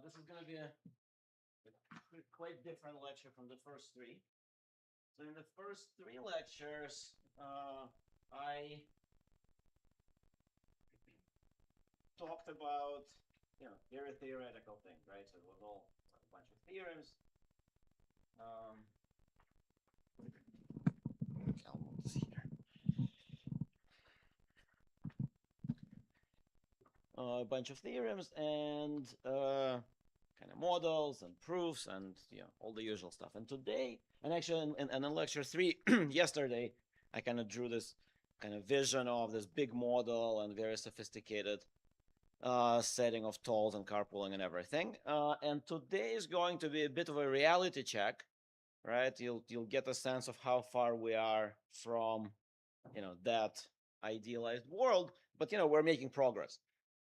This is going to be a quite different lecture from the first three. So in the first three lectures, I talked about, very theoretical things, right? So it was all a bunch of theorems. I'll move this here. A bunch of theorems and kind of models and proofs and all the usual stuff. And today, and actually in lecture 3 yesterday, I kind of drew this kind of vision of this big model and very sophisticated setting of tolls and carpooling and everything. And today is going to be a bit of a reality check, right? You'll get a sense of how far we are from that idealized world, but we're making progress,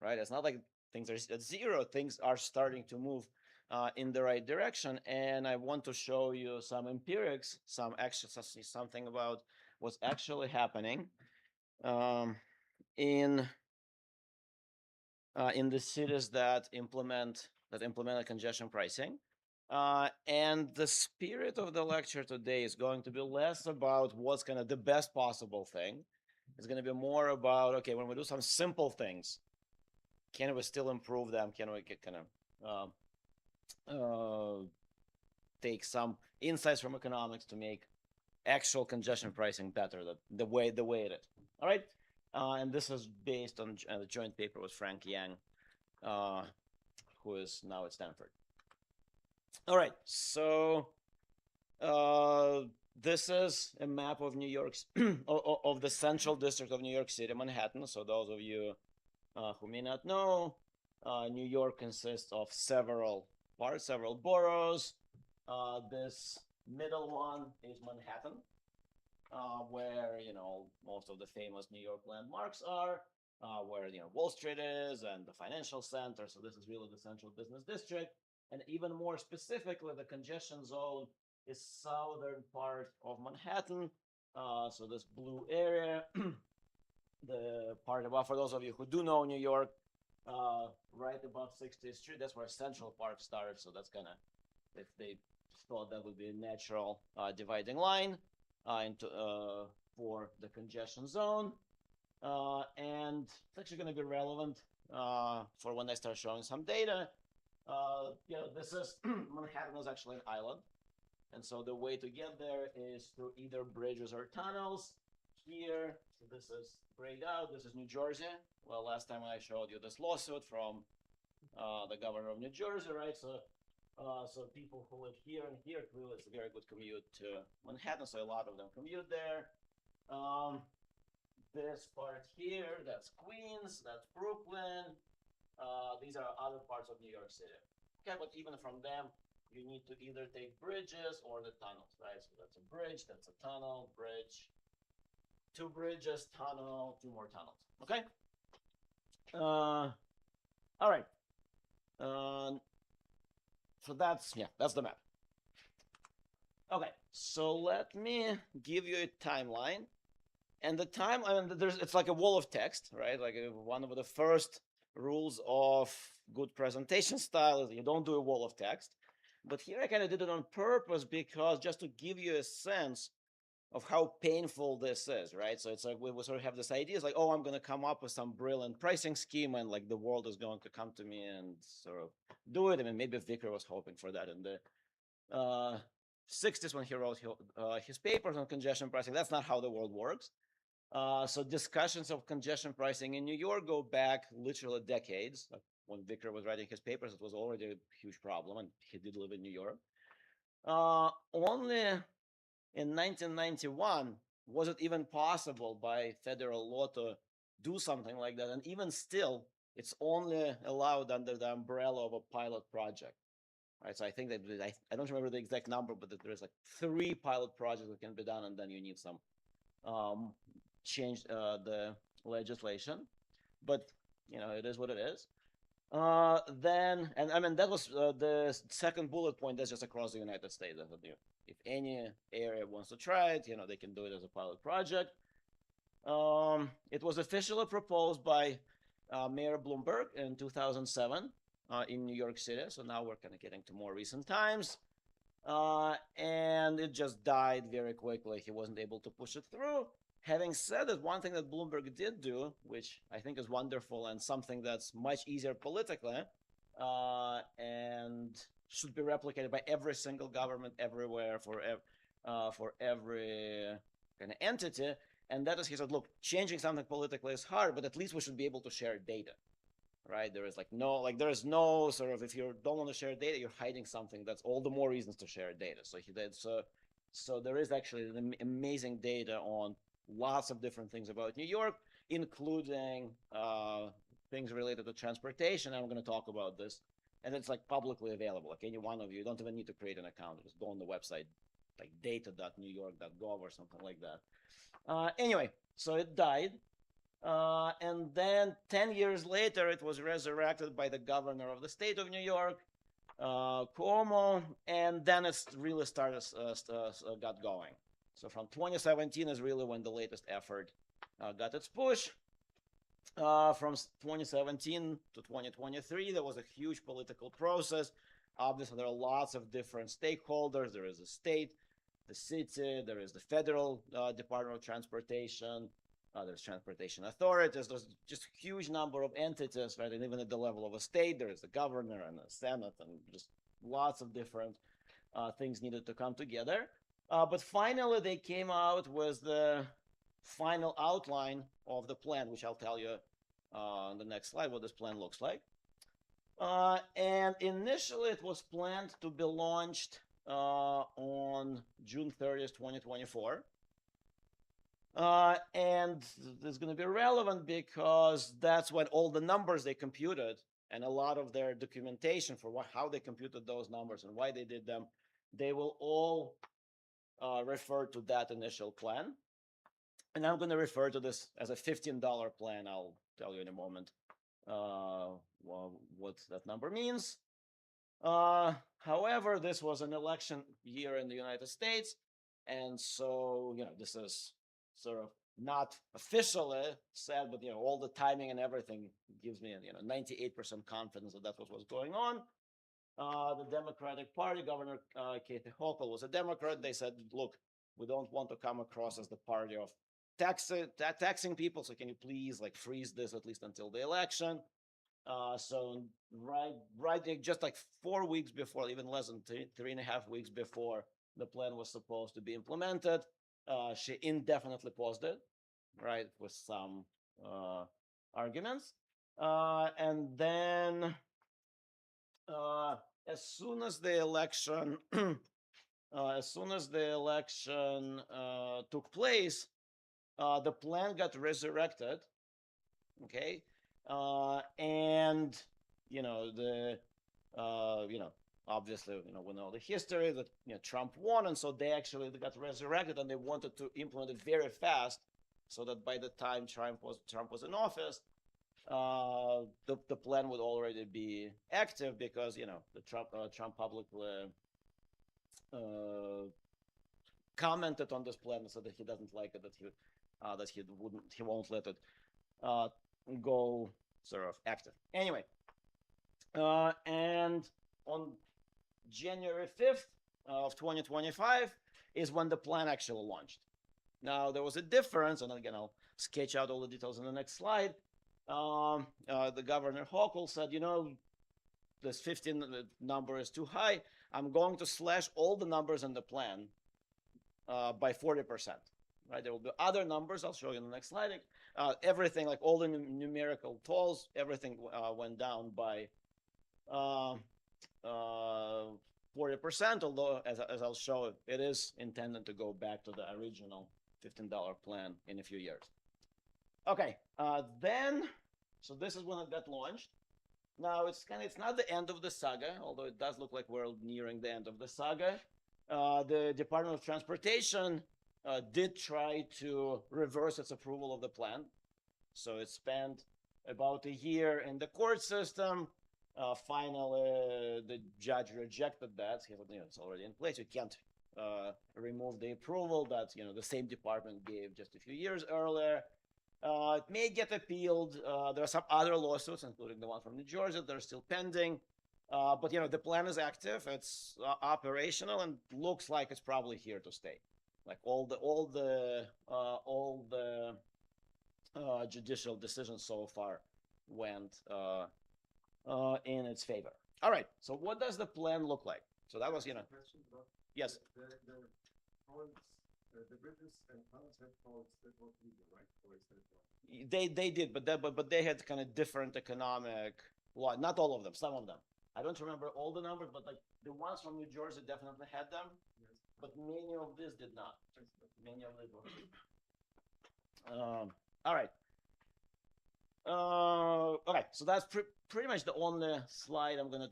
right? It's not like things are at zero. Things are starting to move in the right direction, and I want to show you some empirics, something about what's actually happening in the cities that implement congestion pricing. And the spirit of the lecture today is going to be less about what's kind of the best possible thing. It's going to be more about, okay, when we do some simple things, can we still improve them? Can we get kind of take some insights from economics to make actual congestion pricing better, the way it is? All right, and this is based on the joint paper with Frank Yang, who is now at Stanford. All right, so this is a map of New York, of the central district of New York City, Manhattan. So those of you who may not know, New York consists of several parts, several boroughs. This middle one is Manhattan, where most of the famous New York landmarks are, where Wall Street is and the financial center. So this is really the central business district. And even more specifically, the congestion zone is southern part of Manhattan. So this blue area, the part above, for those of you who do know New York, right above 60th Street, that's where Central Park starts. So that's kind of, if they thought that would be a natural dividing line for the congestion zone. And it's actually going to be relevant for when I start showing some data. This is Manhattan is actually an island, and so the way to get there is through either bridges or tunnels. Here, so this is grayed out. This is New Jersey. Well, last time I showed you this lawsuit from the governor of New Jersey, right? So, so people who live here and here, clearly it's a very good commute to Manhattan. So a lot of them commute there. This part here, that's Queens, that's Brooklyn. These are other parts of New York City. Okay, but even from them, you need to either take bridges or the tunnels, right? So that's a bridge, that's a tunnel, bridge, 2 bridges, tunnel, 2 more tunnels. Okay. All right. So that's the map. Okay, so let me give you a timeline, and the timeline, it's like a wall of text, right? Like one of the first rules of good presentation style is you don't do a wall of text. But here I kind of did it on purpose because just to give you a sense of how painful this is, right? So it's like we sort of have this idea, it's like, oh, I'm going to come up with some brilliant pricing scheme and like the world is going to come to me and sort of do it. I mean, maybe Vicker was hoping for that in the 60s when he wrote his papers on congestion pricing. That's not how the world works. So discussions of congestion pricing in New York go back literally decades. When Vicker was writing his papers, it was already a huge problem, and he did live in New York. Only in 1991 was it even possible by federal law to do something like that, and even still, it's only allowed under the umbrella of a pilot project. Right, so I think that I don't remember the exact number, but there's like 3 pilot projects that can be done, and then you need some change the legislation, but it is what it is. Then, and I mean that was the second bullet point. That's just across the United States. If any area wants to try it, they can do it as a pilot project. It was officially proposed by Mayor Bloomberg in 2007. in New York City. So now we're kind of getting to more recent times. And it just died very quickly. He wasn't able to push it through. Having said that, one thing that Bloomberg did do, which I think is wonderful and something that's much easier politically, and should be replicated by every single government everywhere for every kind of entity, and that is, he said, look, changing something politically is hard, but at least we should be able to share data, right? There is there is no sort of, if you don't want to share data, you're hiding something. That's all the more reasons to share data. So he did. So there is actually amazing data on lots of different things about New York, including things related to transportation. I'm going to talk about this, and it's like publicly available. Like any one of you don't even need to create an account. Just go on the website, like data.newyork.gov or something like that. Anyway, so it died. And then 10 years later, it was resurrected by the governor of the state of New York, Cuomo, and then it really got going. So from 2017 is really when the latest effort got its push. From 2017 to 2023, there was a huge political process. Obviously, there are lots of different stakeholders. There is the state, the city, there is the federal Department of Transportation, there's transportation authorities, there's just a huge number of entities, right? And even at the level of a state, there is the governor and the Senate, and just lots of different things needed to come together. But finally, they came out with the final outline of the plan, which I'll tell you on the next slide what this plan looks like. And initially, it was planned to be launched on June 30th, 2024. And this is going to be relevant because that's when all the numbers they computed and a lot of their documentation for how they computed those numbers and why they did them, they will all refer to that initial plan. And I'm going to refer to this as a $15 plan. I'll tell you in a moment what that number means. However, this was an election year in the United States. And so, this is sort of not officially said, but, all the timing and everything gives me, 98% confidence that that's what was going on. The Democratic Party, Governor Kathy Hochul was a Democrat. They said, look, we don't want to come across as the party of taxing people. So can you please freeze this at least until the election? So right, just 4 weeks before, even less than 3.5 weeks before the plan was supposed to be implemented, she indefinitely paused it, right, with some arguments. And then as soon as the election took place, the plan got resurrected. Okay. And obviously, we know the history that Trump won, and so they actually got resurrected, and they wanted to implement it very fast, so that by the time Trump was in office, the plan would already be active, because the Trump publicly commented on this plan and said that he doesn't like it, that he won't let it go sort of active. Anyway, and on January 5th of 2025 is when the plan actually launched. Now, there was a difference, and again, I'll sketch out all the details in the next slide. The Governor Hochul said, this 15 number is too high. I'm going to slash all the numbers in the plan by 40%. Right? There will be other numbers. I'll show you in the next slide. Everything, all the numerical tolls, everything went down by 40%, although, as I'll show, it is intended to go back to the original $15 plan in a few years. Okay, so this is when it got launched. Now, it's not the end of the saga, although it does look like we're nearing the end of the saga. The Department of Transportation did try to reverse its approval of the plan. So it spent about a year in the court system. Finally, the judge rejected that. He said, it's already in place. You can't remove the approval that the same department gave just a few years earlier. It may get appealed. There are some other lawsuits, including the one from New Jersey, that are still pending. But the plan is active. It's operational, and looks like it's probably here to stay. Like all the judicial decisions so far went in its favor. All right. So what does the plan look like? So that was yes. The bridges and tunnels had codes that were legal, right? Or is that wrong? They did, but they had kind of different economic law. Not all of them, some of them. I don't remember all the numbers, but like the ones from New Jersey definitely had them. Yes. But many of these did not. Many of these were. All right. Okay, so that's pretty much the only slide I'm going to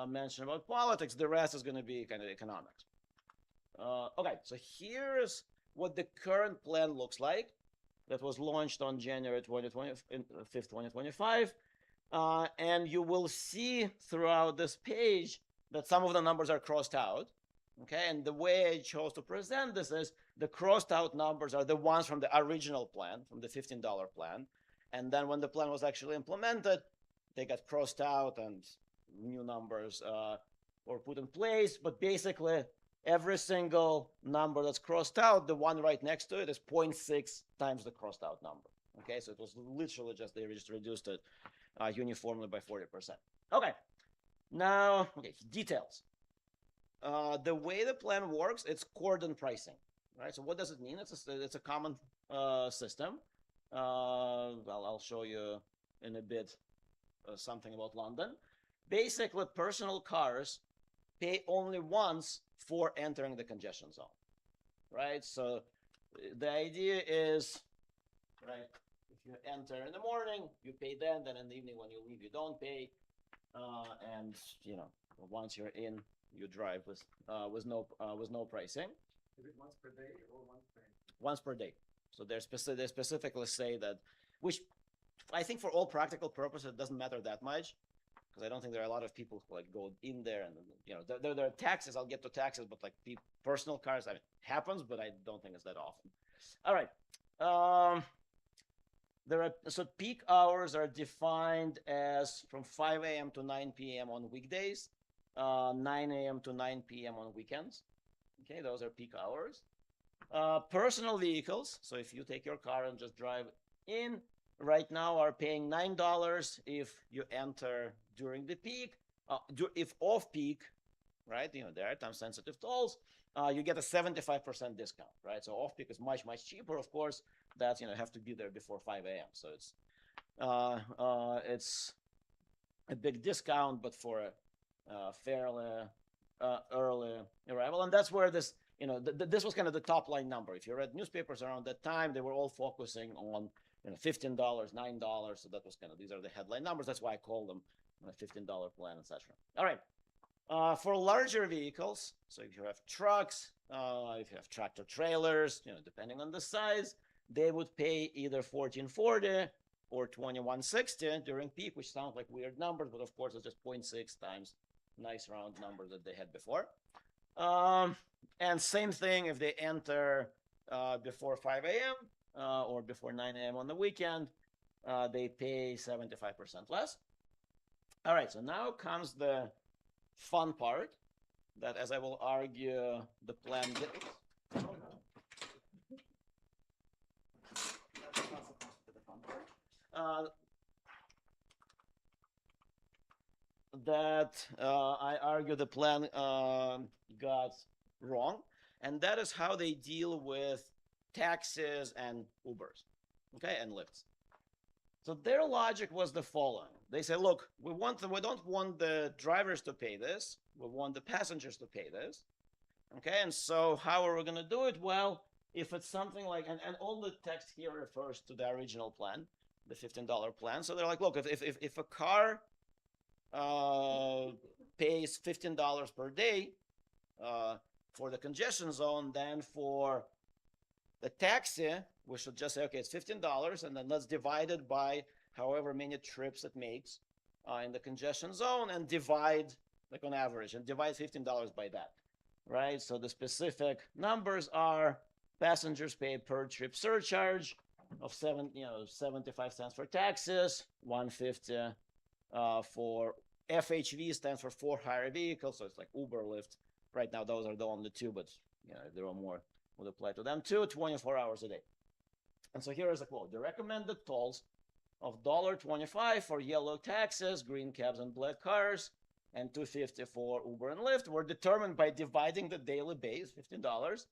mention about politics. The rest is going to be kind of economics. Okay, so here's what the current plan looks like. That was launched on January 5th, 2025. And you will see throughout this page that some of the numbers are crossed out. Okay, and the way I chose to present this is the crossed out numbers are the ones from the original plan, from the $15 plan. And then when the plan was actually implemented, they got crossed out and new numbers were put in place. But basically, every single number that's crossed out, the one right next to it is 0.6 times the crossed out number. Okay, so it was literally just, they just reduced it uniformly by 40%. Okay, now, details. The way the plan works, it's cordon pricing, right? So what does it mean? It's a common system. I'll show you in a bit something about London. Basically, personal cars pay only once for entering the congestion zone, right? So the idea is, right, if you enter in the morning, you pay then in the evening when you leave, you don't pay. And once you're in, you drive with no pricing. Is it once per day or once per day? Once per day. So they specifically say that, which I think for all practical purposes, it doesn't matter that much, because I don't think there are a lot of people who like go in there and there are taxes. I'll get to taxes, but like personal cars, it happens, but I don't think it's that often. All right. So peak hours are defined as from 5 a.m. to 9 p.m. on weekdays, 9 a.m. to 9 p.m. on weekends. Okay, those are peak hours. Personal vehicles, so if you take your car and just drive in, right now are paying $9 if you enter during the peak. If off peak, right, there are time sensitive tolls, you get a 75% discount, right? So off peak is much, much cheaper, of course. That's, have to be there before 5 a.m. So it's a big discount, but for a fairly early arrival. And that's where this, this was kind of the top line number. If you read newspapers around that time, they were all focusing on $15, $9. So that was these are the headline numbers. That's why I call them $15 plan, etc. All right. For larger vehicles, so if you have trucks, if you have tractor trailers, depending on the size, they would pay either $14.40 or $21.60 during peak, which sounds like weird numbers, but of course it's just 0.6 times nice round number that they had before. And same thing if they enter before 5 a.m. Or before 9 a.m. on the weekend, they pay 75% less. All right, so now comes the fun part that, as I will argue, the plan gets. That I argue the plan got wrong, and that is how they deal with taxis and Ubers, okay, and Lyfts. So their logic was the following. They say, look, we don't want the drivers to pay this. We want the passengers to pay this. Okay, and so how are we going to do it? Well, if it's something like, and all the text here refers to the original plan, the $15 plan. So they're like, look, if a car pays $15 per day for the congestion zone, then for the taxi, we should just say, okay, it's $15, and then let's divide it by however many trips it makes in the congestion zone, and divide, like on average, and divide $15 by that, right? So the specific numbers are passengers pay per trip surcharge, of 75 cents for taxes, 150 for FHV stands for for hire vehicles, so it's like Uber, Lyft. Right now, those are the only two, but if there are more, would apply to them too. 24 hours a day. And so here is a quote: the recommended tolls of $1.25 for yellow taxis, green cabs, and black cars, and $2.50 for Uber and Lyft were determined by dividing the daily base, $15,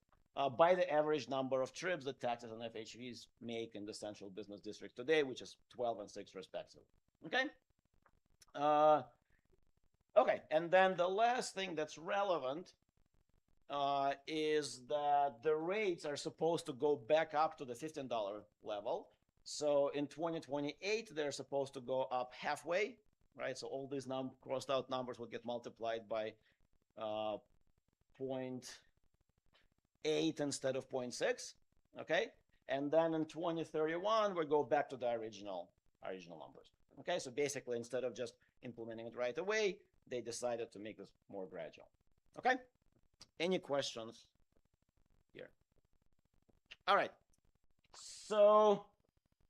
by the average number of trips that taxis and FHVs make in the central business district today, which is 12 and 6 respectively. Okay? Okay, and then the last thing that's relevant is that the rates are supposed to go back up to the $15 level. So in 2028, they're supposed to go up halfway, right? So all these crossed out numbers will get multiplied by 0.8 instead of 0.6, okay? And then in 2031, we go back to the original numbers, okay? So basically, instead of just implementing it right away, they decided to make this more gradual, okay? Any questions here? All right. So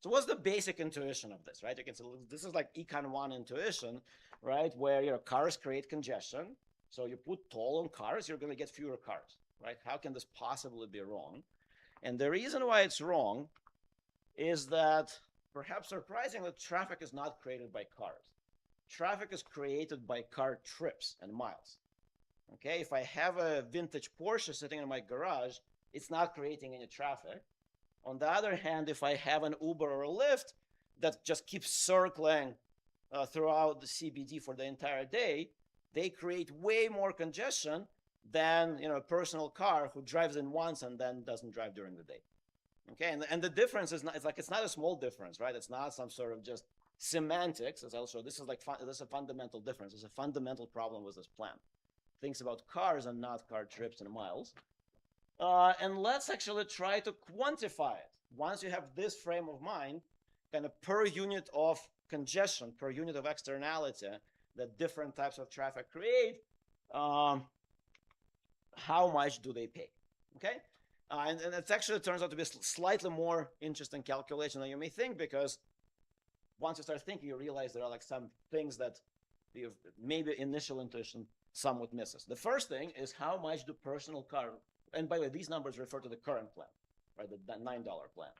what's the basic intuition of this, right? You can see this is like Econ 1 intuition, right? Where cars create congestion. So you put toll on cars, you're going to get fewer cars, right? How can this possibly be wrong? And the reason why it's wrong is that, perhaps surprisingly, traffic is not created by cars. Traffic is created by car trips and miles. Okay, if I have a vintage Porsche sitting in my garage, it's not creating any traffic. On the other hand, if I have an Uber or a Lyft that just keeps circling throughout the CBD for the entire day, they create way more congestion than a personal car who drives in once and then doesn't drive during the day. Okay, and the difference is not, it's not a small difference, right? It's not some sort of just semantics. As I'll show, this is a fundamental difference. It's a fundamental problem with this plan. Thinks about cars and not car trips and miles. And let's actually try to quantify it. Once you have this frame of mind, kind of per unit of congestion, per unit of externality that different types of traffic create, how much do they pay? Okay? And it actually turns out to be a slightly more interesting calculation than you may think, because once you start thinking, you realize there are like some things that maybe initial intuition somewhat misses. The first thing is, how much do personal car, and by the way, these numbers refer to the current plan, right, the $9 plan.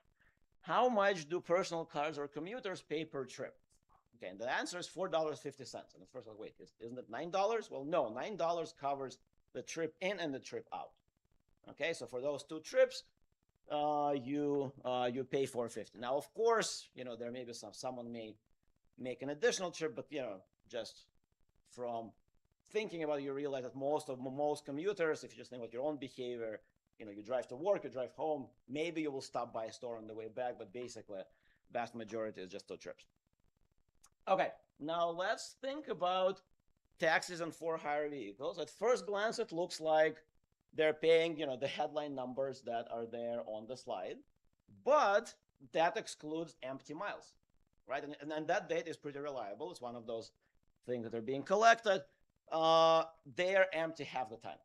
How much do personal cars or commuters pay per trip? Okay, and the answer is $4.50. And the first, like, wait, isn't it $9? Well, no, $9 covers the trip in and the trip out. Okay, so for those two trips, you pay $4.50. Now, of course, there may be someone may make an additional trip, but just from thinking about it, you realize that most commuters, if you just think about your own behavior, you drive to work, you drive home, maybe you will stop by a store on the way back, but basically, vast majority is just 2 trips. Okay, now let's think about taxis and for-hire vehicles. At first glance, it looks like they're paying, the headline numbers that are there on the slide, but that excludes empty miles, right? And that data is pretty reliable. It's one of those things that are being collected. They are empty half the time,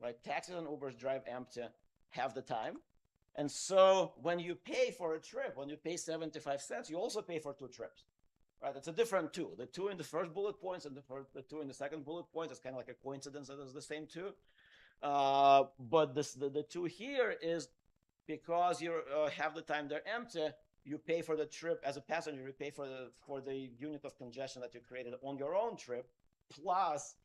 right? Taxis and Ubers drive empty half the time. And so when you pay for a trip, when you pay 75 cents, you also pay for 2 trips, right? It's a different 2. The 2 in the first bullet points and the 2 in the second bullet point is kind of like a coincidence that it's the same 2. But the 2 here is because you half the time they're empty, you pay for the trip as a passenger, you pay for the unit of congestion that you created on your own trip, plus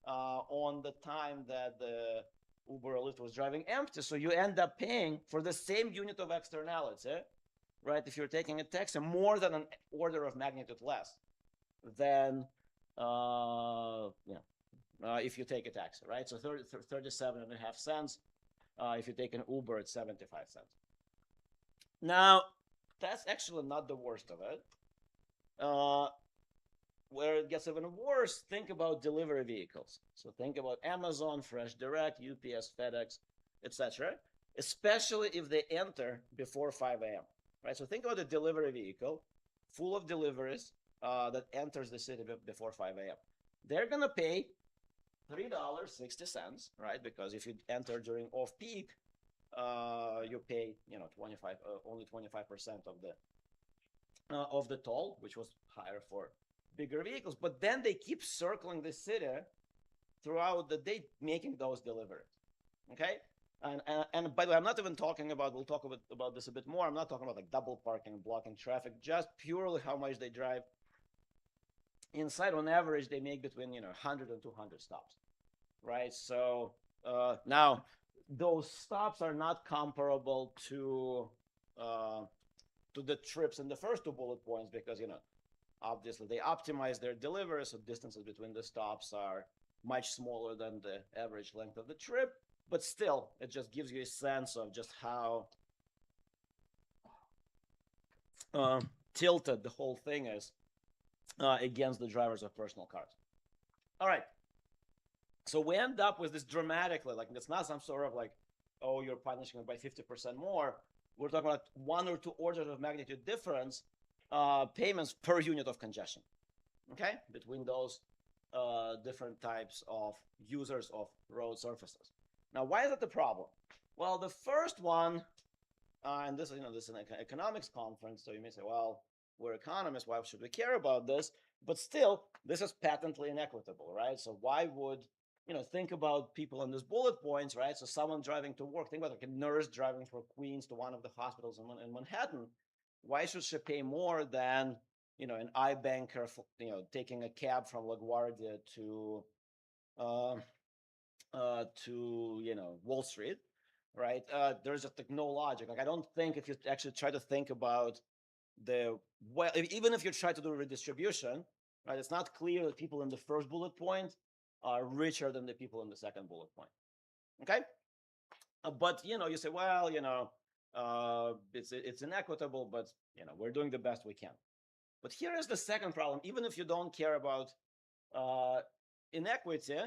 on the time that the Uber or Lyft was driving empty. So you end up paying for the same unit of externality, right? If you're taking a taxi, more than an order of magnitude less than if you take a taxi, right? So 37.5 cents. If you take an Uber, it's 75 cents. Now, that's actually not the worst of it. Where it gets even worse, think about delivery vehicles. So think about Amazon, Fresh Direct, UPS, FedEx, etc. Especially if they enter before 5 a.m. Right? So think about a delivery vehicle full of deliveries that enters the city before 5 a.m. They're gonna pay $3.60, right? Because if you enter during off-peak, you pay, 25, only 25% of the toll, which was higher for bigger vehicles. But then they keep circling the city throughout the day, making those deliveries. Okay. And by the way, I'm not even talking about, we'll talk about this a bit more. I'm not talking about like double parking, blocking traffic, just purely how much they drive inside. On average, they make between 100 and 200 stops, right? So now those stops are not comparable to the trips in the first two bullet points because obviously they optimize their delivery, so distances between the stops are much smaller than the average length of the trip. But still, it just gives you a sense of just how tilted the whole thing is against the drivers of personal cars. All right. So we end up with this dramatically, like it's not some sort of like, oh, you're punishing it by 50% more. We're talking about 1 or 2 orders of magnitude difference payments per unit of congestion, okay, between those different types of users of road surfaces. Now, why is that the problem? Well, the first one, and this is an economics conference, so you may say, well, we're economists, why should we care about this? But still, this is patently inequitable, right? So why would, think about people on these bullet points, right? So someone driving to work, think about like a nurse driving from Queens to one of the hospitals in Manhattan. Why should she pay more than, an iBanker, taking a cab from LaGuardia to Wall Street, right? There's just like no logic. Like I don't think if you actually try to think about even if you try to do redistribution, right? It's not clear that people in the first bullet point are richer than the people in the second bullet point. Okay, but you say, well, it's inequitable, but we're doing the best we can. But here is the second problem. Even if you don't care about inequity,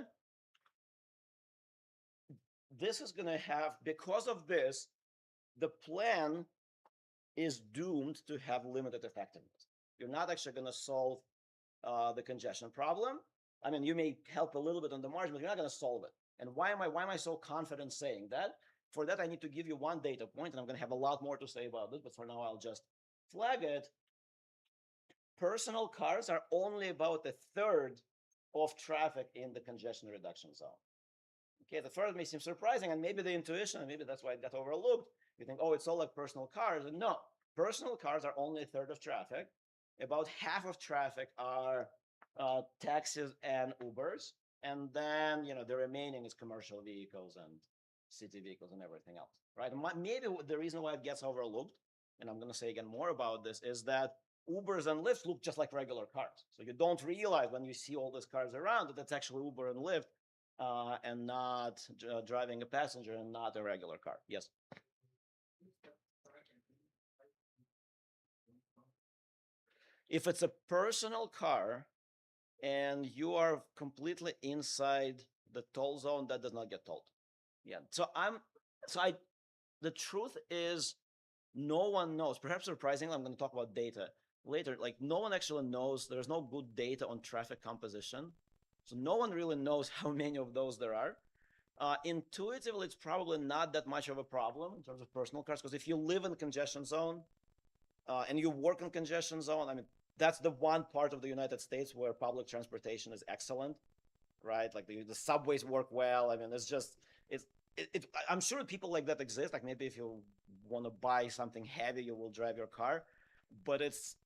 this is going to have, because of this, the plan is doomed to have limited effectiveness. You're not actually going to solve the congestion problem. I mean, you may help a little bit on the margin, but you're not going to solve it. And why am I so confident saying that? For that, I need to give you one data point, and I'm going to have a lot more to say about this, but for now, I'll just flag it. Personal cars are only about 1/3 of traffic in the congestion reduction zone. Okay, the first may seem surprising, and maybe the intuition, and maybe that's why it got overlooked. You think, oh, it's all like personal cars. And no, personal cars are only 1/3 of traffic. About half of traffic are taxis and Ubers. And then, the remaining is commercial vehicles and city vehicles and everything else, right? And maybe the reason why it gets overlooked, and I'm going to say again more about this, is that Ubers and Lyfts look just like regular cars. So you don't realize when you see all these cars around that it's actually Uber and Lyft and not driving a passenger and not a regular car. Yes? If it's a personal car and you are completely inside the toll zone, that does not get tolled. Yeah. The truth is, no one knows. Perhaps surprisingly, I'm going to talk about data later. Like no one actually knows. There's no good data on traffic composition. So no one really knows how many of those there are. Intuitively, it's probably not that much of a problem in terms of personal cars, because if you live in congestion zone and you work in congestion zone, I mean, that's the one part of the United States where public transportation is excellent, right? Like the subways work well. I mean, I'm sure people like that exist. Like maybe if you want to buy something heavy, you will drive your car. But it's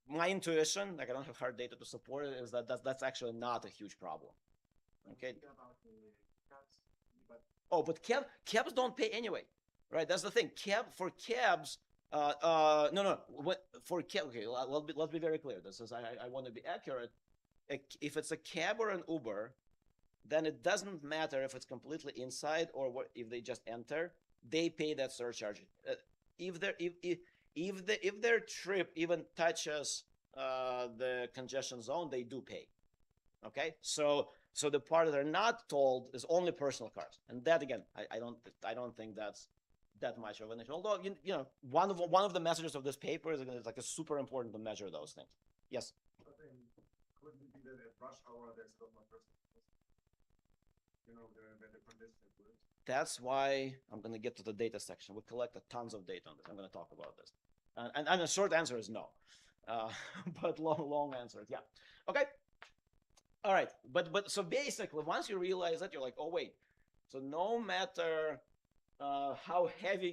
my intuition, like I don't have hard data to support it, is that that's actually not a huge problem. Okay. Oh, but cabs don't pay anyway, right? That's the thing. For cabs, for cab. Okay, let's be very clear. This is I want to be accurate. If it's a cab or an Uber, then it doesn't matter if it's completely inside or if they just enter. They pay that surcharge. If their trip even touches the congestion zone, they do pay. Okay, so the part that they're not told is only personal cars, and that again, I don't think that's that much of an issue. Although one of the messages of this paper is like it's super important to measure those things. Yes. But then, couldn't it be that at rush hour there's not much person? you know, the congestion works. That's why I'm going to get to the data section. We collected tons of data on this. I'm going to talk about this. And the short answer is no. But long answer is yeah. Okay. All right. But so basically, once you realize that, you're like, oh, wait. So no matter how heavy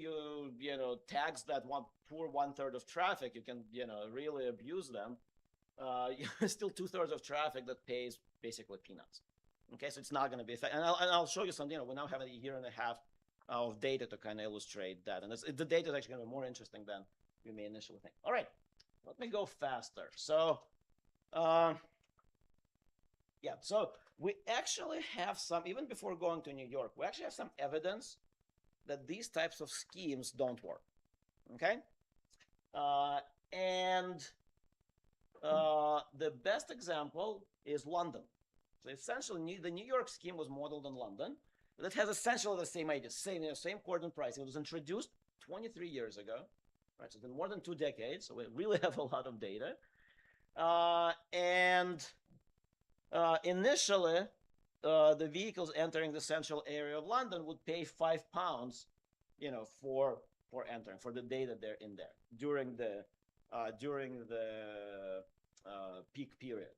you know, tax that poor 1/3 of traffic, you can, you know, really abuse them. Still 2/3 of traffic that pays basically peanuts. Okay, so it's not going to be effective. And I'll show you something. You know, we now have a year and a half of data to kind of illustrate that. And the data is actually going to be more interesting than you may initially think. All right, let me go faster. So, yeah, so we actually have some, even before going to New York, we actually have some evidence that these types of schemes don't work. Okay, and the best example is London. So essentially, the New York scheme was modeled in London. That has essentially the same idea, same coordinate pricing. It was introduced 23 years ago. Right, so it's been more than 2 decades. So we really have a lot of data. Initially, the vehicles entering the central area of London would pay £5, you know, for entering, for the day that they're in there during the peak period.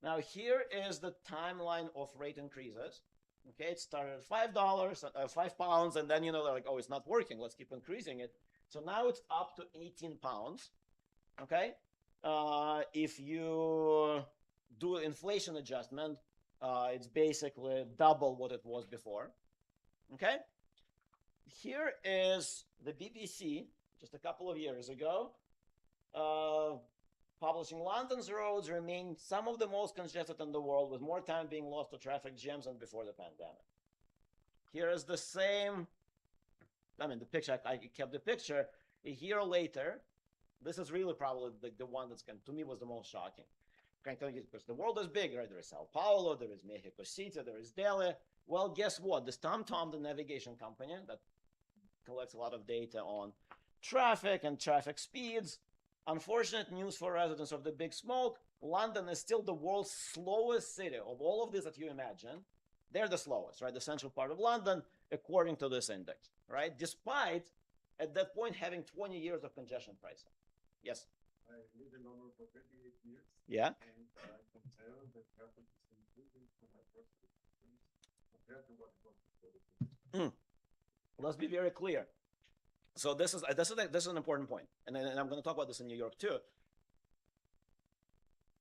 Now here is the timeline of rate increases. Okay, it started at £5, and then, you know, they're like, oh, it's not working. Let's keep increasing it. So now it's up to £18. Okay, if you do inflation adjustment, it's basically double what it was before. Okay, here is the BBC just a couple of years ago. Publishing London's roads remain some of the most congested in the world, with more time being lost to traffic jams than before the pandemic. Here is the same, I mean, the picture, I kept the picture. A year later, this is really probably the one that's, to me, was the most shocking. Because the world is big, right? There is Sao Paulo, there is Mexico City, there is Delhi. Well, guess what? This TomTom, the navigation company that collects a lot of data on traffic and traffic speeds. Unfortunate news for residents of the Big Smoke. London is still the world's slowest city. Of all of these that you imagine, they're the slowest, right? The central part of London, according to this index, right? Despite, at that point, having 20 years of congestion pricing. Yes? I lived in London for 28 years. Yeah? And I can tell that traffic is improving for my first experience compared to what it was before. Let's be very clear. So this is an important point, and I'm going to talk about this in New York too.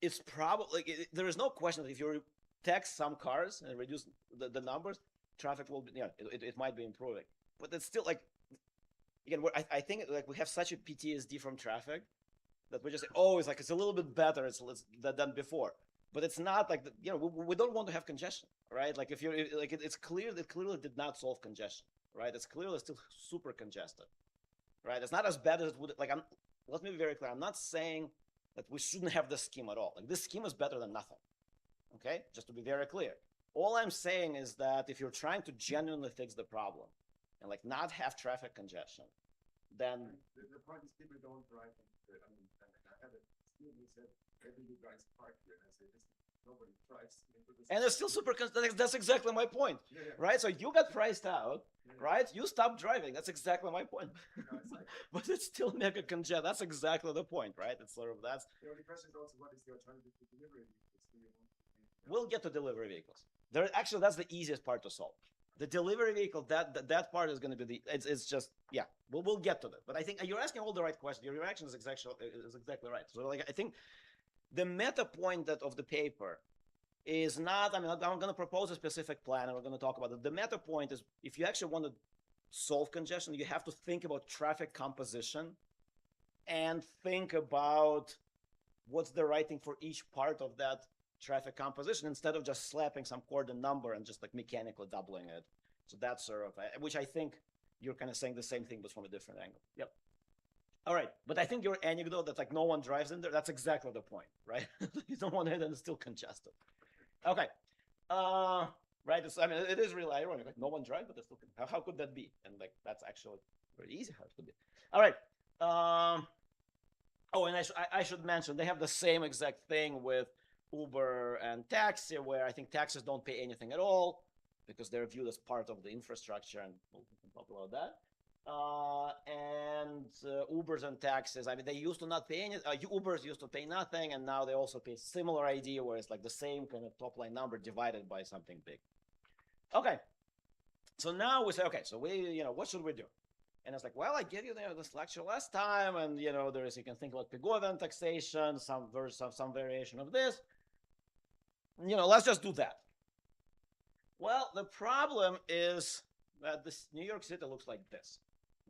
It's probably, there is no question that if you tax some cars and reduce the numbers, traffic will be, yeah, it might be improving. But it's still like, again, I think like we have such a PTSD from traffic that we just say, oh, it's a little bit better than before. But it's not like, you know, we don't want to have congestion, right? Like it's clear that clearly did not solve congestion, right? It's clearly still super congested. Right, it's not as bad as it would. Like, let me be very clear. I'm not saying that we shouldn't have this scheme at all. Like, this scheme is better than nothing. Okay, just to be very clear. All I'm saying is that if you're trying to genuinely fix the problem and like not have traffic congestion, then the point is people don't drive. I mean, I had a student who said, maybe you guys park here, and I said, nobody drives into this. And it's still super. That's exactly my point, right? So you got priced out. Right? You stopped driving. That's exactly my point. But it's still mega congested. That's exactly the point, right? It's sort of that's. The only question is also, what is the alternative to delivery vehicles? We'll get to delivery vehicles. Actually, that's the easiest part to solve. The delivery vehicle, that part is going to be it's just, yeah. We'll get to that. But I think you're asking all the right questions. Your reaction is exactly right. So like I think the meta point of the paper is not, I mean, I'm going to propose a specific plan and we're going to talk about it. The meta point is, if you actually want to solve congestion, you have to think about traffic composition and think about what's the right thing for each part of that traffic composition instead of just slapping some coordinate number and just like mechanically doubling it. So that's sort of, which I think you're kind of saying the same thing, but from a different angle. Yep. All right, but I think your anecdote that like no one drives in there, that's exactly the point, right? You don't want it and it's still congested. Okay, right. I mean, it is really ironic. Like no one drives, but it's still. How could that be? And like that's actually very easy how it could be. All right. Oh, and I should mention they have the same exact thing with Uber and taxi, where I think taxis don't pay anything at all. because they're viewed as part of the infrastructure, and we can talk about that. And Ubers and taxis. I mean, they used to not pay any. Ubers used to pay nothing, and now they also pay similar idea, where it's like the same kind of top line number divided by something big. Okay, so now we say, okay, so we, what should we do? And it's like, well, I gave you this lecture last time, and there is, you can think about Pigouvian taxation, some variation of this. Let's just do that. Well, the problem is that this New York City looks like this.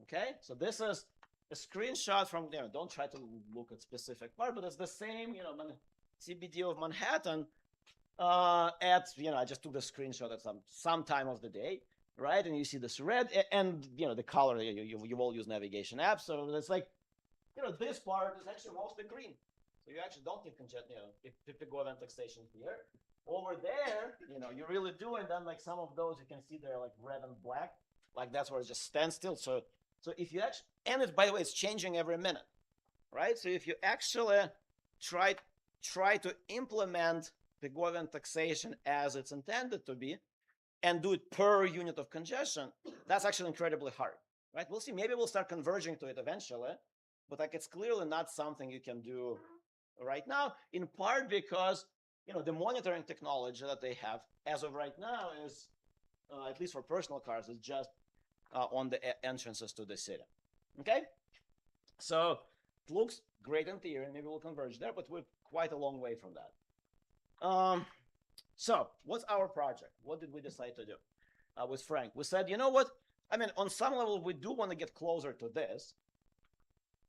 Okay, so this is a screenshot from, don't try to look at specific part, but it's the same, CBD of Manhattan I just took the screenshot at some time of the day, right? And you see this red and, the color, you all use navigation apps. So it's like, this part is actually mostly green. So you actually don't need Pigouvian taxation here. Over there, you really do, and then like some of those you can see they're like red and black, like that's where it just stands still. So if you actually, and it's, by the way, it's changing every minute, right? So if you actually try to implement Pigouvian taxation as it's intended to be, and do it per unit of congestion, that's actually incredibly hard, right? We'll see. Maybe we'll start converging to it eventually, but like it's clearly not something you can do right now. In part because the monitoring technology that they have as of right now is, at least for personal cars, is just on the entrances to the city. Okay, so it looks great in theory, and maybe we'll converge there, but we're quite a long way from that. So what's our project? What did we decide to do with Frank? We said, what? I mean, on some level, we do want to get closer to this,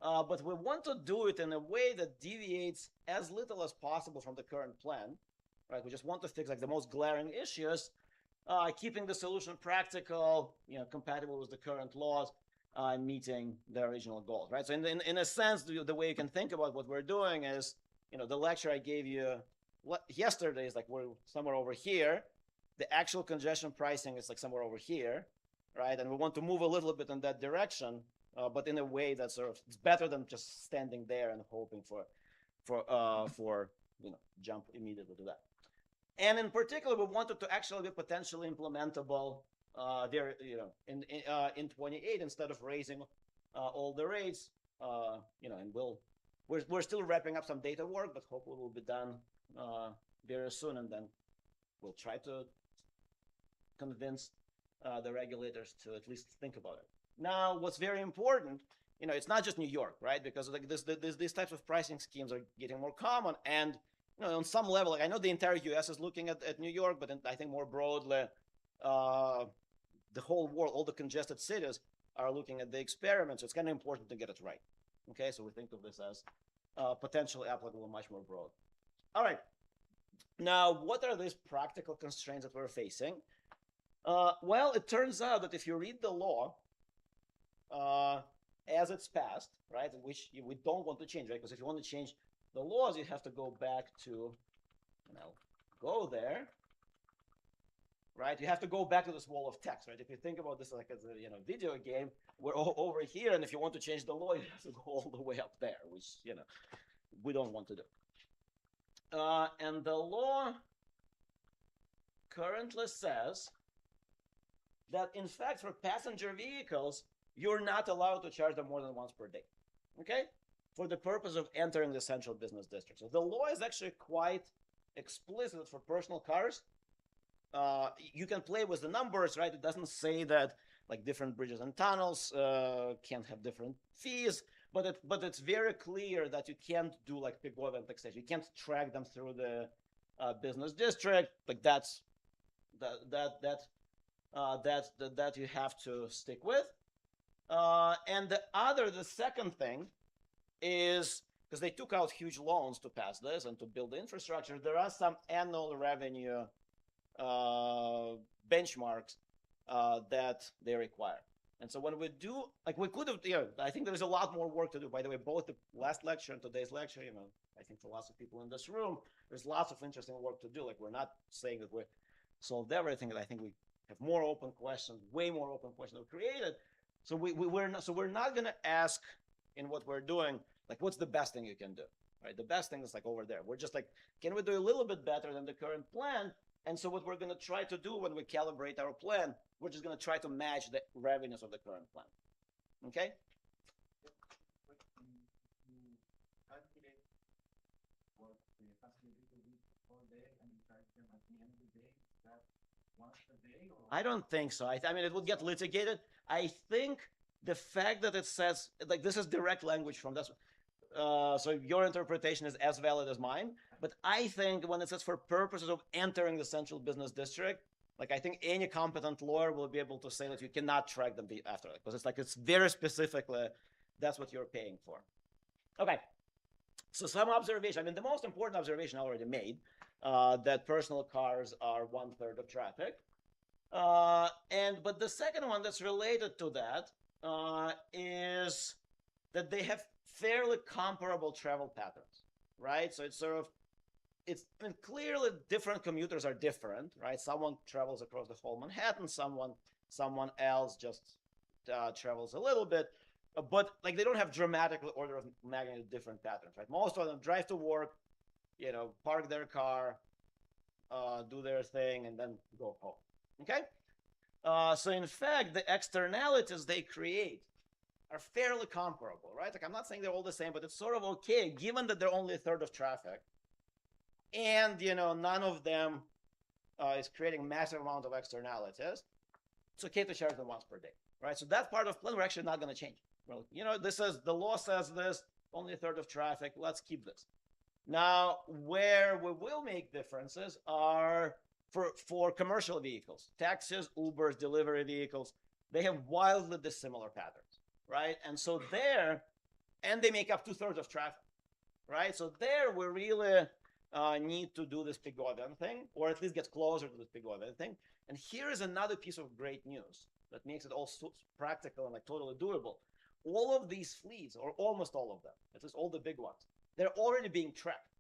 but we want to do it in a way that deviates as little as possible from the current plan, right? We just want to fix like the most glaring issues, keeping the solution practical, compatible with the current laws, and meeting the original goals, right? So in a sense, the way you can think about what we're doing is, the lecture I gave you yesterday is like we're somewhere over here. The actual congestion pricing is like somewhere over here, right? And we want to move a little bit in that direction, but in a way that sort of it's better than just standing there and hoping for jump immediately to that. And in particular, we wanted to actually be potentially implementable there, in 28 instead of raising all the rates, and we're still wrapping up some data work, but hopefully we'll be done very soon, and then we'll try to convince the regulators to at least think about it. Now, what's very important, it's not just New York, right? Because like these types of pricing schemes are getting more common, and on some level, like I know the entire U.S. is looking at New York, but I think more broadly, the whole world, all the congested cities are looking at the experiment. So it's kind of important to get it right. Okay, so we think of this as potentially applicable much more broad. All right. Now, what are these practical constraints that we're facing? Well, it turns out that if you read the law as it's passed, right, which we don't want to change, right? Because if you want to change the laws, you have to go back to, and I'll go there, right? You have to go back to this wall of text, right? If you think about this like as a video game, we're over here, and if you want to change the law, you have to go all the way up there, which we don't want to do. And the law currently says that, in fact, for passenger vehicles, you're not allowed to charge them more than once per day, okay? For the purpose of entering the central business district. So the law is actually quite explicit for personal cars. You can play with the numbers, right? It doesn't say that like different bridges and tunnels can't have different fees, but it's very clear that you can't do like Pigouvian taxation. You can't track them through the business district. Like that you have to stick with. And the second thing is, because they took out huge loans to pass this and to build the infrastructure, there are some annual revenue benchmarks that they require. And so when we do, like we could have, I think there's a lot more work to do. By the way, both the last lecture and today's lecture, I think for lots of people in this room, there's lots of interesting work to do. Like we're not saying that we solved everything, and I think we have more open questions, way more open questions we created. So we're not going to ask in what we're doing, like what's the best thing you can do, right? The best thing is like over there. We're just like, can we do a little bit better than the current plan? And so what we're going to try to do when we calibrate our plan, we're just going to try to match the revenues of the current plan. Okay? But you calculate what the facility will be all day and you charge them at the end of the day, is that once a day? Or? I don't think so. I mean, it would get litigated. I think the fact that it says, like, this is direct language from this. So your interpretation is as valid as mine. But I think when it says for purposes of entering the central business district, like, I think any competent lawyer will be able to say that you cannot track them after that, because it's like, it's very specifically, that's what you're paying for. Okay. So some observation. I mean, the most important observation I already made, that personal cars are 1/3 of traffic. But the second one that's related to that is that they have fairly comparable travel patterns, right? So it's sort of, I mean, clearly different commuters are different, right? Someone travels across the whole Manhattan, someone else just travels a little bit, but like, they don't have dramatically order of magnitude different patterns, right? Most of them drive to work, park their car, do their thing, and then go home. Okay? So in fact, the externalities they create are fairly comparable, right? Like, I'm not saying they're all the same, but it's sort of okay, given that they're only 1/3 of traffic, and none of them is creating massive amount of externalities. It's okay to charge them once per day, right? So that part of plan we're actually not going to change. Well, this is, the law says this, only 1/3 of traffic. Let's keep this. Now, where we will make differences are for commercial vehicles, taxis, Ubers, delivery vehicles. They have wildly dissimilar patterns, right? And so and they make up 2/3 of traffic, right? So there we really need to do this Pigovian thing, or at least get closer to this Pigovian thing. And here is another piece of great news that makes it all so practical and like totally doable. All of these fleets, or almost all of them, at least all the big ones, they're already being tracked,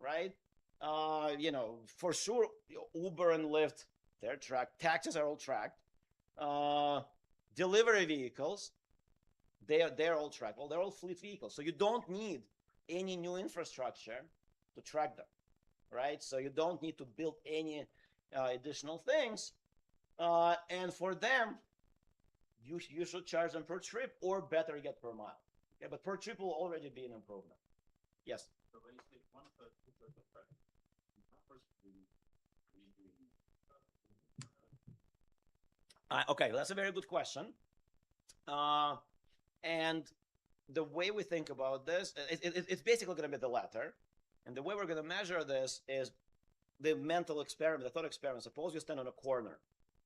right? For sure, Uber and Lyft, they're tracked. Taxis are all tracked. Delivery vehicles, they're all tracked. Well, they're all fleet vehicles. So you don't need any new infrastructure to track them, right? So you don't need to build any additional things. And for them, you should charge them per trip, or better yet, per mile. Okay, but per trip will already be an improvement. Yes? So when you say 1/3, 2/3 of traffic, numbers Okay, that's a very good question. And the way we think about this, it's basically going to be the latter. And the way we're going to measure this is the mental experiment, the thought experiment. Suppose you stand on a corner,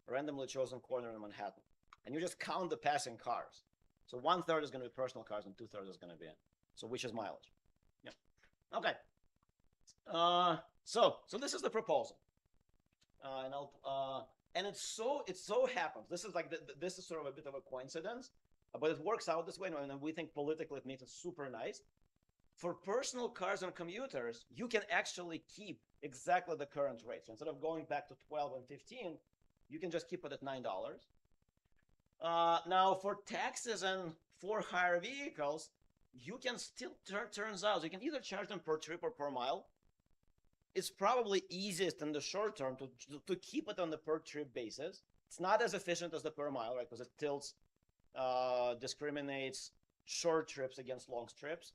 a randomly chosen corner in Manhattan, and you just count the passing cars. So 1/3 is going to be personal cars and 2/3 is going to be, so which is mileage? Yeah. Okay. So this is the proposal. And it so happens, this is like, this is sort of a bit of a coincidence, but it works out this way, and we think politically it makes it super nice. For personal cars and commuters, you can actually keep exactly the current rate. So instead of going back to 12 and 15, you can just keep it at $9. Now, for taxis and for hire vehicles, you can still, turns out, you can either charge them per trip or per mile. It's probably easiest in the short term to keep it on the per trip basis. It's not as efficient as the per mile, right? Because it tilts, discriminates short trips against long trips.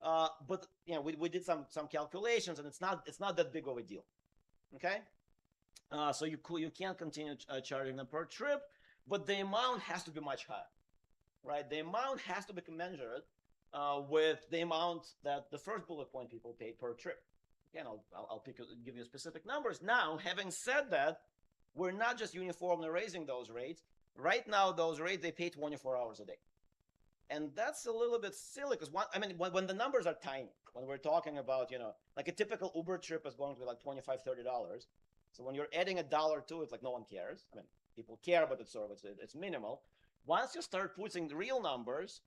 But we did some calculations, and it's not that big of a deal. Okay, so you can't continue charging them per trip, but the amount has to be much higher, right? The amount has to be commensurate with the amount that the first bullet point people paid per trip. Again, I'll give you specific numbers. Now, having said that, we're not just uniformly raising those rates. Right now, those rates, they pay 24 hours a day. And that's a little bit silly, because when the numbers are tiny, when we're talking about, like a typical Uber trip is going to be like $25, $30. So when you're adding $1 to it, like, no one cares. I mean, people care, but it's sort of, it's minimal. Once you start putting the real numbers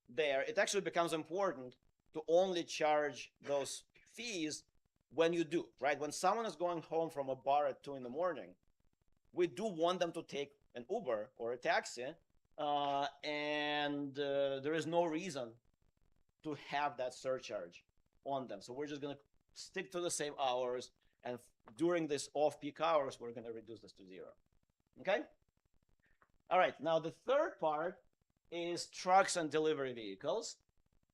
there, it actually becomes important to only charge those fees when you do, right? When someone is going home from a bar at 2 a.m, we do want them to take an Uber or a taxi, and there is no reason to have that surcharge on them. So we're just going to stick to the same hours and during this off-peak hours, we're going to reduce this to 0. Okay? All right, now the third part is trucks and delivery vehicles.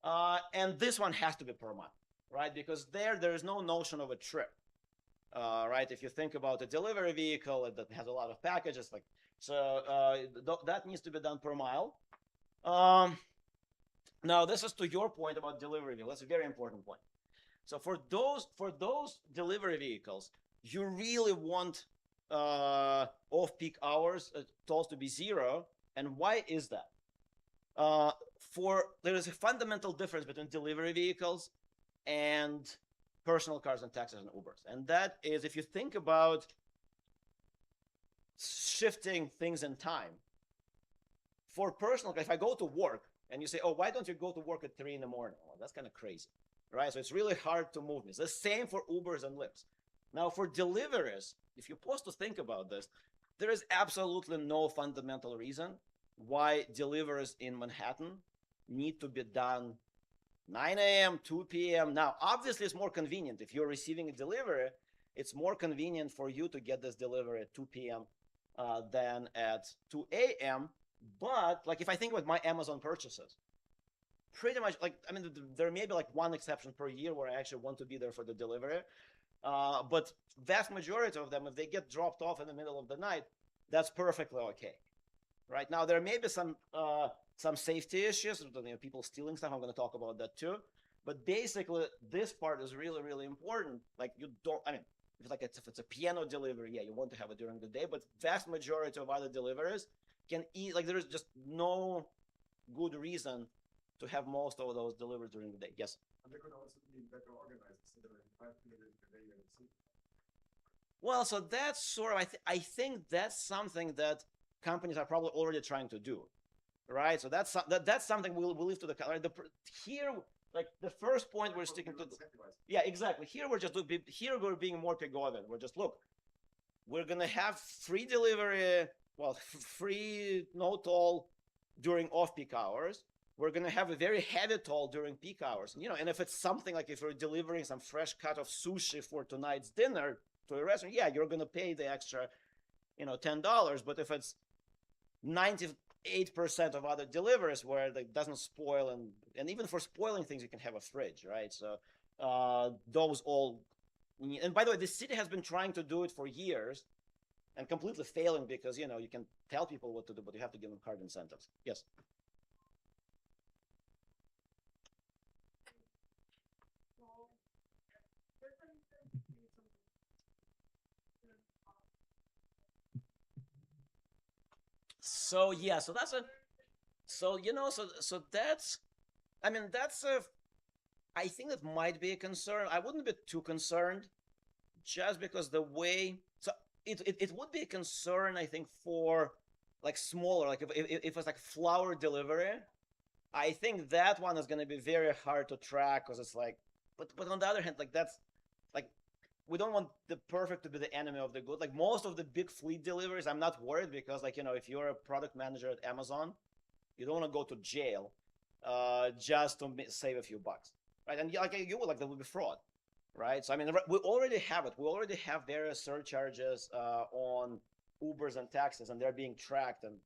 And this one has to be per month, right? Because there is no notion of a trip, right? If you think about a delivery vehicle that has a lot of packages, like that needs to be done per mile. Now, this is to your point about delivery vehicles. That's a very important point. So for those delivery vehicles, you really want off-peak hours tolls to be 0. And why is that? There is a fundamental difference between delivery vehicles and personal cars and taxis and Ubers. And that is, if you think about shifting things in time, for personal, if I go to work and you say, oh, why don't you go to work at 3 in the morning? Well, that's kind of crazy, right? So it's really hard to move me. It's the same for Ubers and Lyfts. Now, for deliveries, if you're supposed to think about this, there is absolutely no fundamental reason why deliveries in Manhattan need to be done 9 a.m., 2 p.m. Now, obviously, it's more convenient. If you're receiving a delivery, it's more convenient for you to get this delivery at 2 p.m. Than at 2 a.m. But, like, if I think about my Amazon purchases, pretty much, like, I mean, there may be, like, one exception per year where I actually want to be there for the delivery. But vast majority of them, if they get dropped off in the middle of the night, that's perfectly okay. Right now, there may be some safety issues, people stealing stuff. I'm going to talk about that too. But basically, this part is really, really important. Like, you don't, I mean, if it's a piano delivery, yeah, you want to have it during the day. But vast majority of other deliveries can eat, like, there is just no good reason to have most of those delivered during the day. Yes? And they could also be better organized instead of 5 minutes a day. Well, so that's sort of, I think that's something that companies are probably already trying to do, right? So that's something we'll leave to the right? Here, like the first point we're sticking to. Yeah, exactly. Here we're being more Pigovian. We're just, look, we're gonna have free delivery, free no toll during off-peak hours. We're gonna have a very heavy toll during peak hours. And if it's something like if you're delivering some fresh cut of sushi for tonight's dinner to a restaurant, yeah, you're gonna pay the extra, $10. But if it's 98% of other deliveries where it doesn't spoil, and even for spoiling things, you can have a fridge, right? So those all, and by the way, the city has been trying to do it for years and completely failing because, you can tell people what to do, but you have to give them hard incentives. Yes? So yeah, so that's I think that might be a concern. I wouldn't be too concerned, just because the way, so it would be a concern, I think, for like smaller, like if it's like flower delivery, I think that one is going to be very hard to track because it's like, but on the other hand, like that's like, we don't want the perfect to be the enemy of the good. Like most of the big fleet deliveries, I'm not worried because, like, if you're a product manager at Amazon, you don't want to go to jail just to save a few bucks, right? And like you would, like, there will be fraud, right? So I mean, we already have it. We already have various surcharges on Ubers and taxis, and they're being tracked. And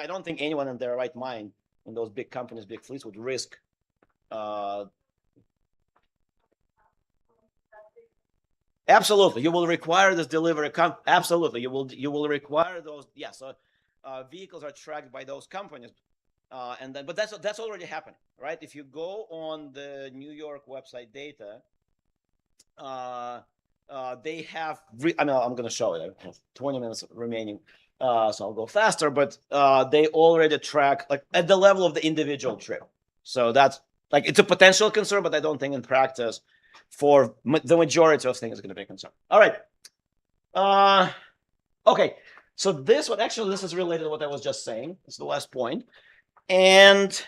I don't think anyone in their right mind in those big companies, big fleets, would risk absolutely, you will require this delivery. Absolutely, you will require those. Yeah, so vehicles are tracked by those companies, but that's already happening, right? If you go on the New York website data, they have. I'm going to show it. I have 20 minutes remaining, so I'll go faster. But they already track, like, at the level of the individual trip. So that's, like, it's a potential concern, but I don't think in practice, for the majority of things, is going to be a concern. All right. Okay. So this is related to what I was just saying. It's the last point. And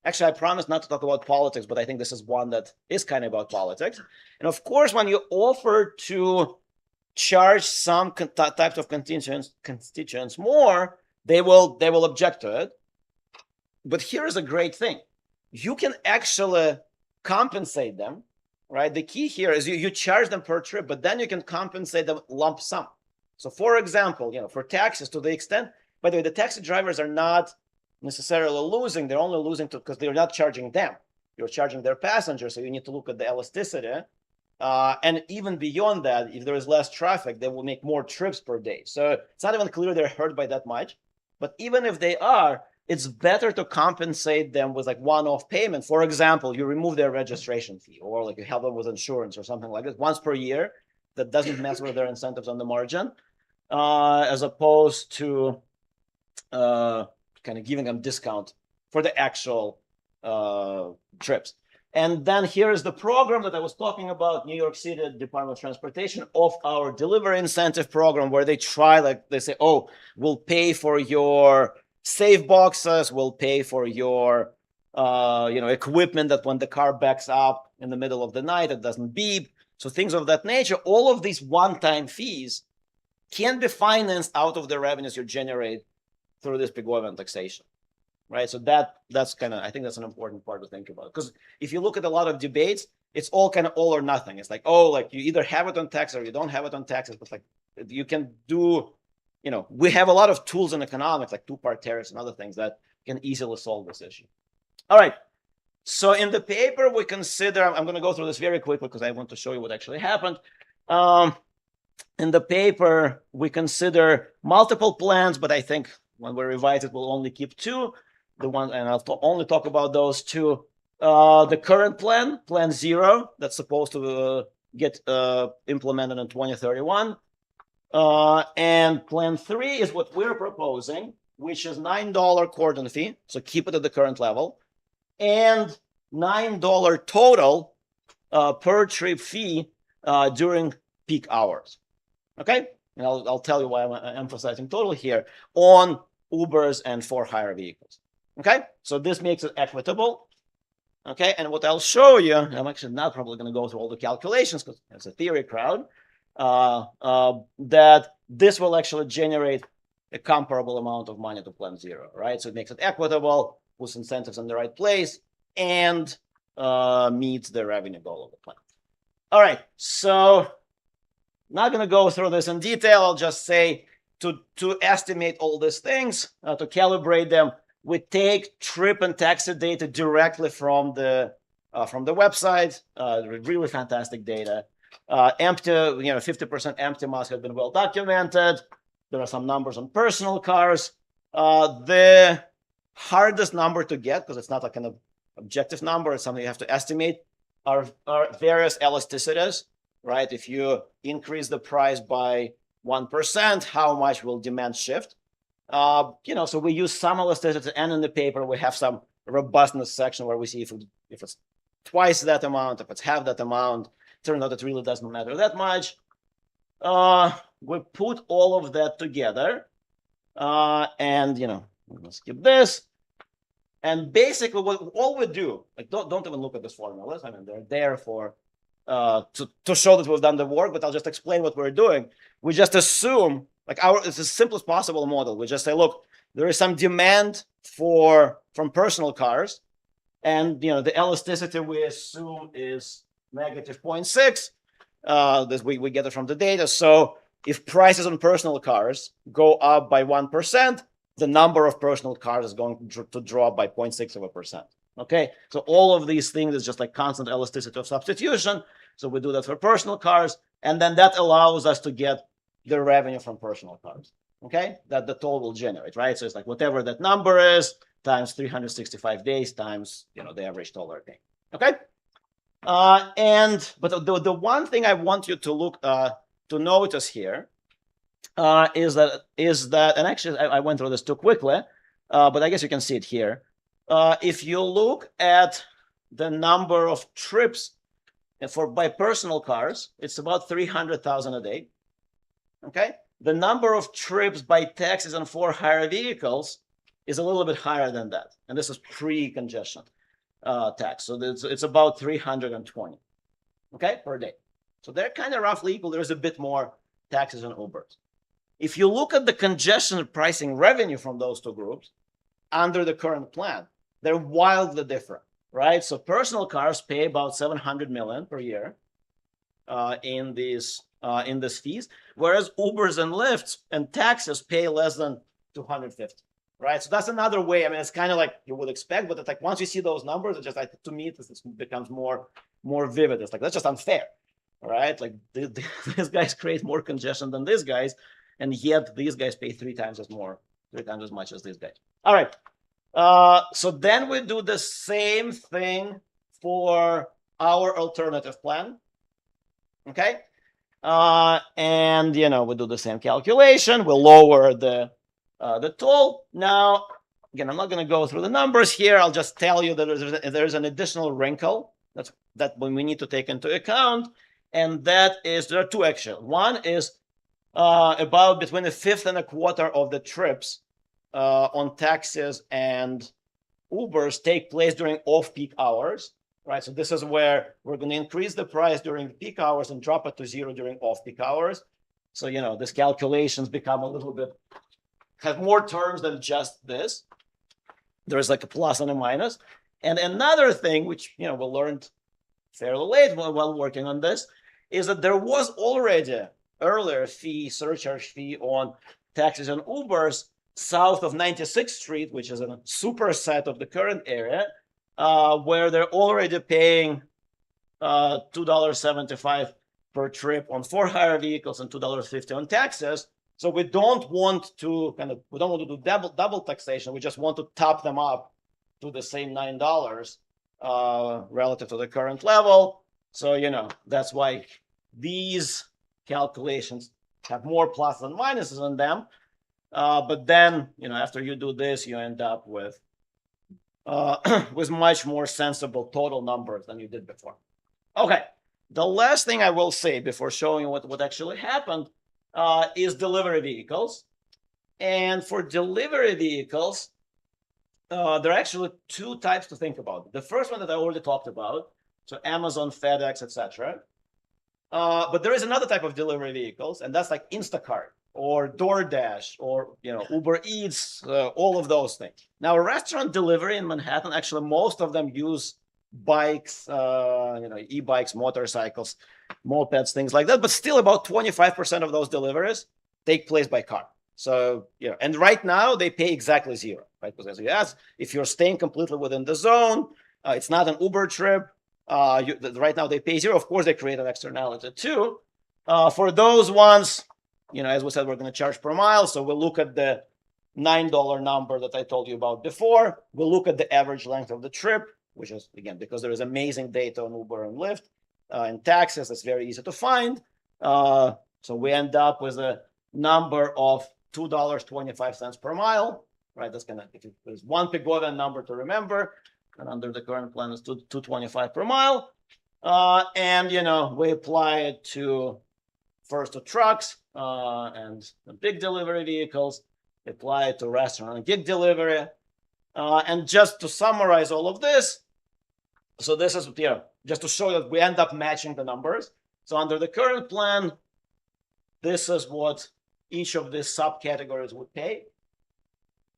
actually, I promised not to talk about politics, but I think this is one that is kind of about politics. And of course, when you offer to charge some types of constituents more, they will object to it. But here is a great thing. You can actually compensate them right? The key here is you charge them per trip, but then you can compensate them lump sum. So for example, for taxis, to the extent, by the way, the taxi drivers are not necessarily losing. They're only losing because they're not charging them. You're charging their passengers. So you need to look at the elasticity. And even beyond that, if there is less traffic, they will make more trips per day. So it's not even clear they're hurt by that much. But even if they are, it's better to compensate them with like one-off payment. For example, you remove their registration fee, or like you help them with insurance or something like this once per year. That doesn't mess with their incentives on the margin, as opposed to kind of giving them discount for the actual trips. And then here is the program that I was talking about, New York City Department of Transportation, of our delivery incentive program, where they try, like they say, oh, we'll pay for your safe boxes, we'll pay for your equipment that when the car backs up in the middle of the night, it doesn't beep. So things of that nature, all of these one-time fees can be financed out of the revenues you generate through this Pigovian taxation. Right, so that's kind of, I think that's an important part to think about, because if you look at a lot of debates, it's all kind of all or nothing. It's like, oh, like you either have it on tax or you don't have it on taxes. But like you can do, we have a lot of tools in economics, like two-part tariffs and other things that can easily solve this issue. All right, so in the paper we consider, I'm going to go through this very quickly because I want to show you what actually happened. In the paper we consider multiple plans, but I think when we revise it, we'll only keep two. The one, and I'll only talk about those two. The current plan, Plan 0, that's supposed to get implemented in 2031. And Plan 3 is what we're proposing, which is $9 cordon fee, so keep it at the current level, and $9 total per trip fee during peak hours. Okay? And I'll tell you why I'm emphasizing total here, on Ubers and for-hire vehicles. Okay, so this makes it equitable. Okay, and what I'll show you, I'm actually not probably going to go through all the calculations because it's a theory crowd, that this will actually generate a comparable amount of money to Plan 0, right? So it makes it equitable, puts incentives in the right place, and meets the revenue goal of the plan. All right, so not going to go through this in detail. I'll just say to estimate all these things, to calibrate them, we take trip and taxi data directly from the website. Really fantastic data. Empty, 50% empty miles have been well documented. There are some numbers on personal cars. The hardest number to get, because it's not a kind of objective number, it's something you have to estimate, are various elasticities, right? If you increase the price by 1%, how much will demand shift? So we use some elasticity, and in the paper we have some robustness section where we see if it's twice that amount, if it's half that amount. Turns out it really doesn't matter that much. We put all of that together, and we're gonna skip this. And basically, all we do, like don't even look at these formulas. I mean, they're there for to show that we've done the work. But I'll just explain what we're doing. We just assume, like it's the simplest possible model. We just say, look, there is some demand from personal cars, and the elasticity we assume is negative 0.6. This we get it from the data. So if prices on personal cars go up by 1%, the number of personal cars is going to drop by 0.6%. Okay, so all of these things is just like constant elasticity of substitution. So we do that for personal cars, and then that allows us to get the revenue from personal cars. Okay, that the toll will generate, right? So it's like whatever that number is times 365 days times the average toll we're paying. Okay, but the one thing I want you to look to notice here is that, and actually I went through this too quickly, but I guess you can see it here. If you look at the number of trips by personal cars, it's about 300,000 a day. Okay, the number of trips by taxis and for-hire vehicles is a little bit higher than that, and this is pre-congestion tax. So it's about 320, okay, per day. So they're kind of roughly equal. There's a bit more taxis and Ubers. If you look at the congestion pricing revenue from those two groups under the current plan, they're wildly different, right? So personal cars pay about 700 million per year in these fees, whereas Ubers and Lyfts and taxis pay less than 250, right? So that's another way. I mean, it's kind of like you would expect, but it's like once you see those numbers, it's just like, to me, this becomes more vivid. It's like, that's just unfair, right? Like these guys create more congestion than these guys, and yet these guys pay 3 times as much as these guys. All right. So then we do the same thing for our alternative plan. Okay. And we do the same calculation. We'll lower the toll. Now, again, I'm not going to go through the numbers here. I'll just tell you that there's an additional wrinkle that we need to take into account, and that is there are 2 actually. One is about between a fifth and a quarter of the trips on taxis and Ubers take place during off-peak hours, right? So this is where we're going to increase the price during peak hours and drop it to 0 during off-peak hours. So, these calculations become a little bit, have more terms than just this. There's like a plus and a minus. And another thing, which, we learned fairly late while working on this, is that there was already earlier surcharge fee on taxis and Ubers south of 96th Street, which is a superset of the current area, where they're already paying $2.75 per trip on for-hire vehicles and $2.50 on taxes. So we don't want to do double taxation. We just want to top them up to the same $9 relative to the current level. So that's why these calculations have more pluses and minuses on them. But then, after you do this, you end up with much more sensible total numbers than you did before. Okay, the last thing I will say before showing you what actually happened is delivery vehicles. And for delivery vehicles, there are actually 2 types to think about. The first one that I already talked about, so Amazon, FedEx, etc. But there is another type of delivery vehicles, and that's like Instacart or DoorDash or Uber Eats, all of those things. Now, restaurant delivery in Manhattan, actually most of them use bikes, e-bikes, motorcycles, mopeds, things like that. But still, about 25% of those deliveries take place by car. So and right now they pay exactly 0, right? Because as you asked, if you're staying completely within the zone, it's not an Uber trip. Right now they pay 0. Of course, they create an externality too. For those ones, as we said, we're going to charge per mile. So we'll look at the $9 number that I told you about before. We'll look at the average length of the trip, which is, again, because there is amazing data on Uber and Lyft and taxes, it's very easy to find. So we end up with a number of $2.25 per mile, right? That's if there's one Pigovian number to remember, and under the current plan is $2.25 per mile. And, we apply it to first to trucks and the big delivery vehicles, apply it to restaurant and gig delivery. And just to summarize all of this, so this is, just to show that we end up matching the numbers. So under the current plan, this is what each of these subcategories would pay.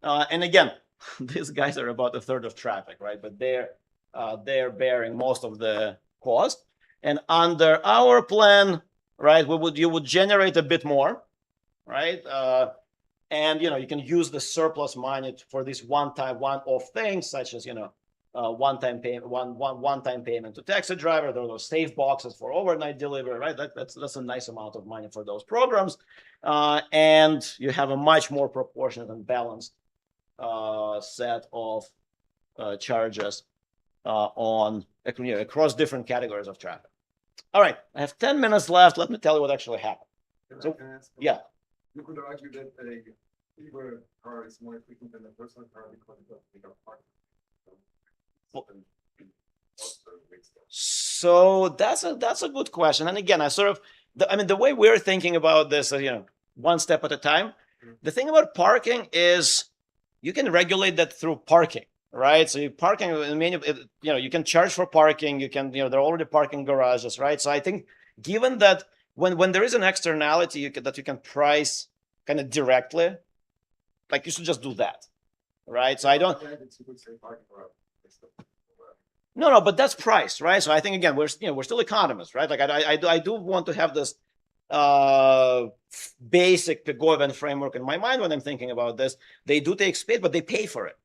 And again, these guys are about a third of traffic, right? But they're bearing most of the cost. And under our plan, right, you would generate a bit more, right? And you can use the surplus money for these one-off things, such as one-time payment to taxi driver. There are those safe boxes for overnight delivery, right? That's a nice amount of money for those programs, and you have a much more proportionate and balanced set of charges across different categories of traffic. All right, I have 10 minutes left. Let me tell you what actually happened. So, yeah. You could argue that a Uber car is more efficient than a personal car because it doesn't take up parking. So that's a good question. And again, the way we're thinking about this, one step at a time. The thing about parking is you can regulate that through parking, right? So parking, you can charge for parking. You can, there are already parking garages, right? So I think given that when there is an externality that you can price kind of directly, like you should just do that, right? So I don't. No, but that's price, right? So I think again, we're still economists, right? Like I do want to have this basic Pigovian framework in my mind when I'm thinking about this. They do take space, but they pay for it,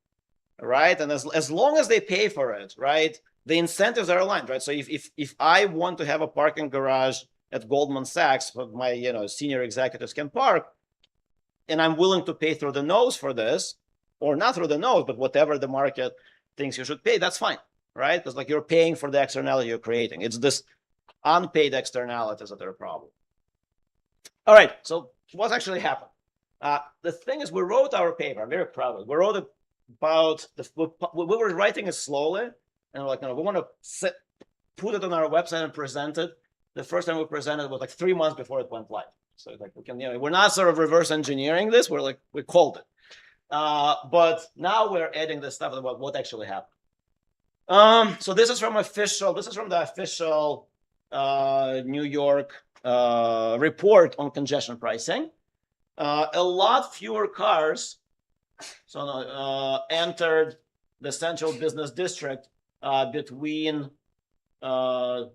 right? And as long as they pay for it, right, the incentives are aligned, right? So if I want to have a parking garage at Goldman Sachs, but my senior executives can park, and I'm willing to pay through the nose for this, or not through the nose, but whatever the market thinks you should pay, that's fine, right? Because like you're paying for the externality you're creating. It's this unpaid externalities that are a problem. All right, so what's actually happened? The thing is, we wrote our paper. I'm very proud of it. We wrote it about we were writing it slowly, and we're like, we want to put it on our website and present it. The first time we presented was like 3 months before it went live. So like we can, we're not sort of reverse engineering this. We're like, we called it. But now we're adding this stuff about what actually happened. So this is from the official New York report on congestion pricing. A lot fewer cars entered the central business district between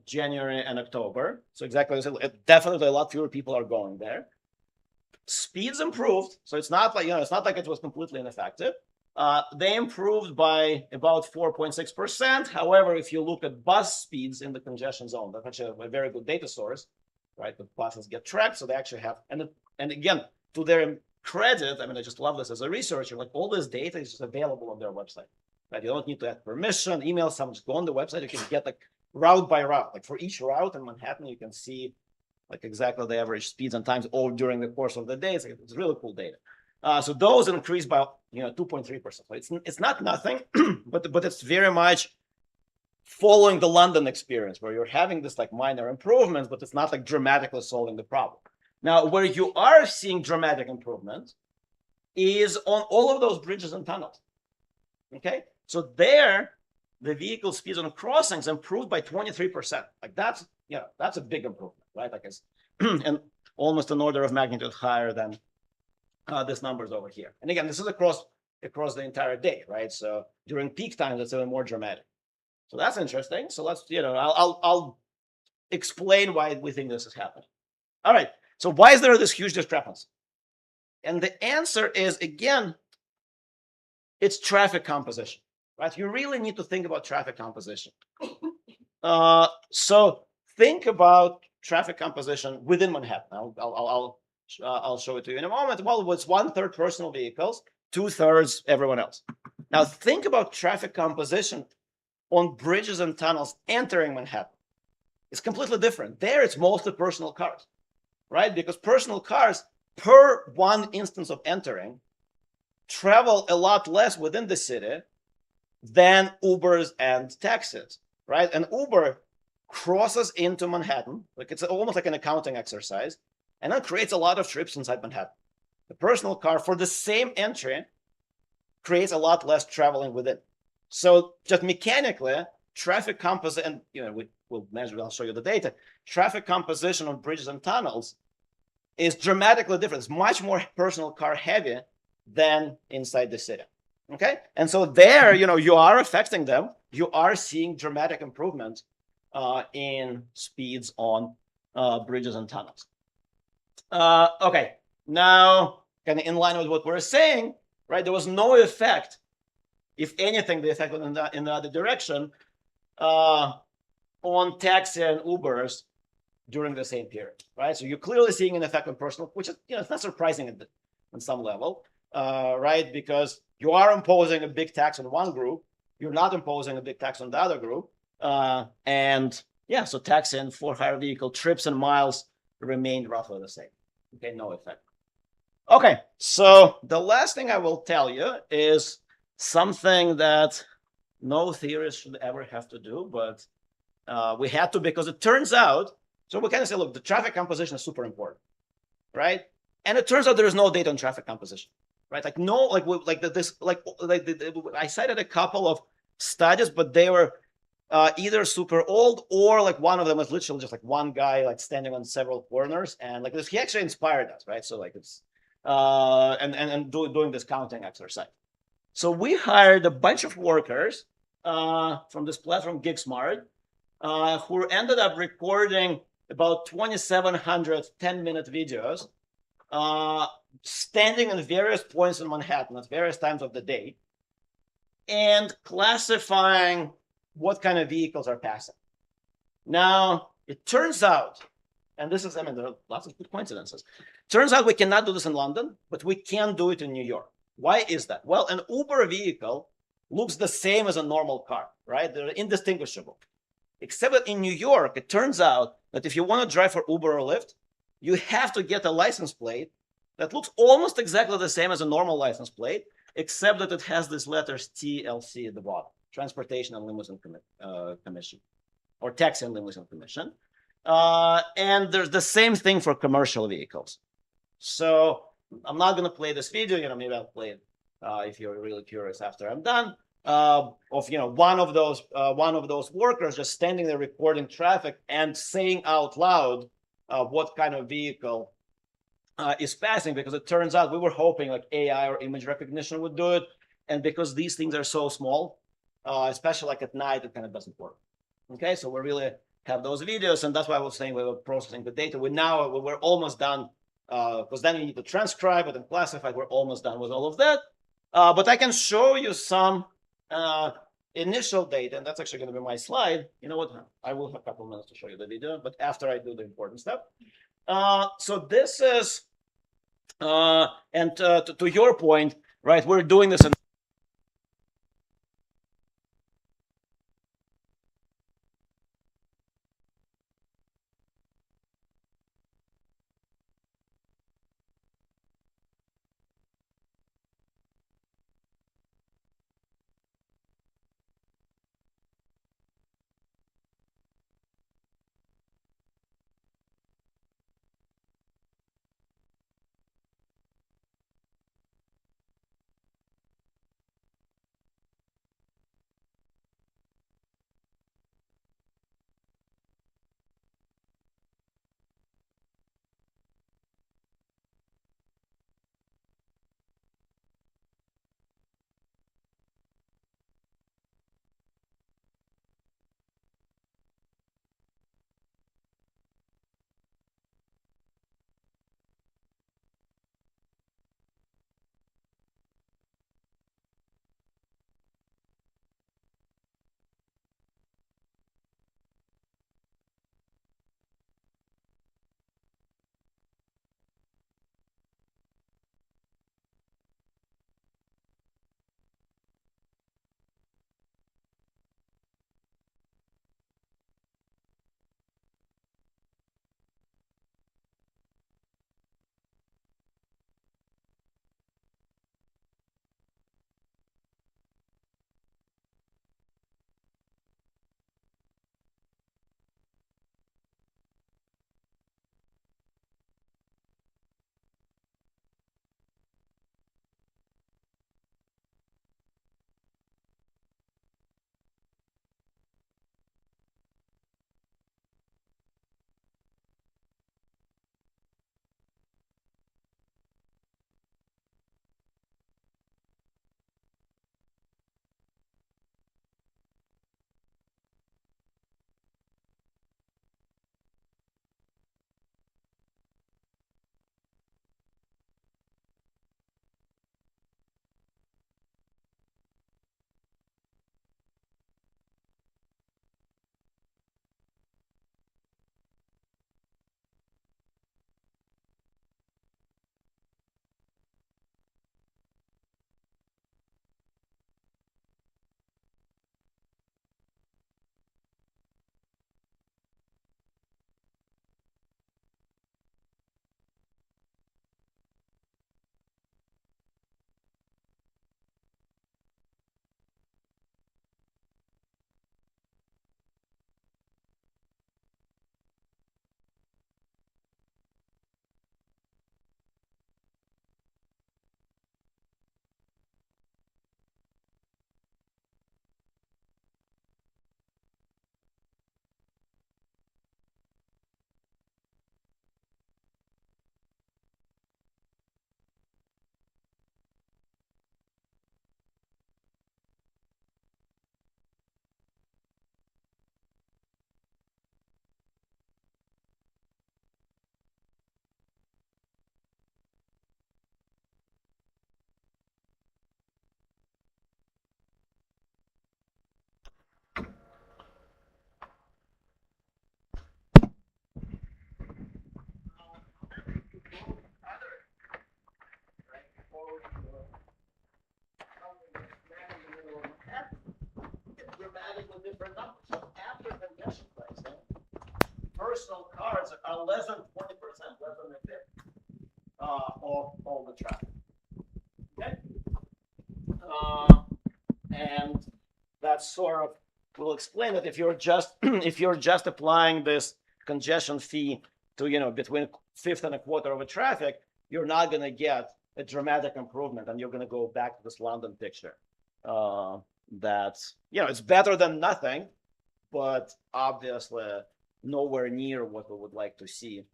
January and October. So exactly, definitely a lot fewer people are going there. Speeds improved, so it's not like it was completely ineffective. They improved by about 4.6%. However, if you look at bus speeds in the congestion zone, that's actually a very good data source, right? The buses get tracked, so they actually have, and again, to their credit, I mean, I just love this as a researcher. Like all this data is just available on their website, right? You don't need to ask permission, email someone, just go on the website. You can get like route by route, like for each route in Manhattan, you can see like exactly the average speeds and times all during the course of the day. It's really cool data. So those increased by 2.3%. So it's not nothing, but it's very much following the London experience where you're having this like minor improvements, but it's not like dramatically solving the problem. Now, where you are seeing dramatic improvement is on all of those bridges and tunnels. Okay, so there, the vehicle speeds on crossings improved by 23%. Like that's a big improvement, right? Like it's and almost an order of magnitude higher than this numbers over here. And again, this is across the entire day, right? So during peak times, it's even more dramatic. So that's interesting. So let's, I'll explain why we think this is happening. All right. So why is there this huge discrepancy? And the answer is, again, it's traffic composition, right? You really need to think about traffic composition. So think about traffic composition within Manhattan. I'll show it to you in a moment. Well, it's 1/3 personal vehicles, 2/3 everyone else. Now think about traffic composition on bridges and tunnels entering Manhattan. It's completely different. There, it's mostly personal cars, right? Because personal cars per one instance of entering travel a lot less within the city than Ubers and taxis, right? An Uber crosses into Manhattan, like it's almost like an accounting exercise, and then creates a lot of trips inside Manhattan. The personal car for the same entry creates a lot less traveling within. So just mechanically, traffic composition, and we'll measure, I'll show you the data. Traffic composition on bridges and tunnels is dramatically different. It's much more personal car heavy than inside the city. Okay, and so there, you are affecting them. You are seeing dramatic improvements in speeds on bridges and tunnels. Okay, now kind of in line with what we're saying, right? There was no effect. If anything, the effect went in the other direction on taxi and Ubers during the same period, right? So you're clearly seeing an effect on personal, which is, it's not surprising on some level, right? Because you are imposing a big tax on one group, you're not imposing a big tax on the other group, and yeah, so taxi and for-hire vehicle trips and miles remained roughly the same. Okay, no effect. Okay, so the last thing I will tell you is something that no theorist should ever have to do, but we had to because it turns out, so we kind of say, look, the traffic composition is super important, right? And it turns out there is no data on traffic composition, right? Like no, I cited a couple of studies, but they were either super old or like one of them was literally just like one guy like standing on several corners, and like this, he actually inspired us, right? So like it's doing this counting exercise. So we hired a bunch of workers from this platform GigSmart, who ended up recording about 2,700 10-minute videos, standing in various points in Manhattan at various times of the day, and classifying what kind of vehicles are passing. Now, it turns out, and this is, I mean, there are lots of good coincidences. Turns out we cannot do this in London, but we can do it in New York. Why is that? Well, an Uber vehicle looks the same as a normal car, right? They're indistinguishable. Except that in New York, it turns out that if you want to drive for Uber or Lyft, you have to get a license plate that looks almost exactly the same as a normal license plate, except that it has these letters TLC at the bottom, Transportation and Limousine Commission, or Taxi and Limousine Commission. And there's the same thing for commercial vehicles. So I'm not going to play this video. Maybe I'll play it if you're really curious after I'm done. Of one of those workers just standing there recording traffic and saying out loud what kind of vehicle is passing, because it turns out we were hoping like AI or image recognition would do it, and because these things are so small, especially like at night, it kind of doesn't work. Okay, so we really have those videos, and that's why I was saying we were processing the data. We're almost done, because then you need to transcribe it and classify it. We're almost done with all of that, but I can show you some initial data, and that's actually going to be my slide. You know what? I will have a couple minutes to show you the video, but after I do the important stuff. So this is, and to your point, right? We're doing this in of all the traffic. Okay, and that's sort of will explain that if you're just if you're just applying this congestion fee to between fifth and a quarter of a traffic, you're not going to get a dramatic improvement, and you're going to go back to this London picture. That's it's better than nothing, but obviously nowhere near what we would like to see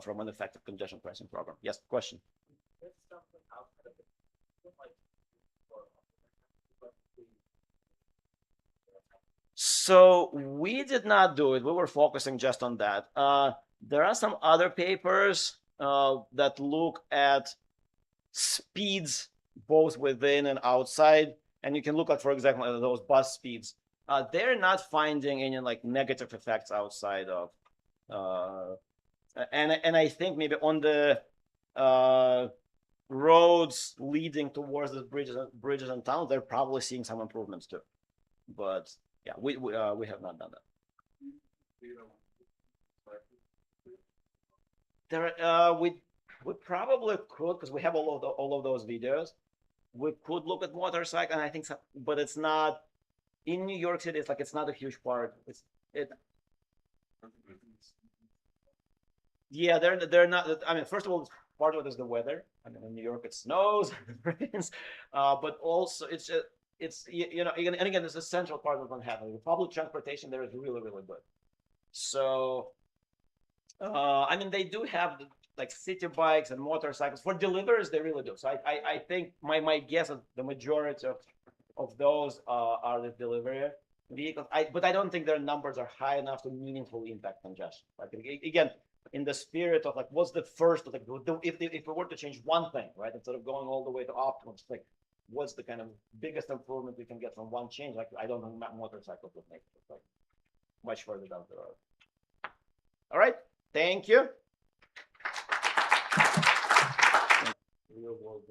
from an effective congestion pricing program. Yes, question. So we did not do it. We were focusing just on that. There are some other papers that look at speeds both within and outside, and you can look at, for example, those bus speeds. They're not finding any like negative effects outside of, and I think maybe on the roads leading towards the bridges and towns, they're probably seeing some improvements too. But yeah, we have not done that. There, we probably could, because we have all of those videos. We could look at motorcycle, and I think so, but it's not in New York City. It's not a huge part. Yeah, they're not. I mean, first of all, part of it is the weather. I mean, in New York it snows, it rains, but also it's and again, it's a central part of Manhattan. The public transportation there is really, really good. So, I mean, they do have like city bikes and motorcycles for deliveries. They really do. So I think my guess is the majority of those are the delivery vehicles. But I don't think their numbers are high enough to meaningfully impact congestion. Like again, in the spirit of like, what's the first, like, if we were to change one thing, right, instead of going all the way to optimum, it's like, what's the kind of biggest improvement we can get from one change? Like, I don't know, motorcycles would make it, like much further down the road. All right, thank you. Real world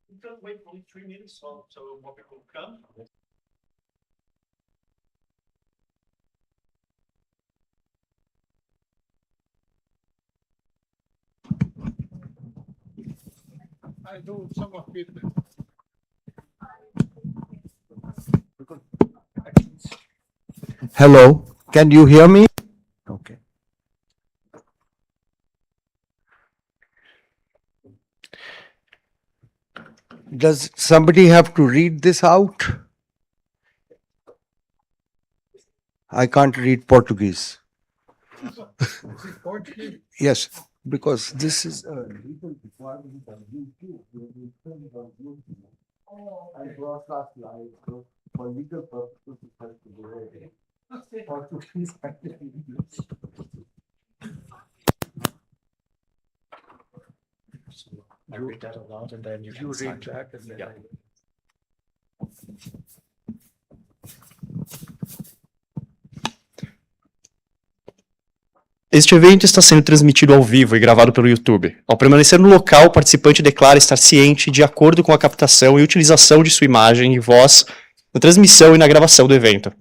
We can wait only 3 minutes so more people come. I do some of it. Hello, can you hear me? Okay. Does somebody have to read this out? I can't read Portuguese. Yes, because this is a legal requirement on YouTube. I broadcast live, so for legal purposes, it has to be read. Portuguese and English. I read that aloud and then you can read that and then Yeah. Este evento está sendo transmitido ao vivo e gravado pelo YouTube. Ao permanecer no local, o participante declara estar ciente de acordo com a captação e utilização de sua imagem e voz na transmissão e na gravação do evento.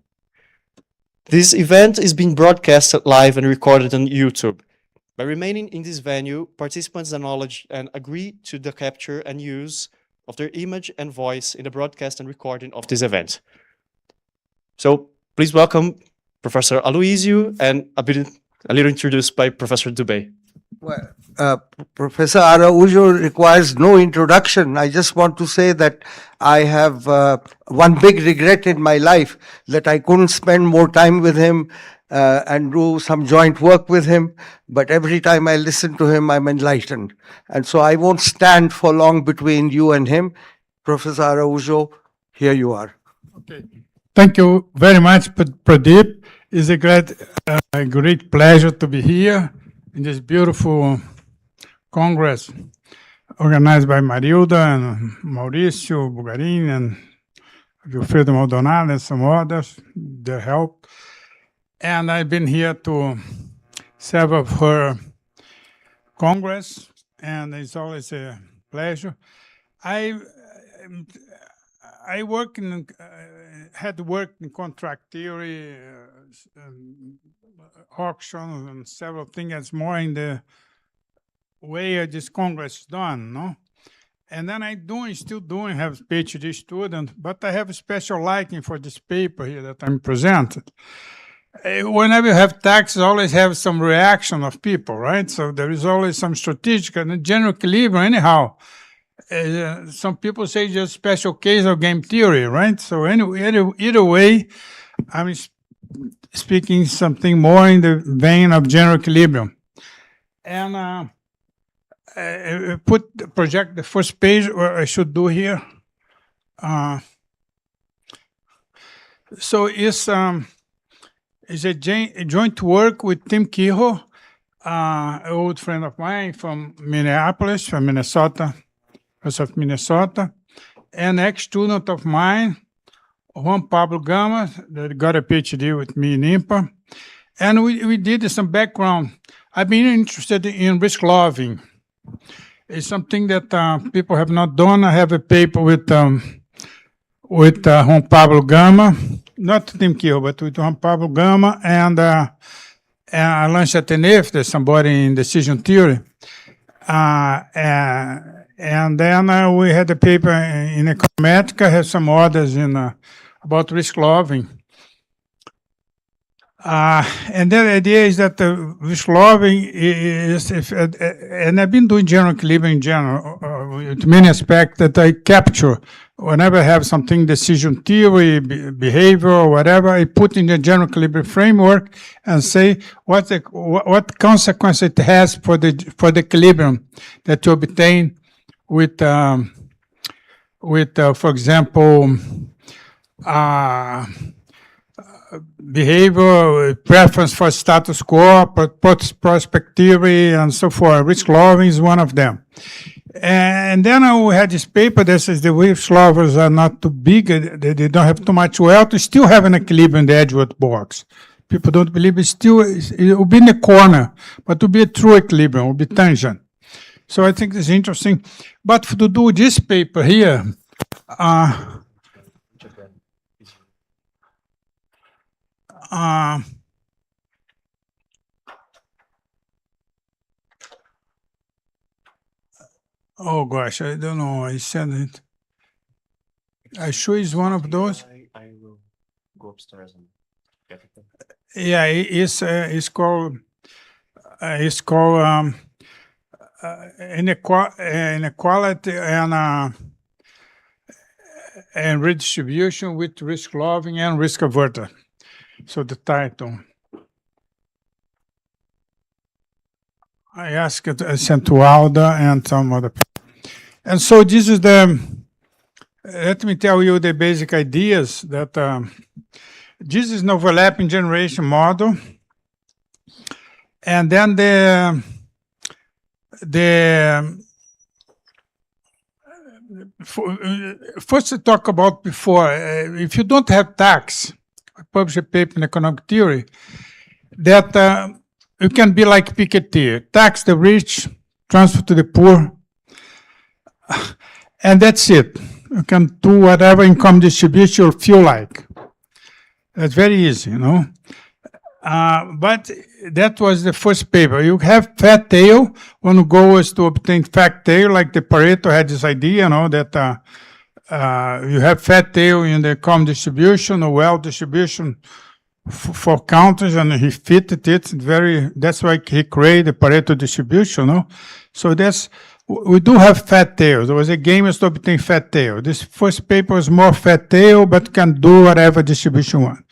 This event is being broadcast live and recorded on YouTube. By remaining in this venue, participants acknowledge and agree to the capture and use of their image and voice in the broadcast and recording of this event. So, please welcome Professor Aloísio and a little introduced by Professor Dubey. Well, Professor Araújo requires no introduction. I just want to say that I have one big regret in my life, that I couldn't spend more time with him and do some joint work with him. But every time I listen to him, I'm enlightened. And so I won't stand for long between you and him. Professor Araújo, here you are. Okay. Thank you very much, Pradeep. It's a great pleasure to be here in this beautiful Congress organized by Marilda and Mauricio Bugarin and Wilfredo Maldonado and some others, their help. And I've been here to serve of her Congress, and it's always a pleasure. I work in, had worked in contract theory, auctions, and several things. It's more in the way this Congress is done, no? And then still doing, have PhD student, but I have a special liking for this paper here that I'm presenting. Whenever you have taxes, always have some reaction of people, right? So there is always some strategic and general equilibrium anyhow. Some people say just special case of game theory, right? So anyway, either way, I'm speaking something more in the vein of general equilibrium. And I project the first page, what I should do here. So it's a joint work with Tim Kehoe, an old friend of mine from Minneapolis, from Minnesota, of Minnesota, an ex-student of mine, Juan Pablo Gama, that got a PhD with me in IMPA. And we did some background. I've been interested in risk loving. It's something that people have not done. I have a paper with Juan Pablo Gama, not Tim Kehoe, but with Juan Pablo Gama and Alain Chateauneuf, there's somebody in decision theory. And then we had a paper in Econometrica, have some others about risk loving. And then the idea is that risk loving is, and I've been doing general equilibrium in general, with many aspects that I capture. Whenever I have something, decision theory, behavior, or whatever, I put in the general equilibrium framework and say what consequence it has for the equilibrium that you obtain with for example, behavior, preference for status quo, prospect theory, and so forth. Risk loving is one of them. And then we had this paper that says the risk lovers are not too big, they don't have too much wealth, we still have an equilibrium in the Edgeworth box. People don't believe it will be in the corner, but to be a true equilibrium, will be tangent. So I think it's interesting. But to do this paper here, oh gosh, I don't know. I said it. I sure it's one of those. I will go upstairs and get it. Yeah, it's called inequality and redistribution with risk loving and risk averter. So the title. I asked it, I sent to Alda and some other people. And so this is let me tell you the basic ideas that this is an overlapping generation model. And then first to talk about before, if you don't have tax, I published a paper in economic theory, that you can be like Piketty, tax the rich, transfer to the poor, and that's it. You can do whatever income distribution you feel like. That's very easy, you know. But that was the first paper. You have fat tail. One goal is to obtain fat tail, like the Pareto had this idea, you know, that you have fat tail in the income distribution or wealth distribution for countries, and he fitted it very. That's why he created the Pareto distribution, no? So we do have fat tails. There was a game is to obtain fat tail. This first paper is more fat tail, but can do whatever distribution one.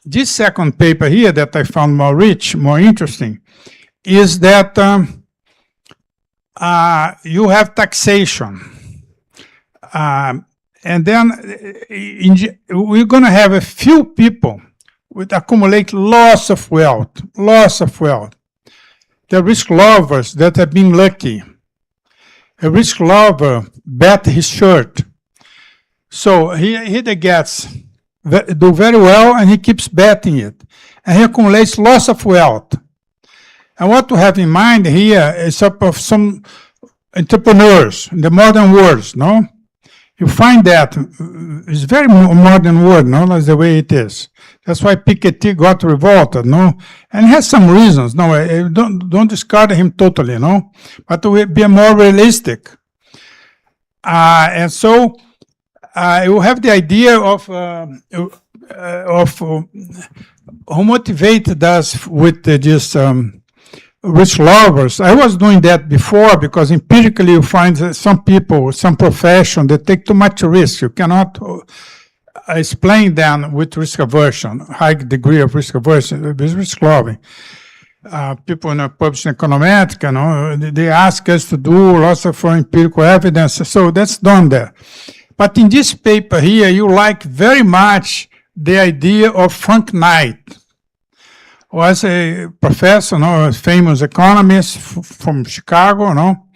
This second paper here that I found more rich, more interesting, is that you have taxation. And then we're going to have a few people would accumulate lots of wealth. The risk lovers that have been lucky. A risk lover bet his shirt. So he gets do very well and he keeps betting it. And he accumulates lots of wealth. And what to have in mind here is of some entrepreneurs in the modern world, no? You find that it's very modern word, no? That's the way it is. That's why Piketty got revolted, no? And he has some reasons, no? Don't discard him totally, no? But to be more realistic. And so you have the idea of who motivated us with this rich lovers. I was doing that before because empirically you find some people, some profession, they take too much risk. You cannot explain them with risk aversion, high degree of risk aversion, risk loving. People in publishing econometric, you know, they ask us to do lots of empirical evidence, so that's done there. But in this paper here, you like very much the idea of Frank Knight. Was a professor, no, a famous economist from Chicago, no?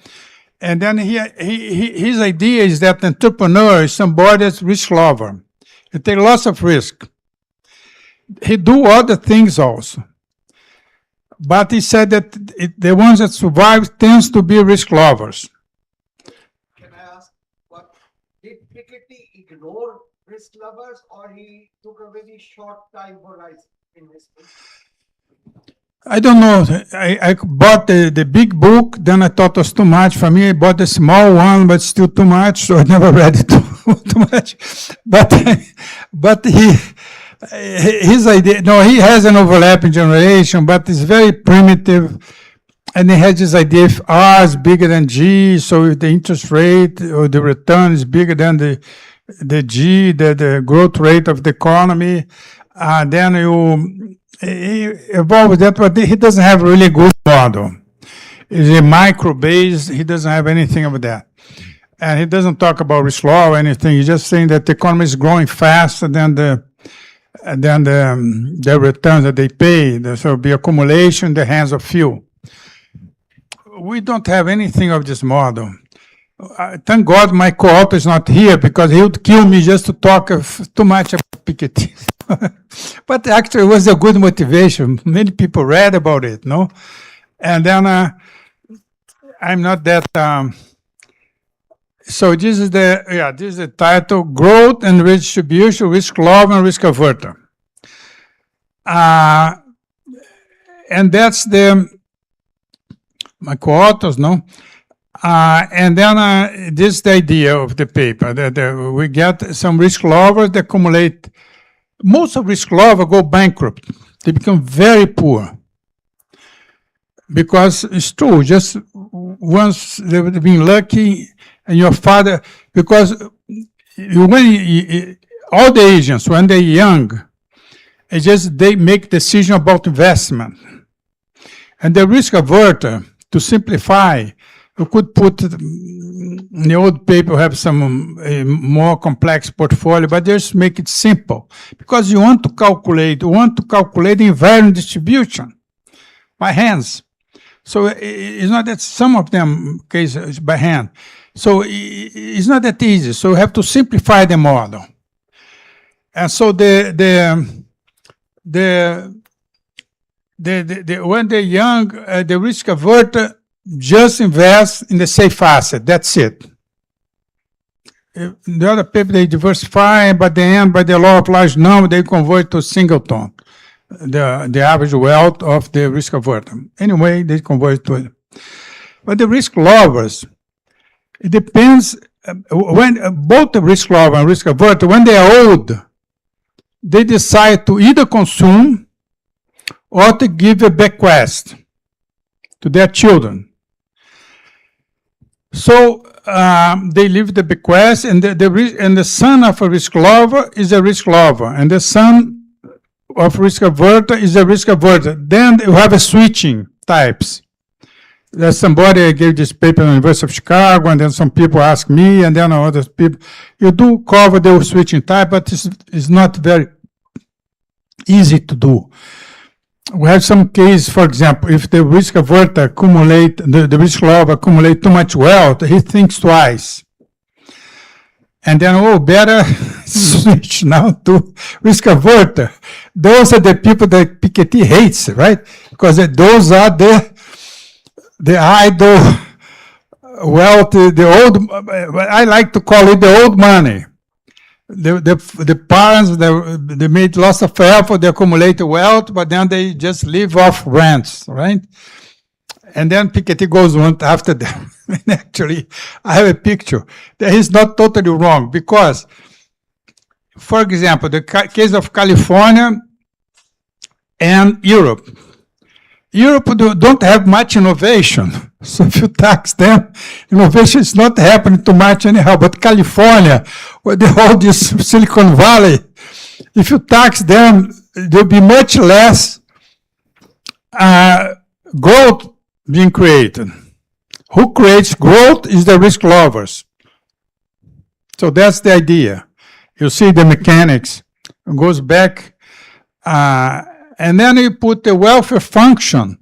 And then his idea is that the entrepreneur is somebody that's risk lover. He takes lots of risk. He do other things also. But he said that the ones that survive tends to be risk lovers. Can I ask, what did Piketty ignore risk lovers, or he took a very short time horizon in his book? I don't know. I bought the big book, then I thought it was too much for me. I bought the small one, but still too much, so I never read it too much. But his idea, no, he has an overlapping generation, but it's very primitive. And he has this idea if R is bigger than G, so if the interest rate or the return is bigger than the G, the growth rate of the economy, then he evolves that, but he doesn't have a really good model. It's a micro-based, he doesn't have anything of that. And he doesn't talk about risk law or anything, he's just saying that the economy is growing faster than the returns that they pay, so it'll be accumulation in the hands of few. We don't have anything of this model. Thank God my co-author is not here, because he would kill me just to talk too much about Piketty. But actually it was a good motivation. Many people read about it, no? And then I'm not that, so this is the title, Growth and Redistribution, Risk Lover and Risk Averter. And that's my co-authors, no? And then this is the idea of the paper, that we get some risk lovers that accumulate. Most of risk lovers go bankrupt. They become very poor. Because it's true, just once they've been lucky, and your father, because all the agents, when they're young, they make decision about investment. And the risk averter, to simplify, you could put in the old paper, have some more complex portfolio, but just make it simple. Because you want to calculate the invariant distribution by hands. So it's not that some of them cases by hand. So it's not that easy. So you have to simplify the model. And so when they're young, the risk averter just invest in the safe asset. That's it. The other people, they diversify, but the end, by the law of large number, they convert to singleton, the average wealth of the risk averter. Anyway, they convert to it. But the risk lovers, it depends, when both the risk lover and risk averter, when they are old, they decide to either consume or to give a bequest to their children. So they leave the bequest, and the son of a risk lover is a risk lover, and the son of risk averter is a risk averter. Then you have a switching types. There's somebody gave this paper at the University of Chicago, and then some people ask me, and then other people. You do cover the switching type, but it's not very easy to do. We have some case, for example, if the risk averter accumulate, the risk lover accumulate too much wealth, he thinks twice. And then, better switch now to risk averter. Those are the people that Piketty hates, right? Because those are the idle wealth, the old, I like to call it the old money. The parents, they made lots of effort, they accumulate wealth, but then they just live off rents, right? And then Piketty goes on after them. And actually, I have a picture that is not totally wrong, because, for example, the case of California and Europe. Europe don't have much innovation. So if you tax them, innovation is not happening too much anyhow. But California, where they hold this Silicon Valley, if you tax them, there'll be much less growth being created. Who creates growth is the risk lovers. So that's the idea. You see the mechanics. It goes back, and then you put the welfare function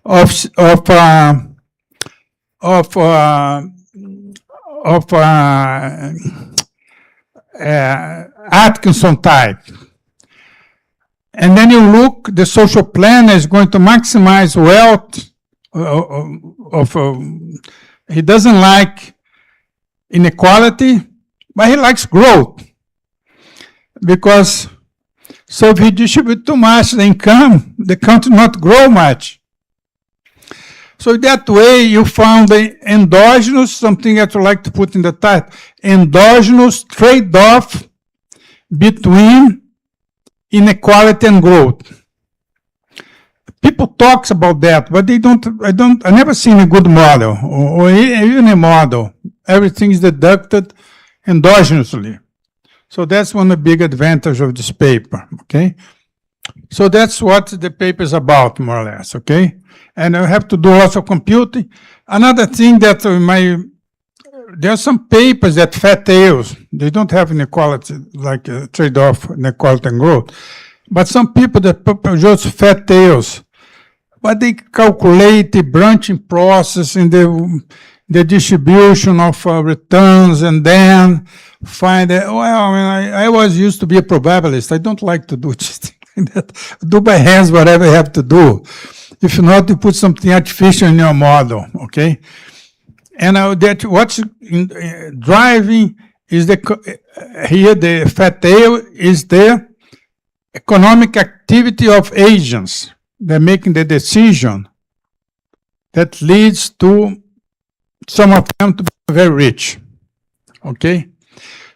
of Atkinson type. And then you look, the social planner is going to maximize wealth he doesn't like inequality, but he likes growth. Because, so if he distributes too much the income, the country not grow much. So that way you found the endogenous, something that you like to put in the title, endogenous trade-off between inequality and growth. People talk about that, but I never seen a good model, or even a model. Everything is deducted endogenously. So that's one of the big advantages of this paper, okay? So that's what the paper is about, more or less, okay? And I have to do lots of computing. Another thing that there are some papers that fat tails. They don't have inequality, like a trade-off inequality and growth. But some people that just fat tails, but they calculate the branching process in the distribution of returns, and then find that, well, I was used to be a probabilist. I don't like to do this thing. something that do by hands whatever you have to do. If not, you put something artificial in your model, okay? And that what's driving is here the fat tail is the economic activity of agents. They're making the decision that leads to some of them to be very rich, okay?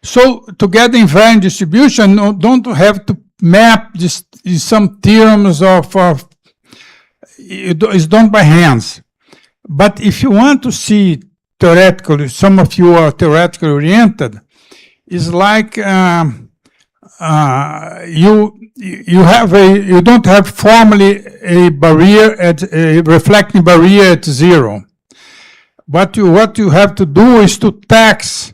So to get the invariant distribution, don't have to map this in some terms of it's done by hands. But if you want to see theoretically, some of you are theoretically oriented, it's like you don't have formally a barrier a reflecting barrier at zero. What you have to do is to tax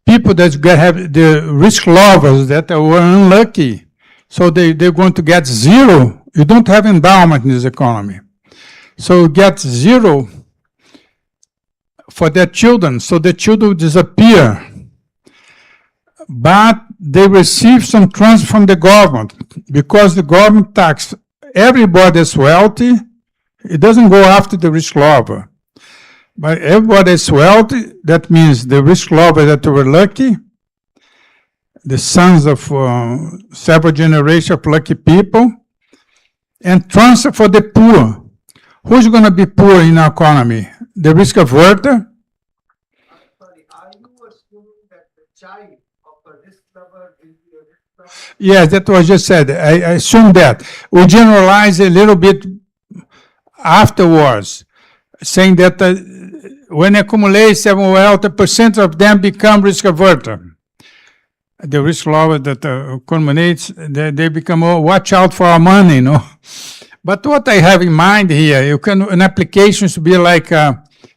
people that have the risk lovers that were unlucky, so they're going to get zero. You don't have endowment in this economy. So you get zero for their children, so the children disappear. But they receive some transfer from the government, because the government tax everybody that's wealthy. It doesn't go after the risk lover. But everybody is wealthy, that means the risk lover that were lucky, the sons of several generations of lucky people, and transfer for the poor. Who's going to be poor in our economy? The risk averter? Sorry, are you assuming that the child of a risk lover will be a risk lover? Yes, that was just said. I assume that. We generalize a little bit afterwards, saying that when accumulate seven wealth, a percent of them become risk averter. The risk lover that accumulates, they become, oh, watch out for our money, you know. But what I have in mind here, you can, an application should be like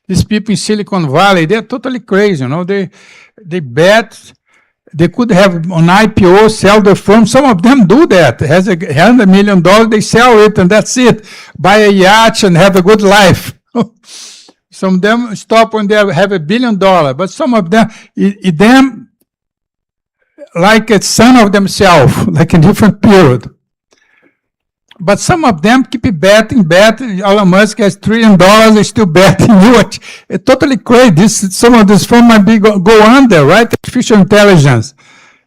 these people in Silicon Valley, they're totally crazy, you know. They bet, they could have an IPO, sell the firm. Some of them do that. It has $100 million, they sell it and that's it. Buy a yacht and have a good life. Some of them stop when they have $1 billion, but some of them, them like a son of themselves, like a different period. But some of them keep betting. Elon Musk has $1 trillion, they still betting. It's totally crazy. Some of this firm might be go under, right? Artificial intelligence.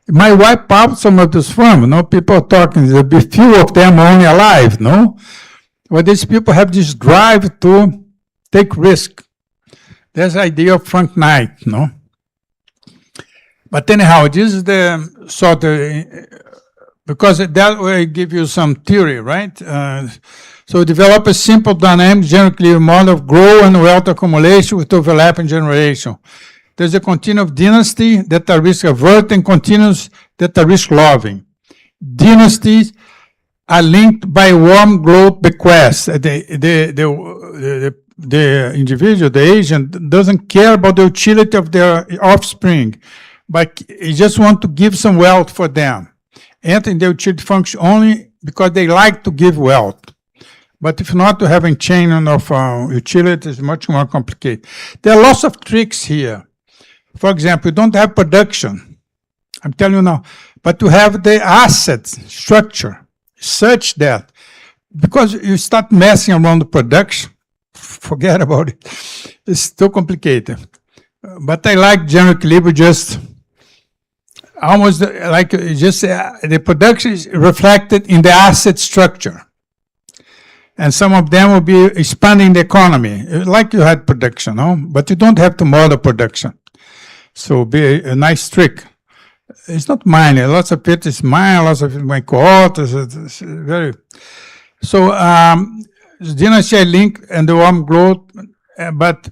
It might wipe out some of this firm. You know, people are talking, there'll be few of them only alive, no? But these people have this drive to take risk. There's the idea of Frank Knight, no? But anyhow, this is the sort of, because that way give you some theory, right? So develop a simple dynamic generally model of growth and wealth accumulation with overlapping generation. There's a continuum of dynasty that are risk averse and continuums that are risk loving. Dynasties are linked by warm growth bequests. The individual, the agent, doesn't care about the utility of their offspring, but he just wants to give some wealth for them. Entering the utility function only because they like to give wealth. But if not, to having chain of utility is much more complicated. There are lots of tricks here. For example, you don't have production. I'm telling you now. But you have the asset structure such that, because you start messing around the production, forget about it. It's too complicated. But I like general equilibrium, just almost like just the production is reflected in the asset structure. And some of them will be expanding the economy, like you had production, no? But you don't have to model production. So be a nice trick. It's not mine. Lots of it is mine, lots of it my co-authors. It's very... So, dynasty link and the warm growth, but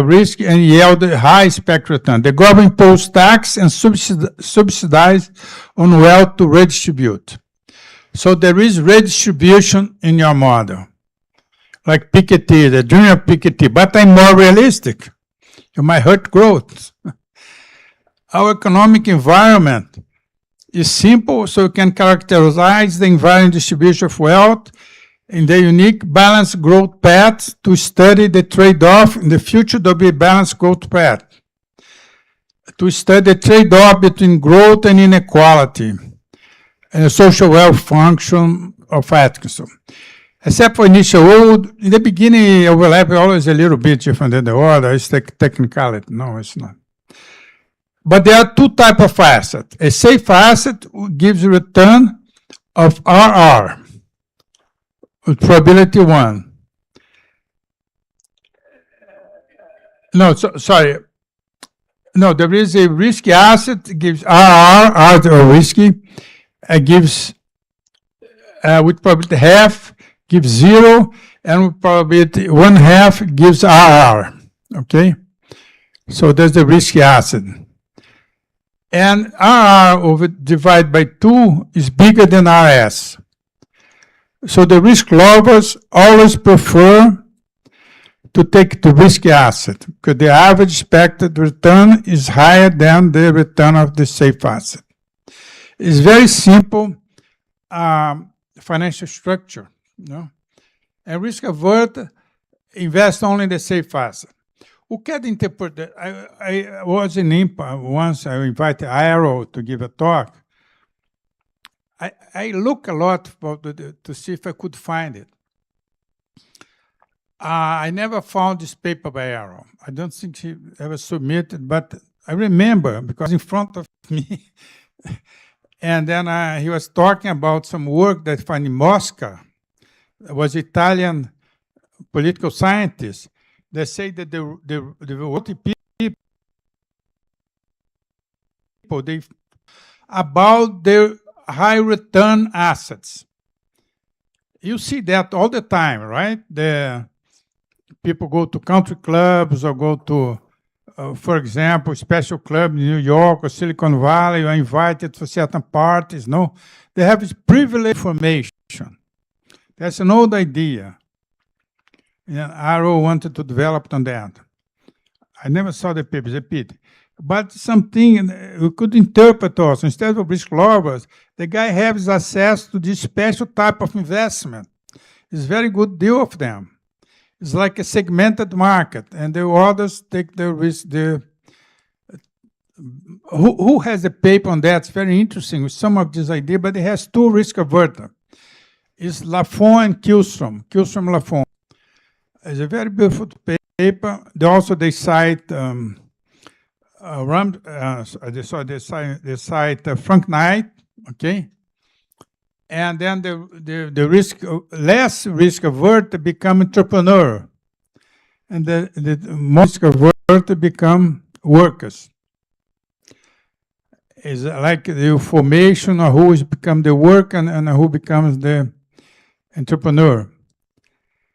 risk and yield high spectral return. The government impose tax and subsidize on wealth to redistribute. So there is redistribution in your model, like Piketty, the junior Piketty, but I'm more realistic. You might hurt growth. Our economic environment is simple, so you can characterize the invariant distribution of wealth in the unique balanced growth path to study the trade-off. In the future, there will be a balanced growth path. To study the trade-off between growth and inequality. and the social wealth function of Atkinson. Except for initial old, in the beginning, overlap always a little bit different than the other. It's technicality. No, it's not. But there are two types of assets. A safe asset gives a return of RR, with probability 1. No, sorry. No, there is a risky asset, gives RR, R or risky, gives with probability half, gives 0, and with probability 1/2 gives RR. Okay? So that's the risky asset. And RR divided by 2 is bigger than RS. So the risk lovers always prefer to take the risky asset because the average expected return is higher than the return of the safe asset. It's very simple financial structure, you know? And risk avert invest only in the safe asset. O que é de interpretar? I was in IMPA once. I invited Araújo to give a talk. I look a lot to see if I could find it. I never found this paper by Araújo. I don't think he ever submitted, but I remember because in front of me. And then he was talking about some work that found in Mosca. It was Italian political scientist. They say that the wealthy people, about their high return assets. You see that all the time, right? The people go to country clubs or go to, for example, special club in New York or Silicon Valley, are invited for certain parties. No, they have this privileged information. That's an old idea. And Araújo wanted to develop on that. I never saw the papers, a pity. But something we could interpret also. Instead of risk lovers, the guy has access to this special type of investment. It's a very good deal of them. It's like a segmented market, and the others take the risk. Who has a paper on that? It's very interesting with some of this idea, but it has two risk averters. It's Lafon and Kilstrom-Lafon. It's a very beautiful paper. They cite they cite Frank Knight, okay, and then the less risk avert become entrepreneur, and the more risk avert become workers. It's like the formation of who is become the worker and who becomes the entrepreneur.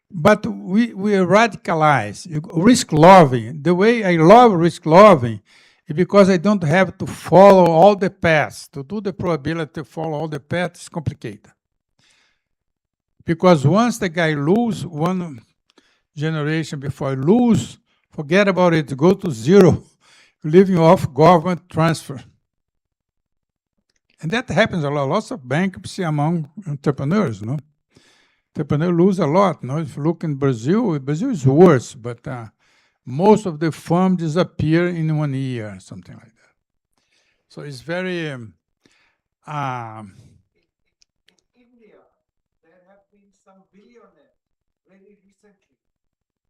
But we radicalize risk-loving. The way I love risk-loving is because I don't have to follow all the paths. To do the probability to follow all the paths is complicated. Because once the guy lose one generation before lose, forget about it, go to zero, living off government transfer. And that happens a lot. Lots of bankruptcy among entrepreneurs, no? Entrepreneurs lose a lot. No? If you look in Brazil, Brazil is worse, but most of the firms disappear in 1 year, something like that. So it's very... in India, there have been some billionaires very recently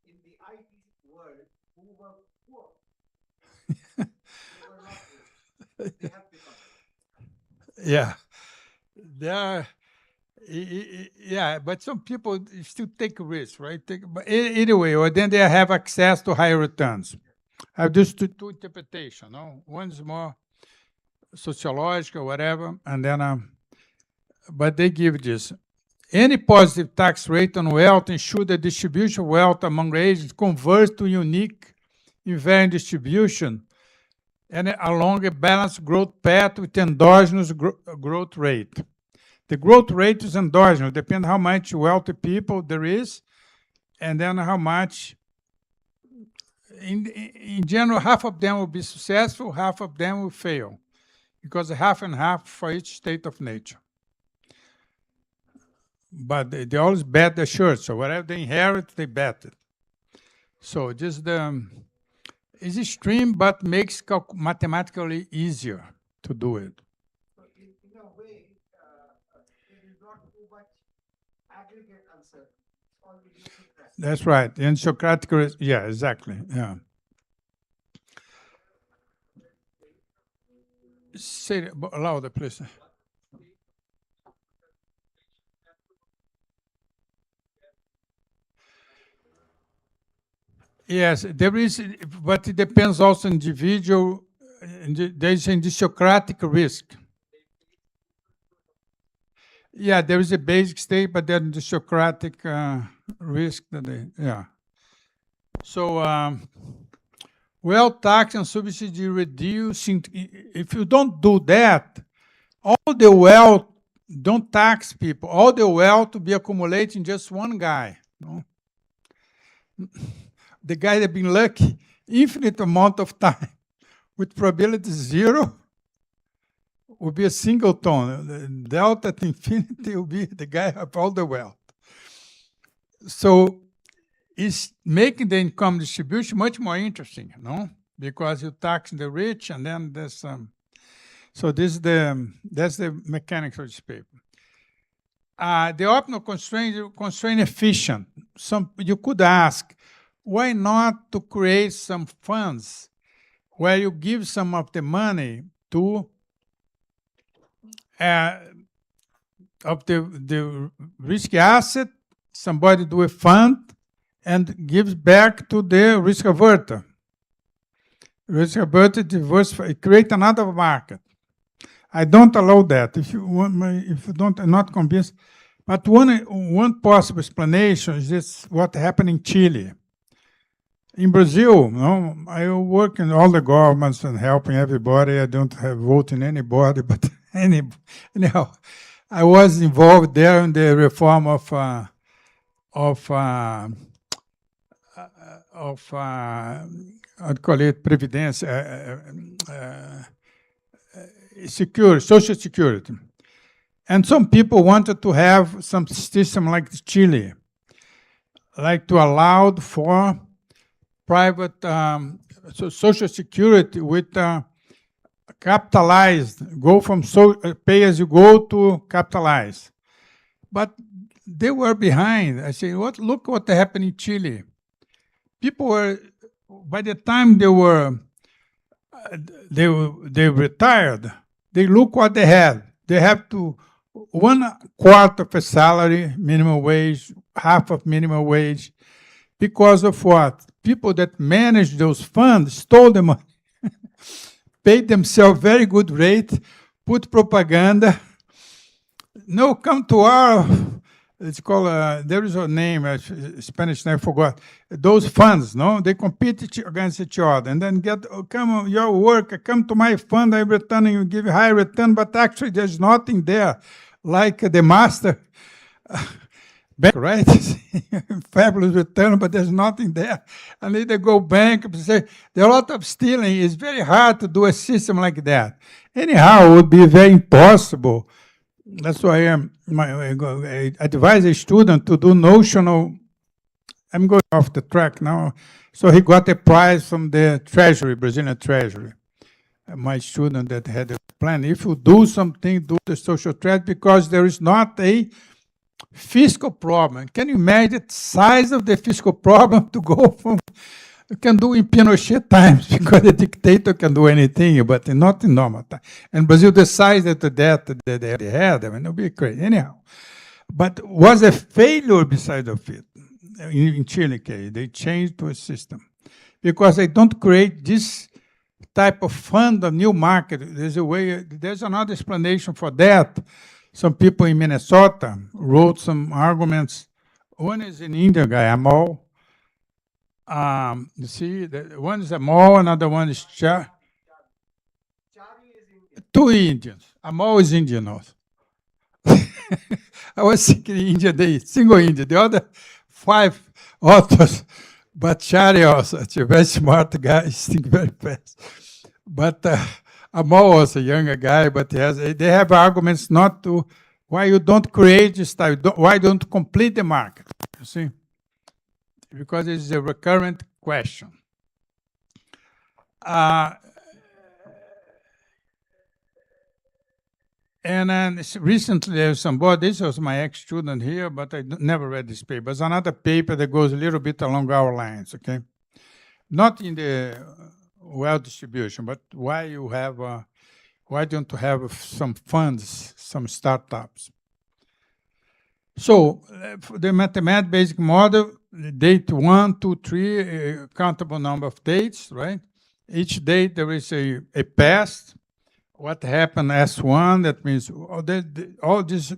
in the IT world who were poor. They were not rich. They have become rich. Yeah. Yeah, but some people still take risks, right? But anyway, or then they have access to higher returns. I have just two interpretations. No? One's more sociological, whatever, and then, but they give this. Any positive tax rate on wealth ensure the distribution of wealth among agents converts to unique invariant distribution and along a balanced growth path with endogenous growth rate. The growth rate is endogenous, depends how much wealthy people there is, and then how much, in general, half of them will be successful, half of them will fail, because half and half for each state of nature. But they always bet the shirt, so whatever they inherit, they bet it. So just is extreme, but makes mathematically easier to do it. So in a way, aggregate uncertainty. It's called idiosyncratic. That's right. In Socratic, yeah, exactly. Yeah. Say it louder, please. Yes, there is, but it depends also on individual. There is an idiosyncratic risk. Yeah, there is a basic state, but then the Socratic risk that yeah. So, wealth tax and subsidy reducing. If you don't do that, all the wealth, don't tax people, all the wealth to be accumulating just one guy. No? The guy that been lucky infinite amount of time with probability 0 will be a singleton. The delta at infinity will be the guy of all the wealth. So it's making the income distribution much more interesting, no? Because you tax the rich, and then there's so that's the mechanics of this paper. The optimal constraint efficient. You could ask, why not to create some funds where you give some of the money to of the risky asset, somebody do a fund and gives back to the risk averter. Risk averter diversify, create another market. I don't allow that. If you want, if you don't, I'm not convinced. But one possible explanation is this: what happened in Chile. In Brazil, no, I work in all the governments and helping everybody. I don't have vote in anybody, but anyhow, I was involved there in the reform of I'd call it previdence, security, social security. And some people wanted to have some system like Chile, like to allow for private social security with capitalized, go from pay as you go to capitalize. But they were behind. I say, look what happened in Chile. People were, by the time they retired, they look what they had. They have to 1/4 of a salary, minimum wage, half of minimum wage, because of what? People that managed those funds stole the money, paid themselves very good rate, put propaganda. No, come to our, it's called, there is a name, Spanish name, I forgot. Those funds, no, they compete against each other and then get, come, your work, come to my fund, I return, and you give a high return, but actually there's nothing there, like the master bank, right? Fabulous return, but there's nothing there. And then they go bankrupt. Say there are a lot of stealing. It's very hard to do a system like that. Anyhow, it would be very impossible. That's why I advise a student to do notional. I'm going off the track now. So he got a prize from the Treasury, Brazilian Treasury. My student that had a plan. If you do something, do the social trade, because there is not a fiscal problem. Can you imagine the size of the fiscal problem to go from, you can do in Pinochet times, because the dictator can do anything, but not in normal time. And Brazil, the size of the debt that they had, I mean, it would be crazy. Anyhow, but was a failure beside of it. In Chile case, they changed to a system, because they don't create this type of fund, a new market. There's a way, there's another explanation for that. Some people in Minnesota wrote some arguments. One is an Indian guy, Amal. You see, one is Amal, another one is Chari. Two Indians. Amal is Indian also. I was thinking India, single Indian. The other 5 authors, but Chari also, a very smart guy, he thinks very fast. But Amal was a younger guy, but they have arguments not to, why you don't create this type, why don't complete the market, you see? Because it's a recurrent question. And then recently there's somebody, this was my ex-student here, but I never read this paper. It's another paper that goes a little bit along our lines, okay? Not in the wealth distribution, but why you have, why don't you have some funds, some startups? So for the mathematical basic model, date 1, 2, 3, countable number of dates, right? Each date there is a past. What happened S1, that means all these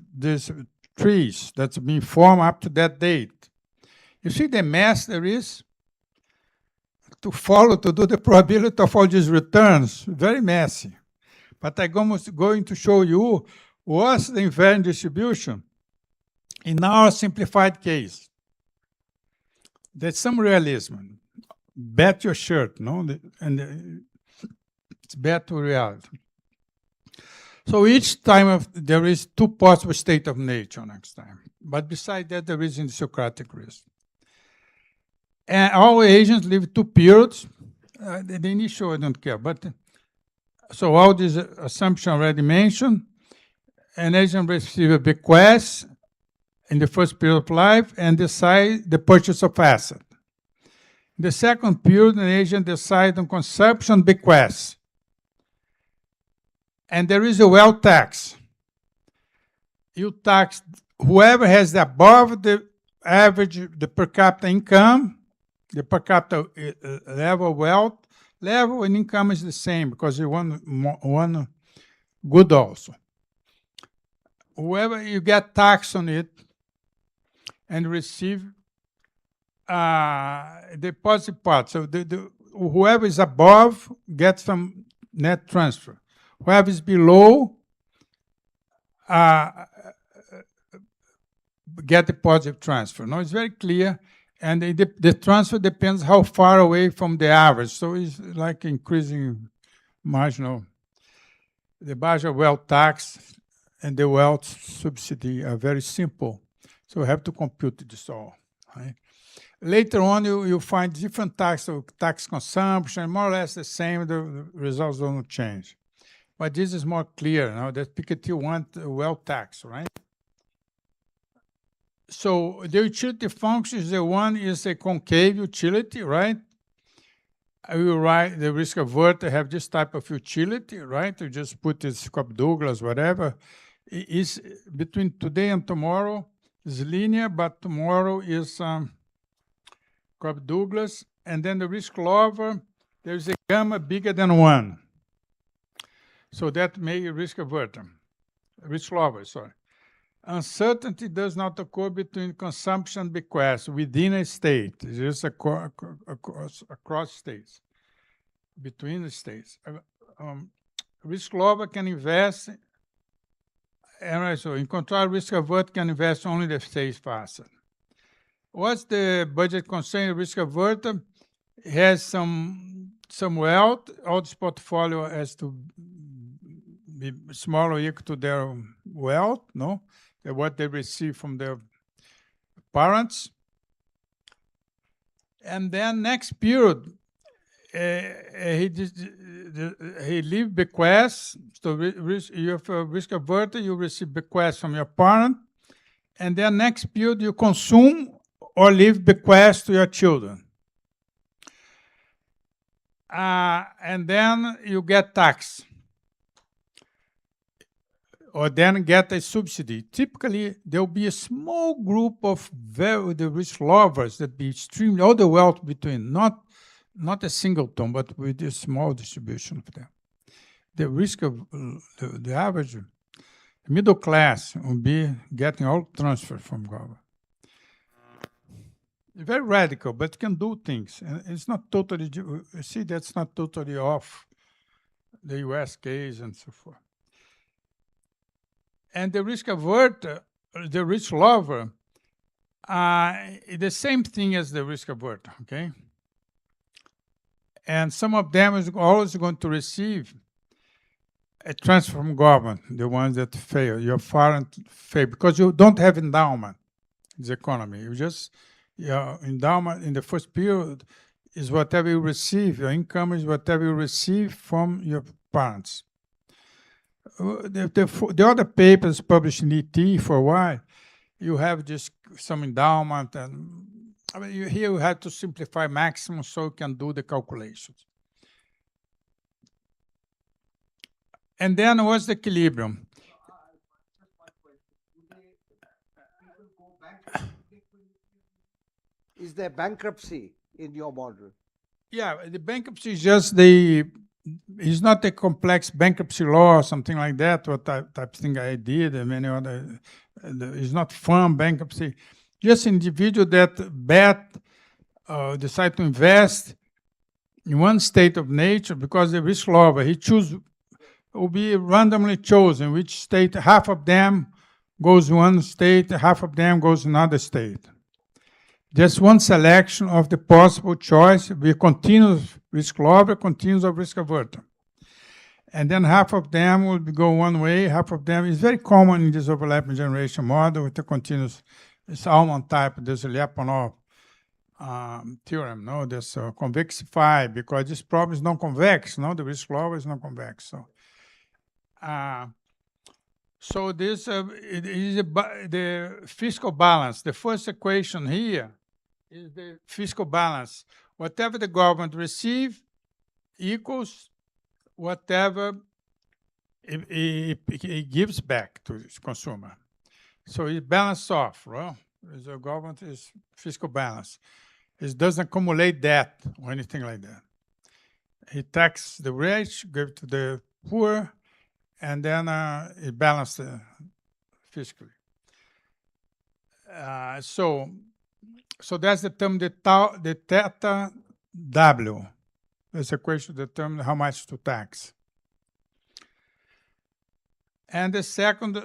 trees that's been formed up to that date. You see the mess there is to follow, to do the probability of all these returns, very messy. But I'm going to show you what's the invariant distribution in our simplified case. There's some realism. Bet your shirt, no? It's bet to reality. So each time there is two possible state of nature next time. But besides that, there is in Socratic risk. And all agents live 2 periods. The initial I don't care, but so all these assumptions already mentioned. An agent receives a bequest in the first period of life and decide the purchase of asset. In the second period, an agent decides on consumption bequest. And there is a wealth tax. You tax whoever has above the average, the per capita income, the per capita level wealth level, and income is the same because you want one good also. Whoever you get taxed on it and receive the positive part. So whoever is above gets some net transfer. Whoever is below get the positive transfer. Now it's very clear, and the transfer depends how far away from the average. So it's like increasing marginal. The marginal wealth tax and the wealth subsidy are very simple. So we have to compute this all. Right? Later on, you find different types of tax consumption, more or less the same. The results don't change. But this is more clear now that Piketty wants a wealth tax, right? So the utility functions, the one is a concave utility, right? I will write the risk averter have this type of utility, right? You just put this Cobb-Douglas, whatever. Is between today and tomorrow is linear, but tomorrow is Cobb-Douglas. And then the risk lover, there's a gamma bigger than 1. So that may risk averter, risk lover, sorry. Uncertainty does not occur between consumption and bequest within a state. It's just across states, between the states. Risk lover can invest, and so in contrast, risk averter can invest only the state's asset. What's the budget constraint? Risk averter has some wealth. All this portfolio has to be small or equal to their wealth, no? What they receive from their parents. And then next period, he leave bequests. So you have a risk averter, you receive bequests from your parent. And then next period, you consume or leave bequests to your children. And then you get tax. Or then get a subsidy. Typically, there will be a small group of the rich lovers that be extremely, all the wealth between, not a singleton, but with a small distribution of them. The risk of the average middle class will be getting all transfer from government. Very radical, but can do things. And it's not totally, you see, that's not totally off the US case and so forth. And the risk averter, the rich lover, the same thing as the risk averter, okay? And some of them is always going to receive a transfer from government, the ones that fail, your foreign fail, because you don't have endowment in the economy. You just, your endowment in the first period is whatever you receive. Your income is whatever you receive from your parents. the other papers published in ET for a while, you have just some endowment, and I mean, here you have to simplify maximum so you can do the calculations. And then what's the equilibrium? Is there bankruptcy in your model? Yeah, the bankruptcy is just it's not a complex bankruptcy law or something like that, what type of thing I did, and many other, it's not firm bankruptcy. Just individual that decide to invest in one state of nature because the risk lover, will be randomly chosen which state, half of them goes one state, half of them goes another state. Just one selection of the possible choice, we continuous risk lover, continuous of risk averter. And then half of them will go one way, half of them is very common in this overlapping generation model with the continuous, it's almond type, there's a Lyapunov theorem, no? There's convexify, because this problem is non-convex, no? The risk lover is non-convex. So this it is the fiscal balance. The first equation here is the fiscal balance. Whatever the government receives equals whatever it gives back to its consumer. So it balances off, right? The government is fiscal balance. It doesn't accumulate debt or anything like that. It taxes the rich, give to the poor, and then it balances fiscally. So that's the term, the theta W. That's a question to determine how much to tax. And the second,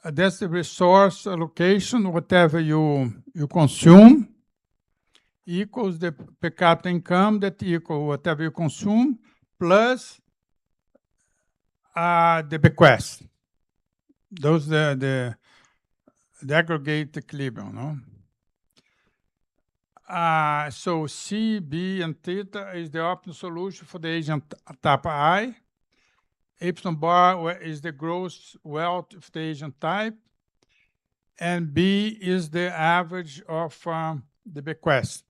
that's the resource allocation, whatever you consume equals the per capita income that equal whatever you consume plus the bequest. Those the aggregate equilibrium, no? So C, B, and theta is the optimal solution for the agent type I. Epsilon bar is the gross wealth of the agent type. And B is the average of the bequest.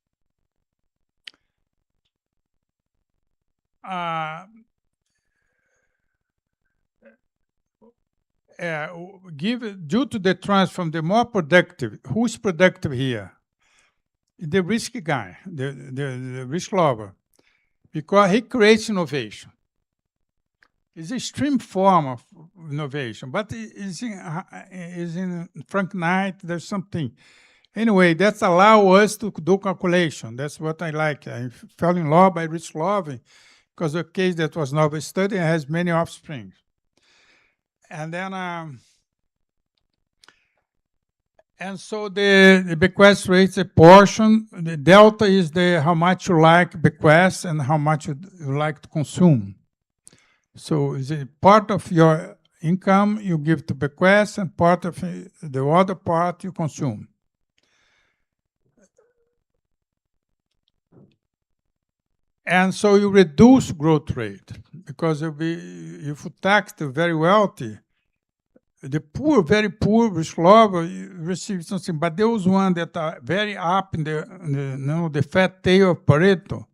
Due to the transfer from the more productive, who's productive here? The risky guy, the risk lover, because he creates innovation. It's a extreme form of innovation, but it's in Frank Knight, there's something. Anyway, that's allow us to do calculation. That's what I like. I fell in love by risk loving because the case that was novel study has many offspring. And then, and so the bequest rate is a portion. The delta is how much you like bequest and how much you like to consume. So is a part of your income you give to bequest and part of the other part you consume. And so you reduce growth rate because if you tax the very wealthy, the poor, very poor, risk lover, receive something. But those ones that are very up in the fat tail of Pareto,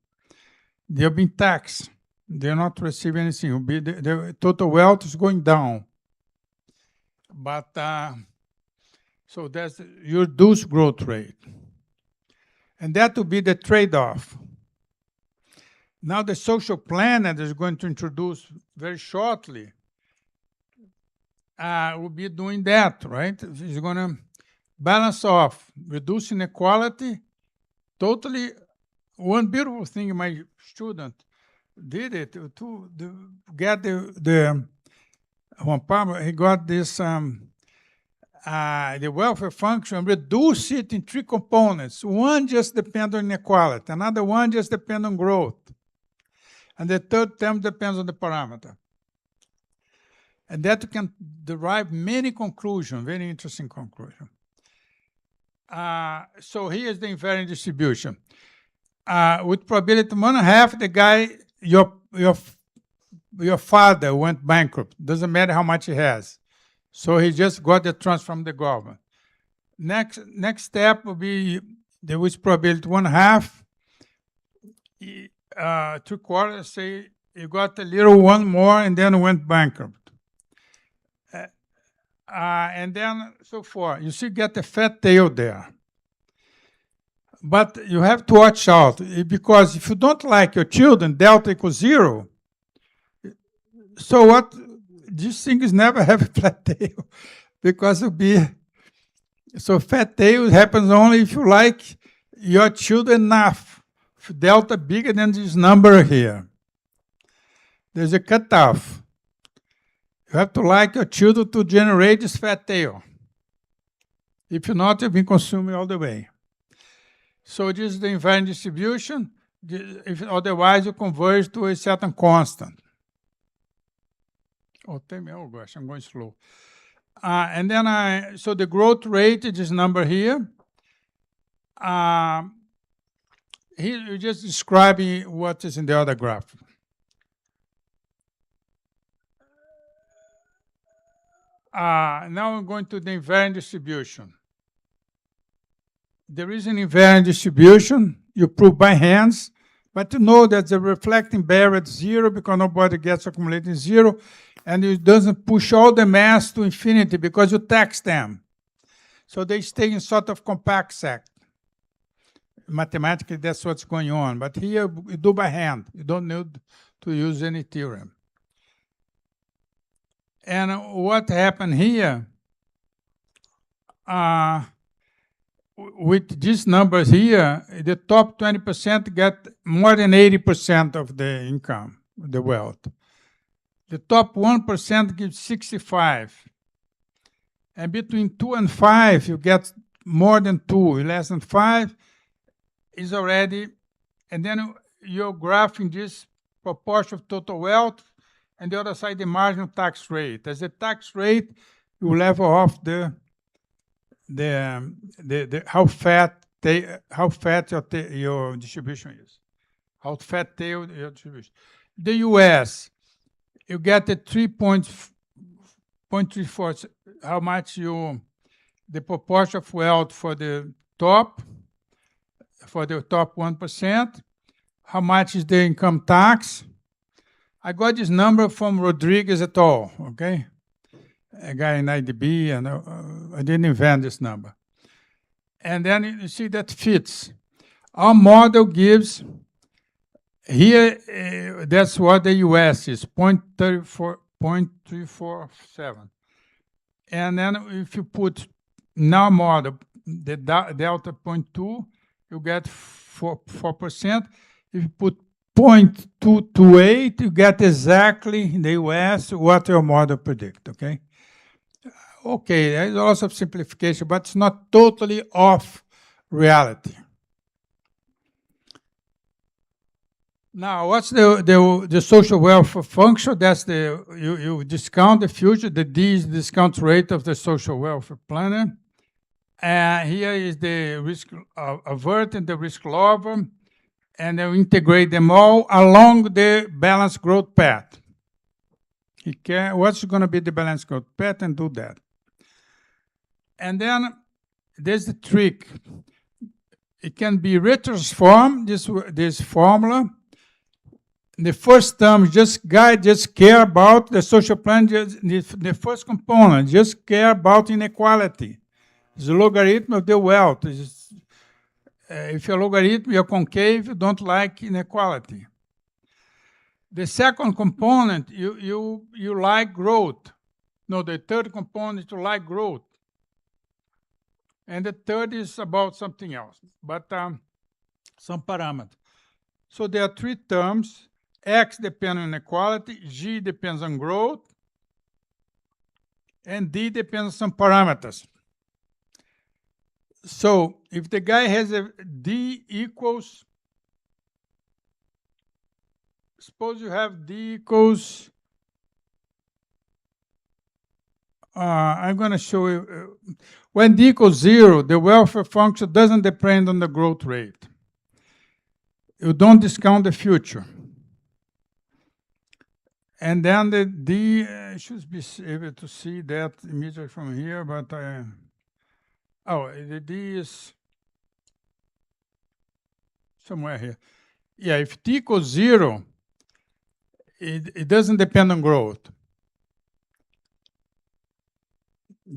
they're being taxed. They're not receiving anything. The total wealth is going down. But so that's you reduce growth rate. And that will be the trade-off. Now the social plan that is going to introduce very shortly will be doing that, right? It's going to balance off, reduce inequality. Totally, one beautiful thing my student did it to get the Juan Pablo, he got this the welfare function, reduce it in 3 components. One just depends on inequality, another one just depends on growth, and the third term depends on the parameter. And that you can derive many conclusions, very interesting conclusion. So here's the invariant distribution. With probability 1/2, the guy, your your father went bankrupt. Doesn't matter how much he has. So he just got the trust from the government. Next step will be there was probability 1/2. 3/4, say you got a little one more and then went bankrupt. And then so forth. You see, get the fat tail there. But you have to watch out, because if you don't like your children, delta equals 0. So what? These things never have a flat tail, because it'll be, so fat tail happens only if you like your children enough. If delta bigger than this number here, there's a cutoff. You have to like your children to generate this fat tail. If not, you've been consuming all the way. So this is the invariant distribution. Otherwise, you converge to a certain constant. Oh gosh, I'm going slow. And then so the growth rate is this number here. Here you're just describing what is in the other graph. Now I'm going to the invariant distribution. There is an invariant distribution. You prove by hands, but you know that the reflecting barrier at 0 because nobody gets accumulating 0, and it doesn't push all the mass to infinity because you tax them. So they stay in sort of compact set. Mathematically, that's what's going on. But here, you do by hand. You don't need to use any theorem. And what happened here, with these numbers here, the top 20% get more than 80% of the income, the wealth. The top 1% gives 65. And between 2 and 5, you get more than 2. Less than 5 is already, and then you're graphing this proportion of total wealth, and the other side, the marginal tax rate. As the tax rate, you level off how fat your distribution is, how fat tail your distribution. The U.S., you get a 3.34. How much the proportion of wealth for the top 1%. How much is the income tax? I got this number from Rodriguez et al., okay? A guy in IDB, and I didn't invent this number. And then you see that fits. Our model gives, here, that's what the US is, 0.347. And then if you put in our model, the delta 0.2, you get 4%. If you put 0.228, you get exactly in the US what your model predict, okay? Okay, there's lots of simplification, but it's not totally off reality. Now, what's the social welfare function? That's you discount the future. The D is the discount rate of the social welfare planner. Here is the risk avert and the risk lover, and then integrate them all along the balanced growth path. What's going to be the balanced growth path, and do that. And then there's the trick. It can be retransformed, this formula. The first term, just care about the social plan, the first component, just care about inequality. It's the logarithm of the wealth. If your logarithm, you're concave, you don't like inequality. The second component, you like growth. No, the third component, you like growth. And the third is about something else, but some parameter. So there are 3 terms. X depends on inequality, G depends on growth, and D depends on some parameters. So if the guy has a D equals, suppose you have D equals, I'm going to show you, when D equals 0, the welfare function doesn't depend on the growth rate. You don't discount the future. And then the D, should be able to see that immediately from here, but the D is somewhere here. Yeah, if T equals 0, it doesn't depend on growth.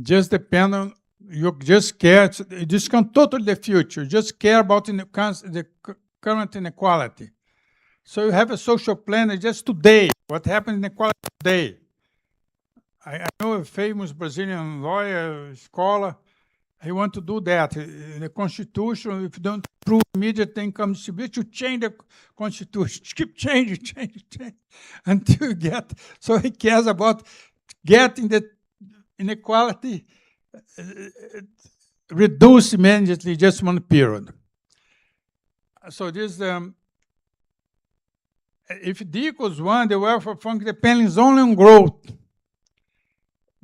Just depend on, you just care, you discount totally the future, just care about the current inequality. So you have a social plan just today, what happened in inequality today. I know a famous Brazilian lawyer, scholar, he wants to do that. In the Constitution, if you don't prove immediate income distribution, you change the Constitution. Keep changing, until you get. So he cares about getting the inequality reduced immediately, just one period. So this, if D equals 1, the welfare function depends only on growth.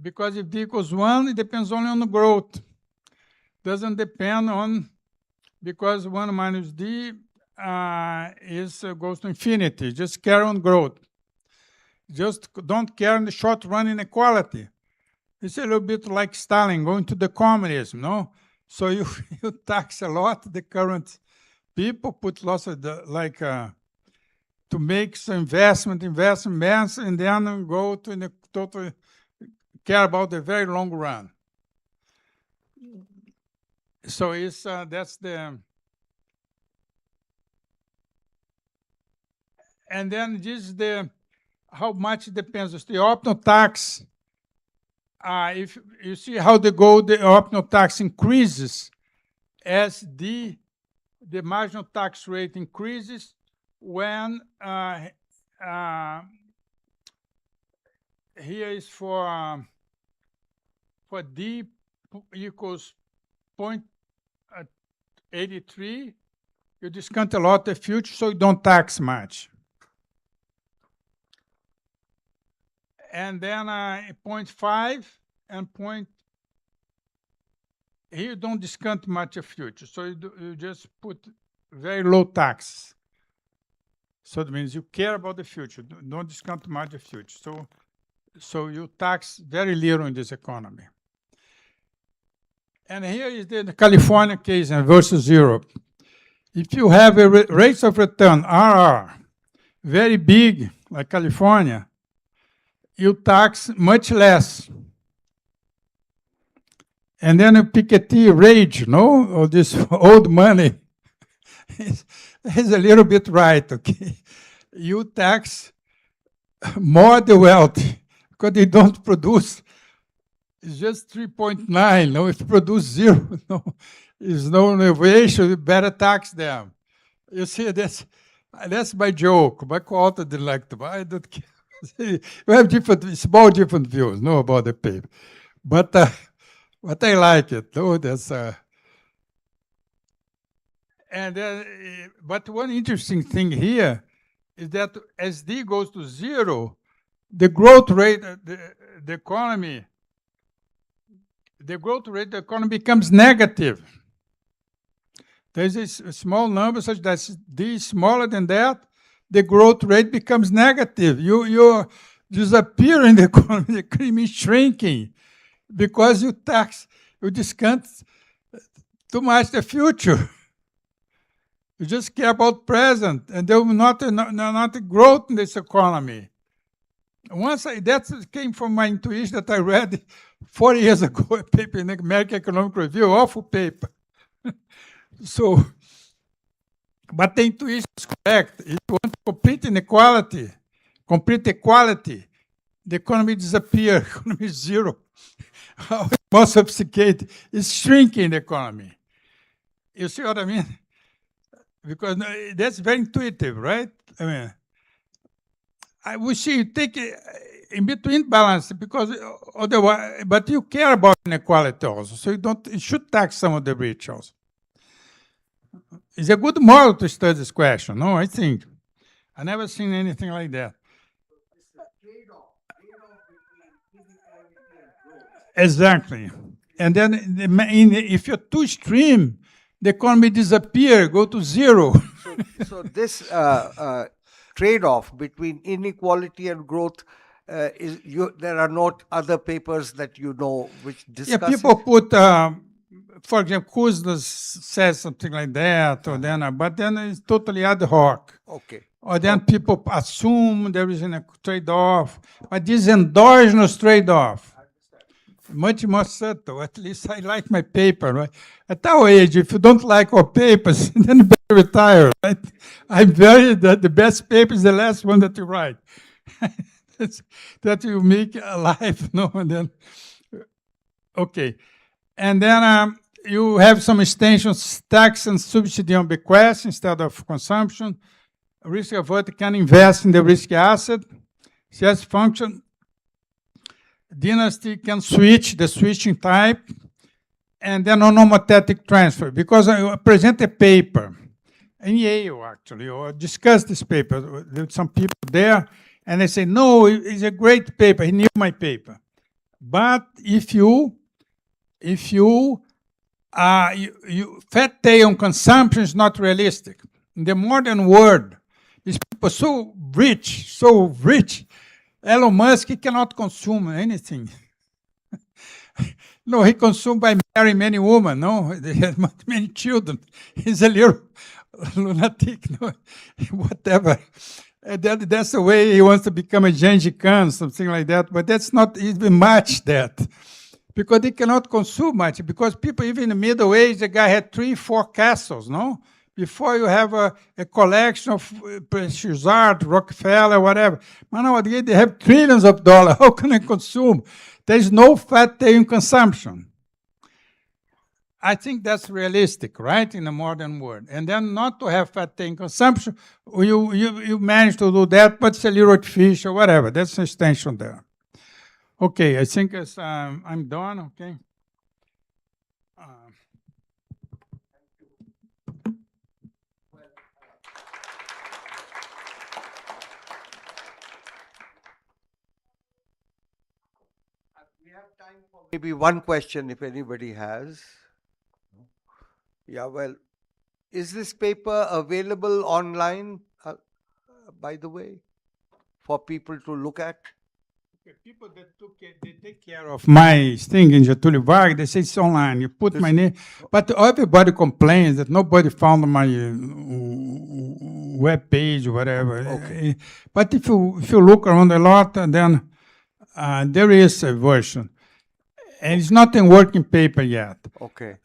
Because if D equals 1, it depends only on the growth. Doesn't depend on, because 1 minus D goes to infinity. Just care on growth. Just don't care in the short run inequality. It's a little bit like Stalin going to the communism, no? So you tax a lot the current people, put lots of to make some investment, and then go to the total, care about the very long run. So it's that's the, and then this is the how much it depends. It's the optional tax. If you see how the optional tax increases as the marginal tax rate increases when here is for D equals 0.83, you discount a lot the future, so you don't tax much. And then 0.5 and here you don't discount much of future, so you just put very low tax. So that means you care about the future, don't discount much of future. So you tax very little in this economy. And here is the California case versus Europe. If you have a rates of return, RR, very big, like California, you tax much less. And then a Piketty rage, no? Or this old money. He's a little bit right, okay? You tax more the wealthy because they don't produce. It's just 3.9. No, if you produce 0, no, there's no innovation. You better tax them. You see, that's my joke. My co-author didn't like to. I don't care. We have small different views, no, about the paper, but I like it. No, that's and but one interesting thing here is that as D goes to 0, the growth rate, the economy becomes negative. There's a small number such that D is smaller than that, the growth rate becomes negative. You disappear in the economy, the economy is shrinking because you discount too much the future. You just care about present, and there will not growth in this economy. That came from my intuition that I read 40 years ago, a paper in the American Economic Review, awful paper. So, but the intuition is correct. If you want complete equality, the economy disappears, economy is 0. More sophisticated, it's shrinking the economy. You see what I mean? Because that's very intuitive, right? I mean, we see you take in between balance because otherwise, but you care about inequality also, so you should tax some of the rich also. It's a good model to study this question, no, I think. I never seen anything like that. Exactly. And then if you're too extreme, the economy disappears, go to 0. So this trade-off between inequality and growth, there are not other papers that you know which discuss Yeah, people it? put, for example, Kuznas says something like that, or then, but then it's totally ad hoc. Okay. Or then people assume there is a trade-off, but this endogenous trade-off, much more subtle. At least I like my paper, right? At our age, if you don't like our papers, then you better retire, right? I'm very, the best paper is the last one that you write. That you make alive, no? And then, okay. And then you have some extensions, tax and subsidy on bequest instead of consumption. Risk averter can invest in the risky asset. CS function. Dynasty can switch, the switching type. And then onomothetic transfer. Because I present a paper in Yale, actually, or discuss this paper with some people there, and they say, no, it's a great paper. He knew my paper. But if you fat tail on consumption is not realistic. In the modern world, these people so rich. Elon Musk, he cannot consume anything. No, he consumed by marrying many women, no? They had many children. He's a little lunatic, no? Whatever. That's the way he wants to become a Gengis Khan, something like that. But that's not even much that. Because they cannot consume much. Because people, even in the Middle Age, the guy had 3, 4 castles, no? Before you have a collection of precious art, Rockefeller, whatever. But nowadays, they have trillions of dollars. How can they consume? There's no fat tail in consumption. I think that's realistic, right, in the modern world. And then not to have fat tail in consumption, you manage to do that, but it's a little artificial, whatever. That's an extension there. Okay, I think I'm done, okay? We have time for maybe one question if anybody has. Yeah, well, is this paper available online, by the way, for people to look at? People that they take care of my thing in Getúlio Vargas, they say it's online. You put my name, but everybody complains that nobody found my web page or whatever. Okay. But if you look around a lot, then there is a version, and it's not in working paper yet. Okay.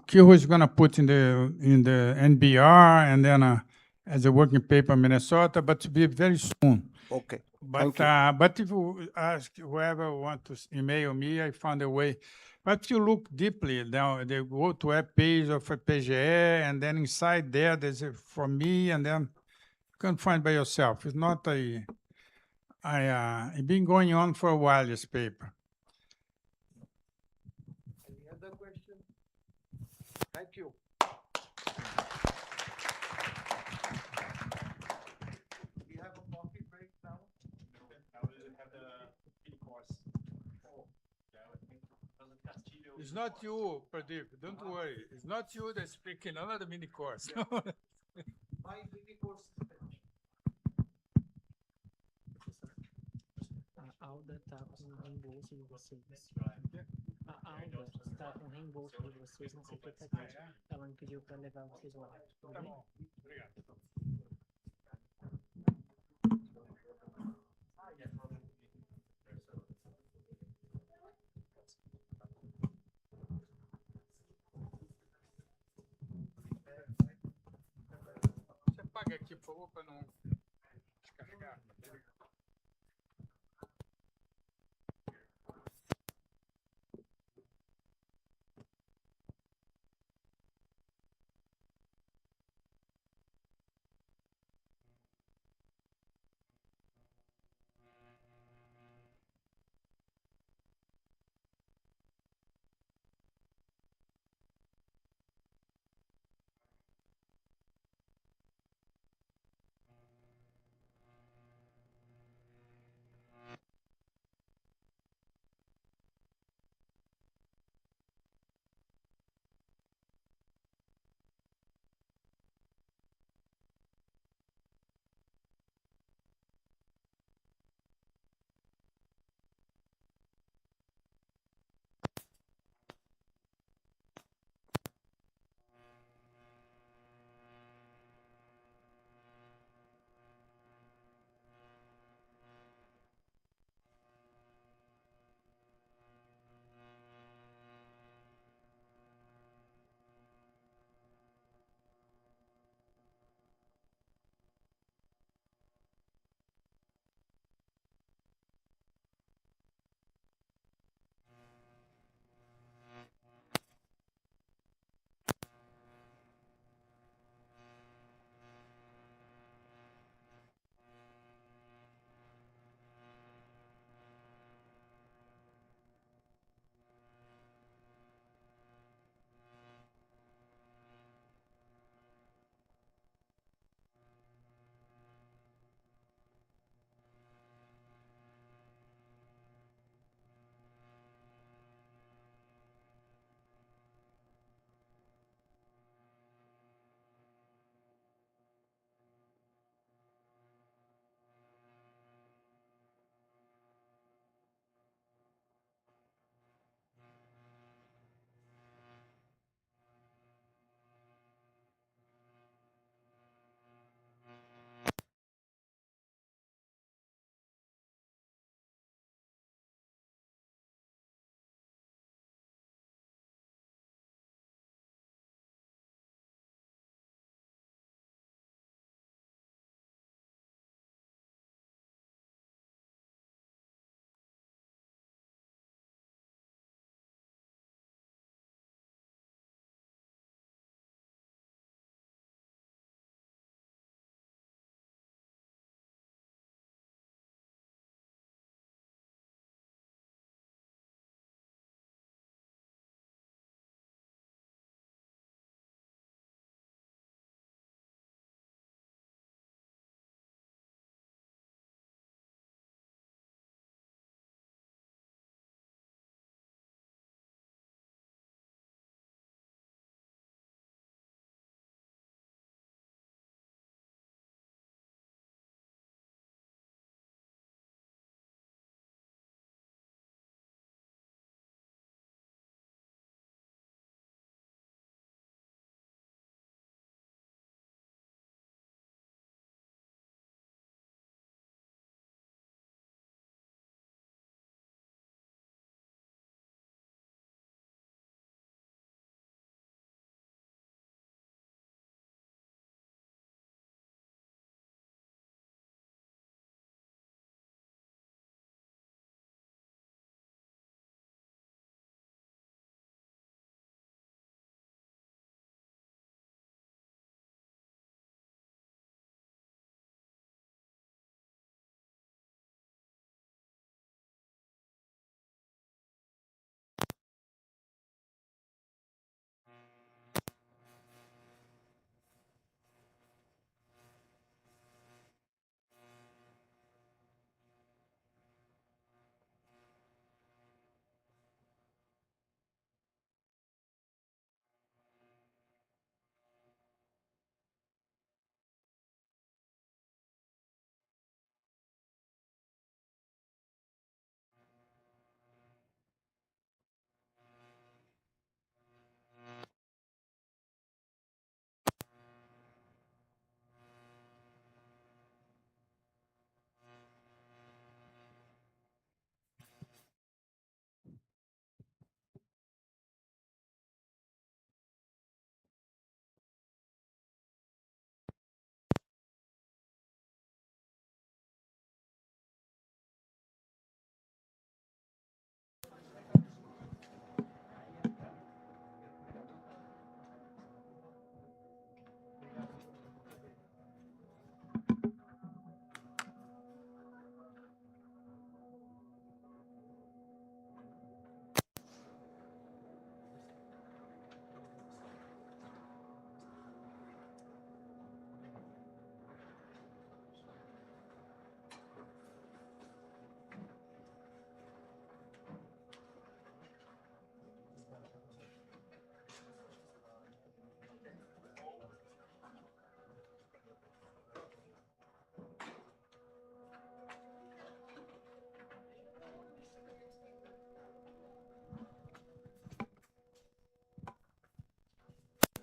Kyo is going to put in the NBR and then as a working paper in Minnesota, but to be very soon. Okay. But if you ask whoever want to email me, I found a way. But if you look deeply down, they go to web page of EPGE, and then inside there, there's a for me, and then you can find by yourself. It's not it's been going on for a while, this paper. Any other question? Thank you. We have a coffee break now. It's not you, Pradeep. Don't worry. It's not you that's speaking. Another mini course. My mini course is finished. A Alda está com reembolso de vocês. A Alda está com reembolso de vocês na secretaria. Ela me pediu para levar vocês lá. Tudo bem? Obrigado. Você apaga aqui, por favor, para não descarregar.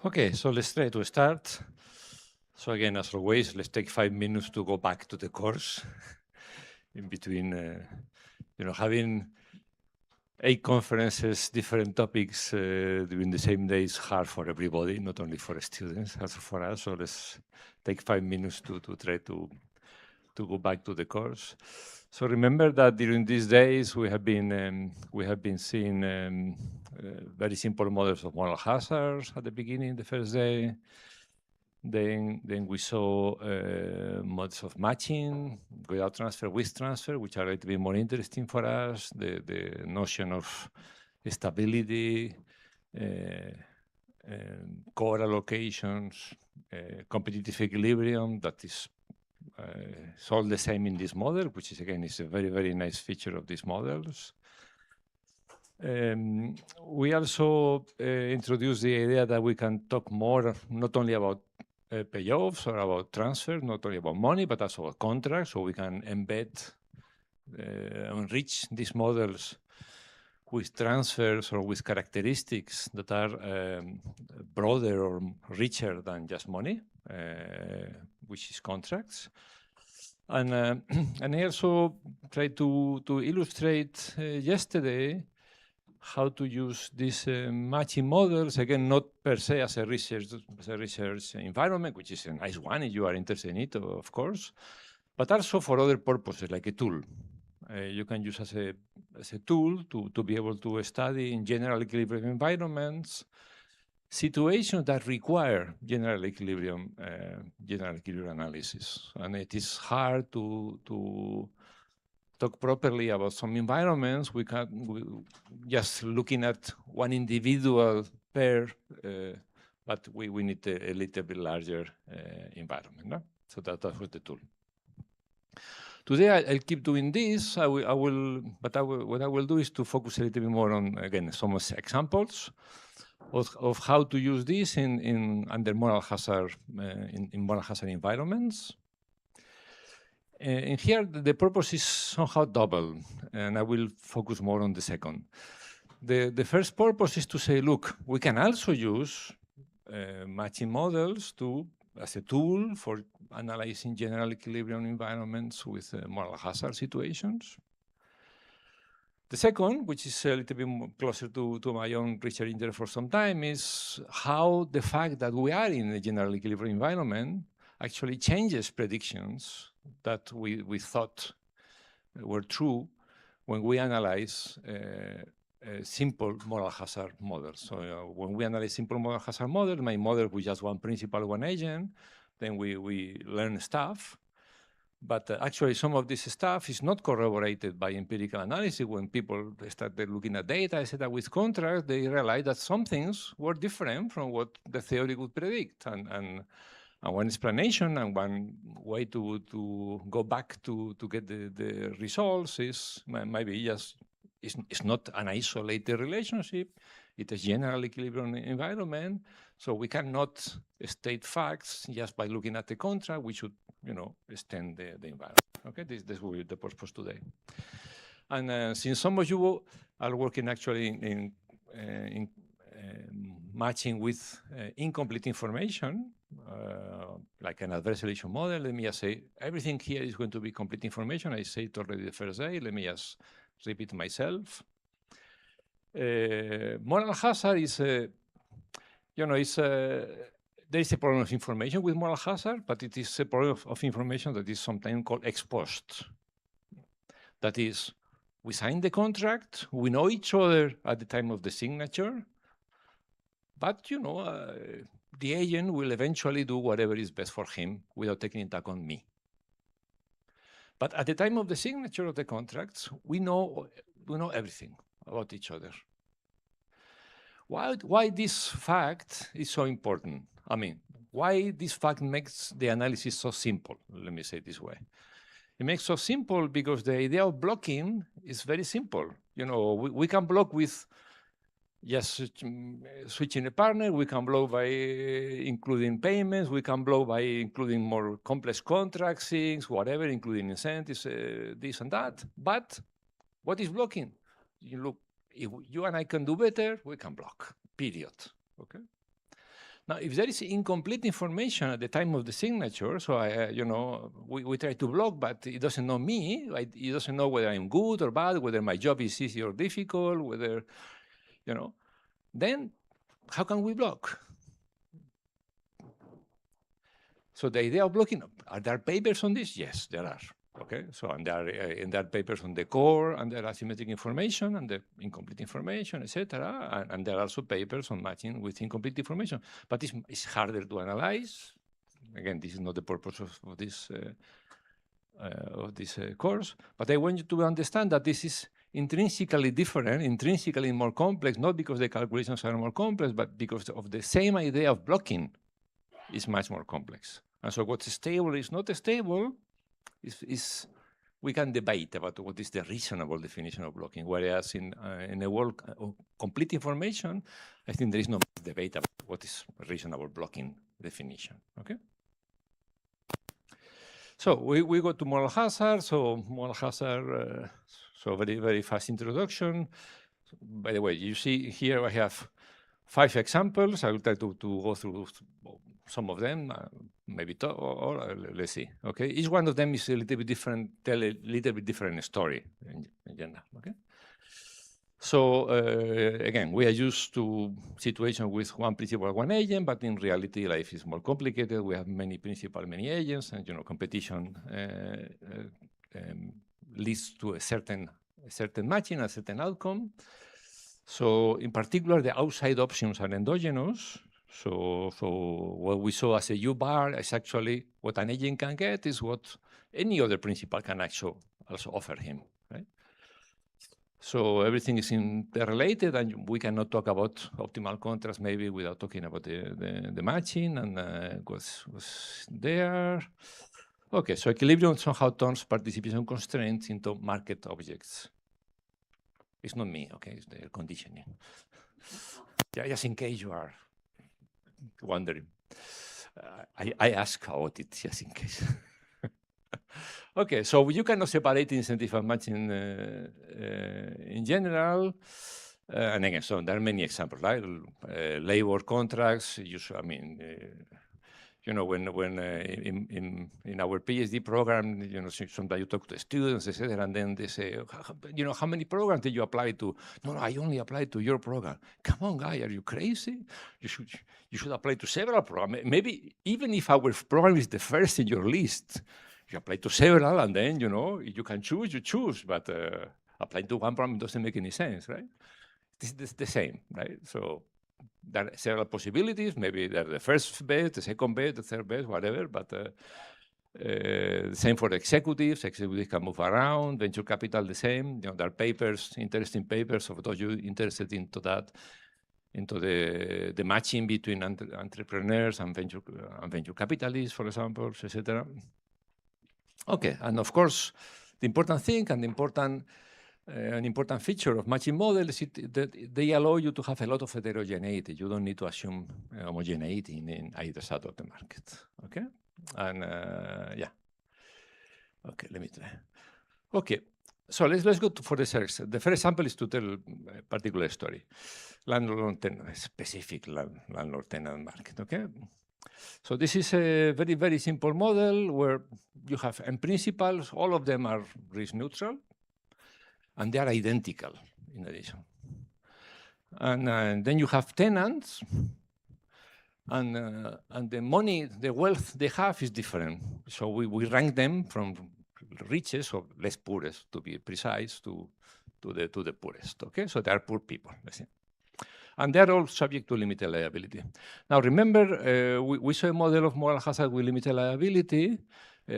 Okay, so let's try to start. So again, as always, let's take 5 minutes to go back to the course. In between, having 8 conferences, different topics during the same day is hard for everybody, not only for students, also for us. So let's take 5 minutes to try to go back to the course. So remember that during these days we have been seeing very simple models of moral hazards at the beginning, the first day. Then we saw modes of matching, without transfer, with transfer, which are a little bit more interesting for us. The notion of stability, core allocations, competitive equilibrium, that is it's all the same in this model, which is again is a very, very nice feature of these models. We also introduced the idea that we can talk more not only about payoffs or about transfer, not only about money, but also about contracts. So we can embed, enrich these models with transfers or with characteristics that are broader or richer than just money, which is contracts. And I also tried to illustrate yesterday how to use these matching models, again, not per se as a research environment, which is a nice one if you are interested in it, of course, but also for other purposes, like a tool. You can use as a tool to be able to study in general equilibrium environments, situations that require general equilibrium analysis. And it is hard to talk properly about some environments. We just looking at one individual pair, but we need a little bit larger environment. No? So that was the tool. Today I'll keep doing this. What I will do is to focus a little bit more on, again, some examples of how to use this under moral hazard in moral hazard environments. And here the purpose is somehow double, and I will focus more on the second. The first purpose is to say, look, we can also use matching models as a tool for analyzing general equilibrium environments with moral hazard situations. The second, which is a little bit more closer to my own research interest for some time, is how the fact that we are in a general equilibrium environment actually changes predictions that we thought were true when we analyze simple moral hazard models. So when we analyze simple moral hazard models, my model with just one principal, one agent, then we learn stuff. But actually, some of this stuff is not corroborated by empirical analysis. When people started looking at data, etc., with contrast, they realized that some things were different from what the theory would predict. And one explanation and one way to go back to get the results is maybe just it's not an isolated relationship. It's a general equilibrium environment. So we cannot state facts just by looking at the contrast. We should, extend the environment. Okay, this will be the purpose today. And since some of you are working actually in matching with incomplete information, like an adverse selection model, let me just say, everything here is going to be complete information. I said it already the first day. Let me just repeat myself. Moral hazard is, there is a problem of information with moral hazard, but it is a problem of information that is sometimes called ex post. That is, we sign the contract, we know each other at the time of the signature, but the agent will eventually do whatever is best for him without taking into account me. But at the time of the signature of the contracts, we know everything about each other. Why this fact is so important? I mean, why this fact makes the analysis so simple? Let me say it this way. It makes so simple because the idea of blocking is very simple. We can block with just switching a partner. We can block by including payments. We can block by including more complex contract things, whatever, including incentives, this and that. But what is blocking? Look, if you and I can do better, we can block, period. Okay. Now, if there is incomplete information at the time of the signature, so we try to block, but it doesn't know me. It doesn't know whether I'm good or bad, whether my job is easy or difficult, whether, then how can we block? So the idea of blocking, are there papers on this? Yes, there are. Okay, so and there are papers on the core and the asymmetric information and the incomplete information, etc. And there are also papers on matching with incomplete information. But it's harder to analyze. Again, this is not the purpose of this course. But I want you to understand that this is intrinsically different, intrinsically more complex, not because the calculations are more complex, but because of the same idea of blocking is much more complex. And so what's stable is not stable. We can debate about what is the reasonable definition of blocking, whereas in a world of complete information, I think there is no debate about what is reasonable blocking definition, okay? So we go to moral hazard. So moral hazard, so very, very fast introduction. By the way, you see here I have 5 examples. I will try to go through some of them, maybe or let's see. Okay, each one of them is a little bit different, tell a little bit different story in general. Okay, so again, we are used to situations with one principal, one agent, but in reality, life is more complicated. We have many principal, many agents, and competition leads to a certain matching, a certain outcome. So in particular, the outside options are endogenous. So what we saw as a U-bar is actually what an agent can get is what any other principal can also offer him, right? So everything is interrelated, and we cannot talk about optimal contrast maybe without talking about the matching and what's there. Okay, so equilibrium somehow turns participation constraints into market objects. It's not me, okay, it's the conditioning. Yeah, just in case you are wondering. I ask about it just in case. Okay, so you cannot separate incentive and matching in general. And again, so there are many examples, right? Labor contracts, when in our PhD program, sometimes you talk to students, etc., and then they say, how many programs did you apply to? No, I only applied to your program. Come on, guy, are you crazy? You should apply to several programs. Maybe even if our program is the first in your list, you apply to several, and then, you can choose, you choose, but applying to one program doesn't make any sense, right? This is the same, right? So there are several possibilities. Maybe they're the first best, the second best, the third best, whatever. But same for executives. Executives can move around. Venture capital, the same. There are papers, interesting papers of those you interested into that, into the matching between entrepreneurs and venture capitalists, for example, etc. Okay, and of course, the important thing and an important feature of matching models is that they allow you to have a lot of heterogeneity. You don't need to assume homogeneity in either side of the market. Okay, and yeah. Okay, let me try. Okay, so let's go for the first. The first example is to tell a particular story, landlord-tenant, specific landlord-tenant market. Okay. So this is a very, very simple model where you have in principles, all of them are risk neutral, and they are identical in addition. And then you have tenants, and the money, the wealth they have is different. So we rank them from richest or less poorest, to be precise, to the poorest. Okay, so they are poor people. Let's see. And they're all subject to limited liability. Now, remember, we saw a model of moral hazard with limited liability,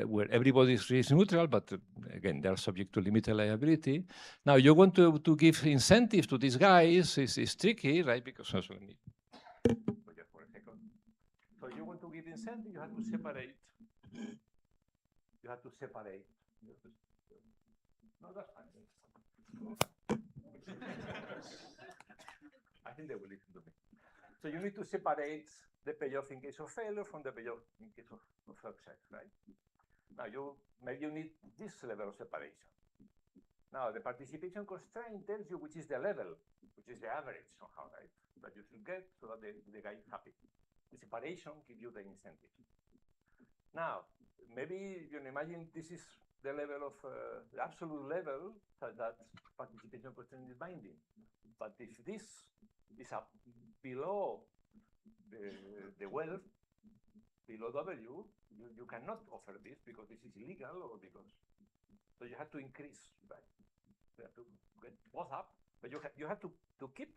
where everybody is risk neutral, but again, they're subject to limited liability. Now, you want to give incentives to these guys is tricky, right? Because so you want to give incentive, you have to separate. You have to separate. No, that's fine. I think they will listen to me. So you need to separate the payoff in case of failure from the payoff in case of success, right? Now maybe you need this level of separation. Now the participation constraint tells you which is the level, which is the average somehow, right? That you should get so that the guy is happy. The separation gives you the incentive. Now, maybe you can imagine this is the level of the absolute level that participation percent is binding. But if this is up below the wealth, below W, you cannot offer this because this is illegal or because, so you have to increase, right? You have to get both up, but you have to keep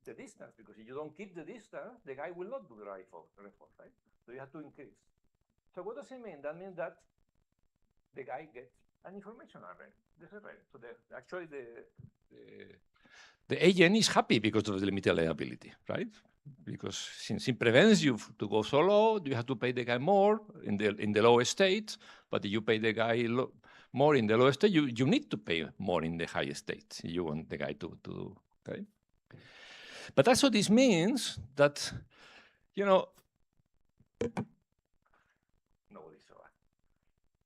the distance, because if you don't keep the distance, the guy will not do the right effort, right? So you have to increase. So what does it mean? That means that the guy gets an information array. This is right. So actually the agent is happy because of the limited liability, right? Because since it prevents you to go so low, you have to pay the guy more in the lowest state. But if you pay the guy more in the lowest state, you need to pay more in the highest state. You want the guy to do, okay? But also this means that, you know,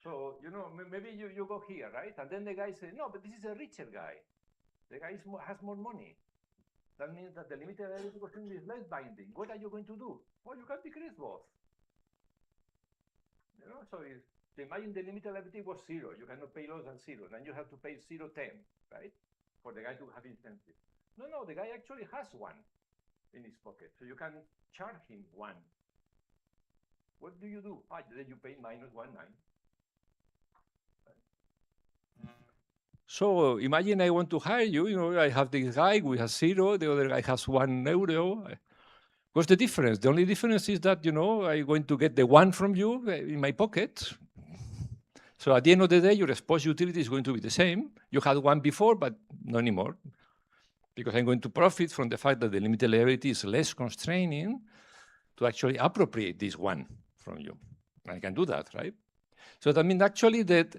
so, you know, maybe you go here, right? And then the guy says, no, but this is a richer guy. The guy has more money. That means that the limited liability question is less binding. What are you going to do? Well, you can decrease both. You know, so imagine the limited liability was 0. You cannot pay less than 0. Then you have to pay 0.10, right? For the guy to have incentive. No, the guy actually has 1 in his pocket. So you can charge him 1. What do? Then you pay minus 1.9. So imagine I want to hire you, you know, I have this guy, we have 0, the other guy has €1. What's the difference? The only difference is that, you know, I'm going to get the 1 from you in my pocket. So at the end of the day, your response utility is going to be the same. You had 1 before, but not anymore. Because I'm going to profit from the fact that the limited liability is less constraining to actually appropriate this 1 from you. I can do that, right? So that means actually that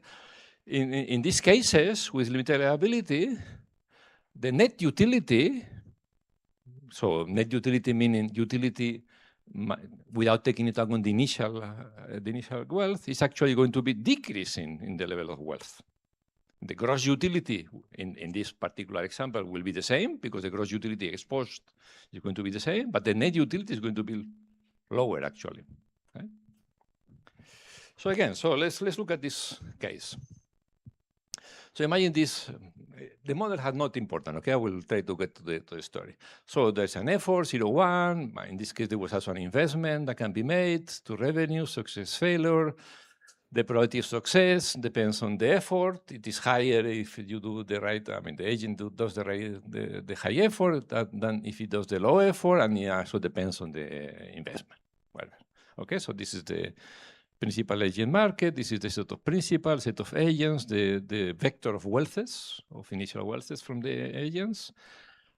in these cases, with limited liability, the net utility, so net utility meaning utility without taking into account the initial wealth, is actually going to be decreasing in the level of wealth. The gross utility in this particular example will be the same, because the gross utility exposed is going to be the same, but the net utility is going to be lower, actually. Okay? So again, let's look at this case. So imagine this, the model had not important, okay? I will try to get to the story. So there's an effort, 0.1. In this case, there was also an investment that can be made to revenue, success, failure. The probability of success depends on the effort. It is higher if you do the right, I mean, the agent does the high effort than if he does the low effort, and it also depends on the investment. Well, okay, so this is the principal agent market. This is the set of principal, set of agents, the vector of wealths, of initial wealths from the agents,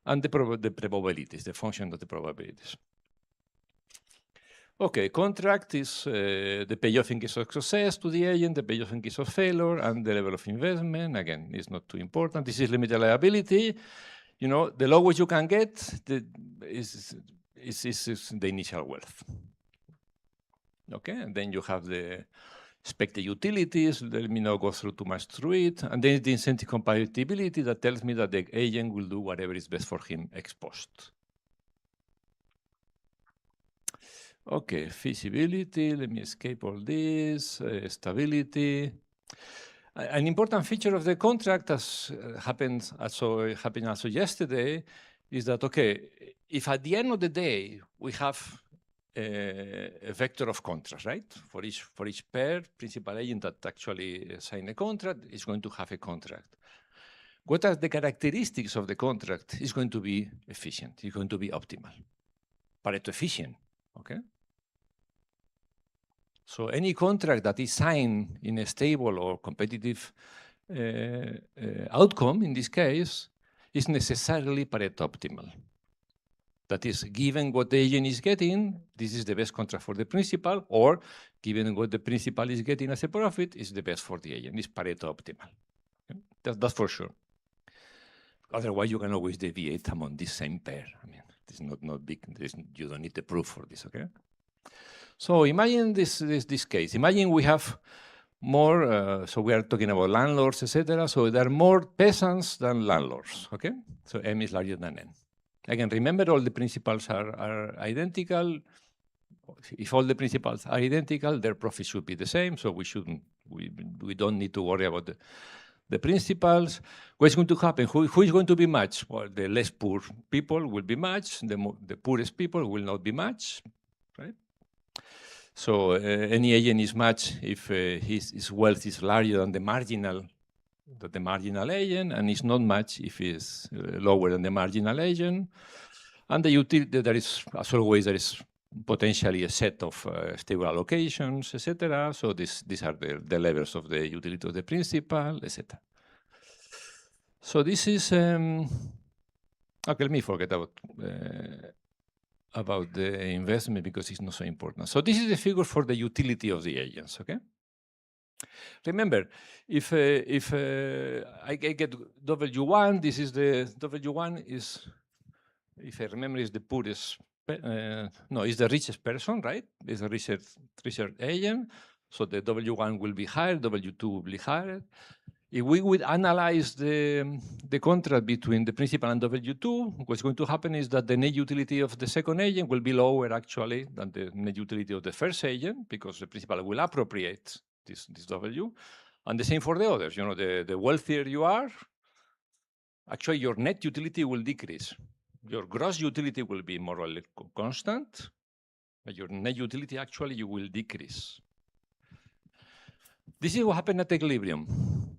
and the probabilities, the function of the probabilities. Okay, contract is the payoff in case of success to the agent, the payoff in case of failure, and the level of investment. Again, it's not too important. This is limited liability. You know, the lowest you can get is the initial wealth. Okay, and then you have the expected utilities. Let me not go through too much through it. And then the incentive compatibility that tells me that the agent will do whatever is best for him ex post. Okay, feasibility. Let me escape all this. Stability. An important feature of the contract, as happened also yesterday, is that, okay, if at the end of the day we have a vector of contrast, right? For each pair, principal agent that actually sign a contract is going to have a contract. What are the characteristics of the contract? It's going to be efficient. It's going to be optimal. Pareto efficient, okay? So any contract that is signed in a stable or competitive outcome, in this case, is necessarily Pareto optimal. That is, given what the agent is getting, this is the best contract for the principal, or given what the principal is getting as a profit, is the best for the agent. It's Pareto optimal. Okay? That's for sure. Otherwise, you can always deviate among this same pair. I mean, it's not big. You don't need the proof for this, okay? So imagine this case. Imagine we have more, so we are talking about landlords, etc. So there are more peasants than landlords, okay? So M is larger than N. Again, remember all the principals are identical. if all the principals are identical, their profit should be the same. So we don't need to worry about the principals. What's going to happen? Who is going to be matched? Well, the less poor people will be matched. The poorest people will not be matched, right? So any agent is matched if his wealth is larger than the marginal agent, and is not matched if it's lower than the marginal agent. And the utility, there is, as always, there is potentially a set of stable allocations, etc. So these are the levels of the utility of the principal, etc. So this is, okay, let me forget about the investment because it's not so important. So this is the figure for the utility of the agents, okay? Remember, if I get W1, this is the, W1 is, if I remember, is the poorest, no, it's the richest person, right? It's the richest agent. So the W1 will be higher, W2 will be higher. If we would analyze the contract between the principal and W2, what's going to happen is that the net utility of the second agent will be lower actually than the net utility of the first agent because the principal will appropriate this W. And the same for the others. You know, the wealthier you are, actually your net utility will decrease. Your gross utility will be more or less constant, but your net utility actually you will decrease. This is what happened at equilibrium.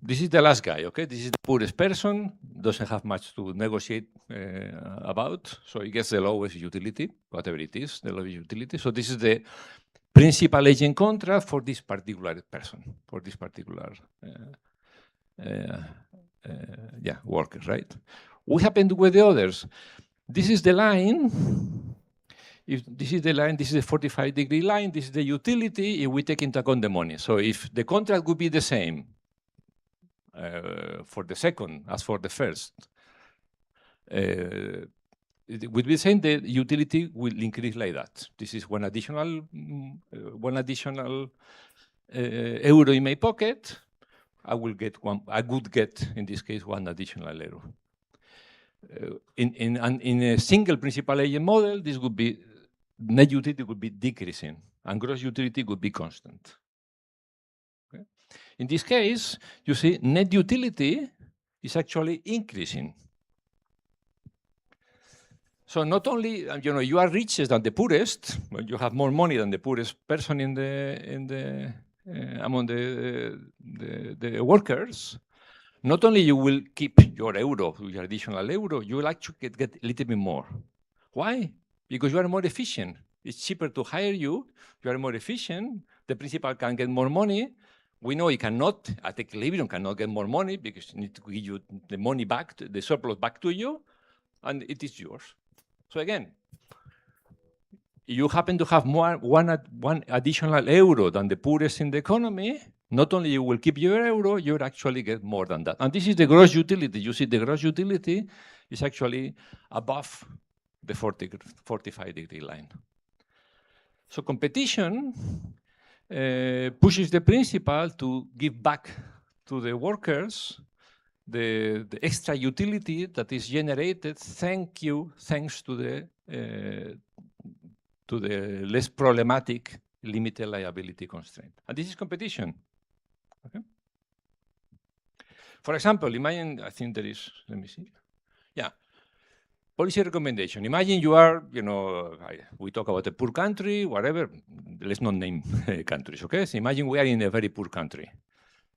This is the last guy, okay? This is the poorest person, doesn't have much to negotiate about, so he gets the lowest utility, whatever it is, the lowest utility. So this is the principal agent contract for this particular person, for this particular worker, right? What happened with the others? This is the line. If this is the line, this is the 45-degree line, this is the utility if we take into account the money. So if the contract would be the same for the second as for the first, it would be the same, the utility will increase like that. This is one additional euro in my pocket. I would get, in this case, one additional euro. In a single principal agent model, this would be net utility would be decreasing and gross utility would be constant. Okay? In this case, you see net utility is actually increasing. So not only you are richer than the poorest, well, you have more money than the poorest person among the workers. Not only you will keep your euro, your additional euro, you will actually get a little bit more. Why? Because you are more efficient. It's cheaper to hire you. You are more efficient. The principal can get more money. We know he cannot, at equilibrium, cannot get more money because you need to give you the money back, the surplus back to you, and it is yours. So again, you happen to have one additional euro than the poorest in the economy. Not only you will keep your euro, you will actually get more than that. And this is the gross utility. You see the gross utility is actually above the 45-degree line. So competition pushes the principal to give back to the workers the extra utility that is generated thanks to the less problematic limited liability constraint. And this is competition. Okay. For example, imagine, I think there is, let me see. Yeah, policy recommendation. Imagine you are, we talk about a poor country, whatever, let's not name countries, okay? So imagine we are in a very poor country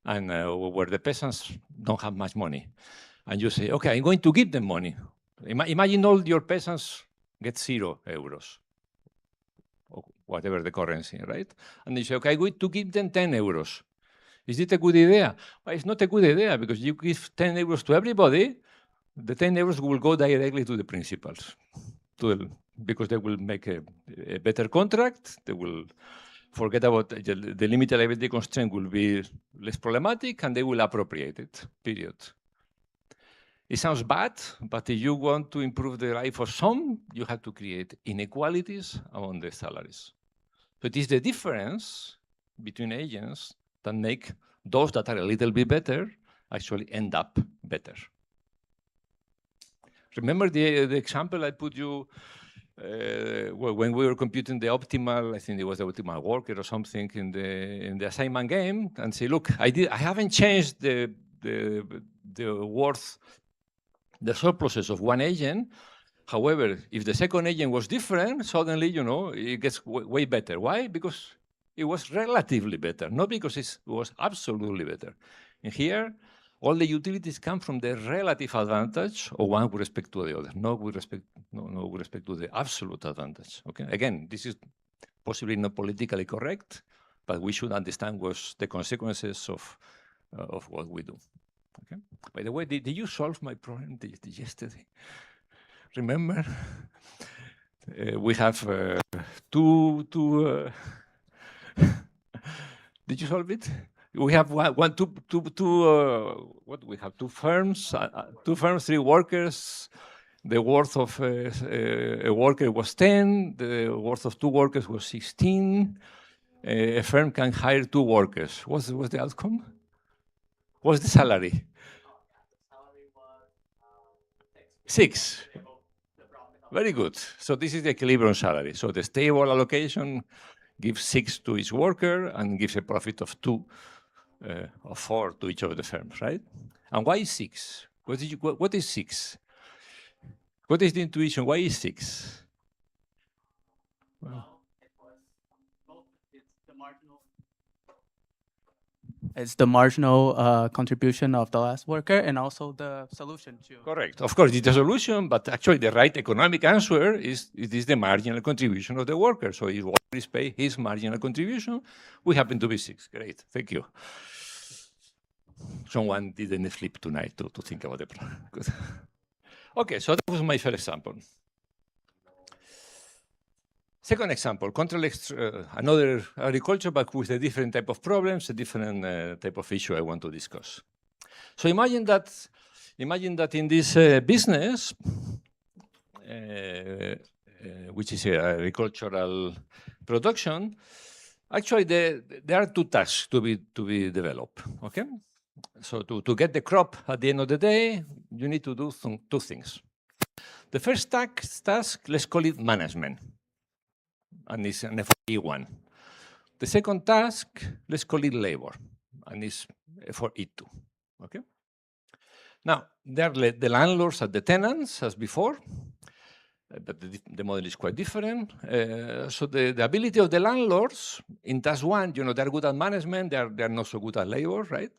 and where the peasants don't have much money. And you say, okay, I'm going to give them money. Imagine all your peasants get 0 euros. Or whatever the currency, right? And you say, okay, I'm going to give them 10 euros. Is it a good idea? Well, it's not a good idea because you give 10 euros to everybody, the 10 euros will go directly to the principals because they will make a better contract. They will forget about the limited liability constraint will be less problematic and they will appropriate it, period. It sounds bad, but if you want to improve the life of some, you have to create inequalities among the salaries. So it is the difference between agents that make those that are a little bit better actually end up better. Remember the example I put you when we were computing the optimal, I think it was the optimal worker or something in the assignment game, and say, look, I haven't changed the worth, the surpluses of one agent. However, if the second agent was different, suddenly, it gets way better. Why? Because it was relatively better, not because it was absolutely better. And here, all the utilities come from the relative advantage of one with respect to the other, not with respect to the absolute advantage. Okay. Again, this is possibly not politically correct, but we should understand what's the consequences of what we do. Okay. By the way, did you solve my problem yesterday? Remember, we have two. Did you solve it? We have what we have? Two firms, 3 workers. The worth of a worker was 10. The worth of 2 workers was 16. A firm can hire 2 workers. What's the outcome? What's the salary? The salary was 6. Very good. So this is the equilibrium salary. So the stable allocation gives 6 to each worker and gives a profit of 2 or 4 to each of the firms, right? And why is 6? What is 6? What is the intuition? Why is 6? Well, It's the marginal contribution of the last worker and also the solution to. Correct. Of course, it's a solution, but actually the right economic answer is it is the marginal contribution of the worker. So if worker is paid his marginal contribution, we happen to be 6. Great. Thank you. Someone didn't sleep tonight to think about the problem. Good. Okay, so that was my first example. Second example, another agriculture, but with a different type of problems, a different type of issue I want to discuss. So imagine that in this business, which is agricultural production, actually there are 2 tasks to be developed. Okay, so to get the crop at the end of the day, you need to do 2 things. The first task, let's call it management. And it's an FOE 1. The second task, let's call it labor, and it's FOE 2. Okay. Now, there are the landlords and the tenants, as before, but the model is quite different. So the ability of the landlords in task 1, they're good at management, they're not so good at labor, right?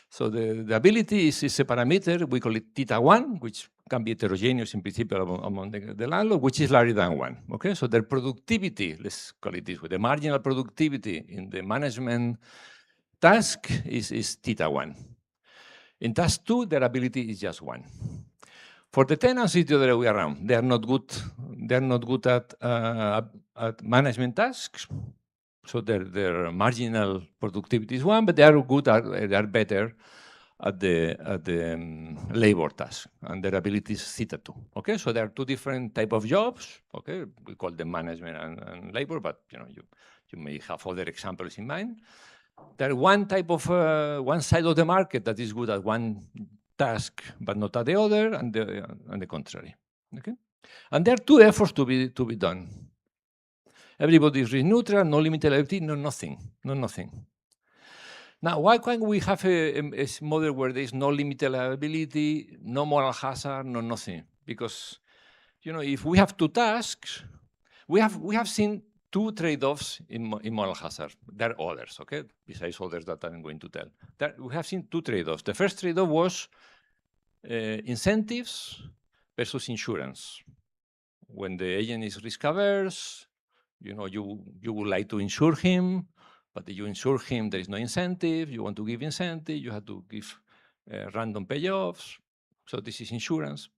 So the ability is a parameter, we call it theta 1, which can be heterogeneous in principle among the landlord, which is larger than 1. Okay, so their productivity, let's call it this way, the marginal productivity in the management task is theta 1. In task 2, their ability is just 1. For the tenants, it's the other way around. They are not good at management tasks. So their marginal productivity is 1, but they are better at the labor task, and their ability is theta 2. Okay, so there are 2 different type of jobs. Okay, we call them management and labor, but you may have other examples in mind. There one side of the market that is good at one task, but not at the other, and the contrary. Okay, and there are 2 efforts to be done. Everybody is risk neutral, no limited liability, no nothing. Now, why can't we have a model where there is no limited liability, no moral hazard, no nothing? Because, if we have 2 tasks, we have seen 2 trade-offs in moral hazard. There are others, okay, besides others that I'm going to tell. We have seen 2 trade-offs. The first trade-off was incentives versus insurance. When the agent is risk-averse, you would like to insure him, but if you insure him, there is no incentive. You want to give incentive, you have to give random payoffs. So this is insurance.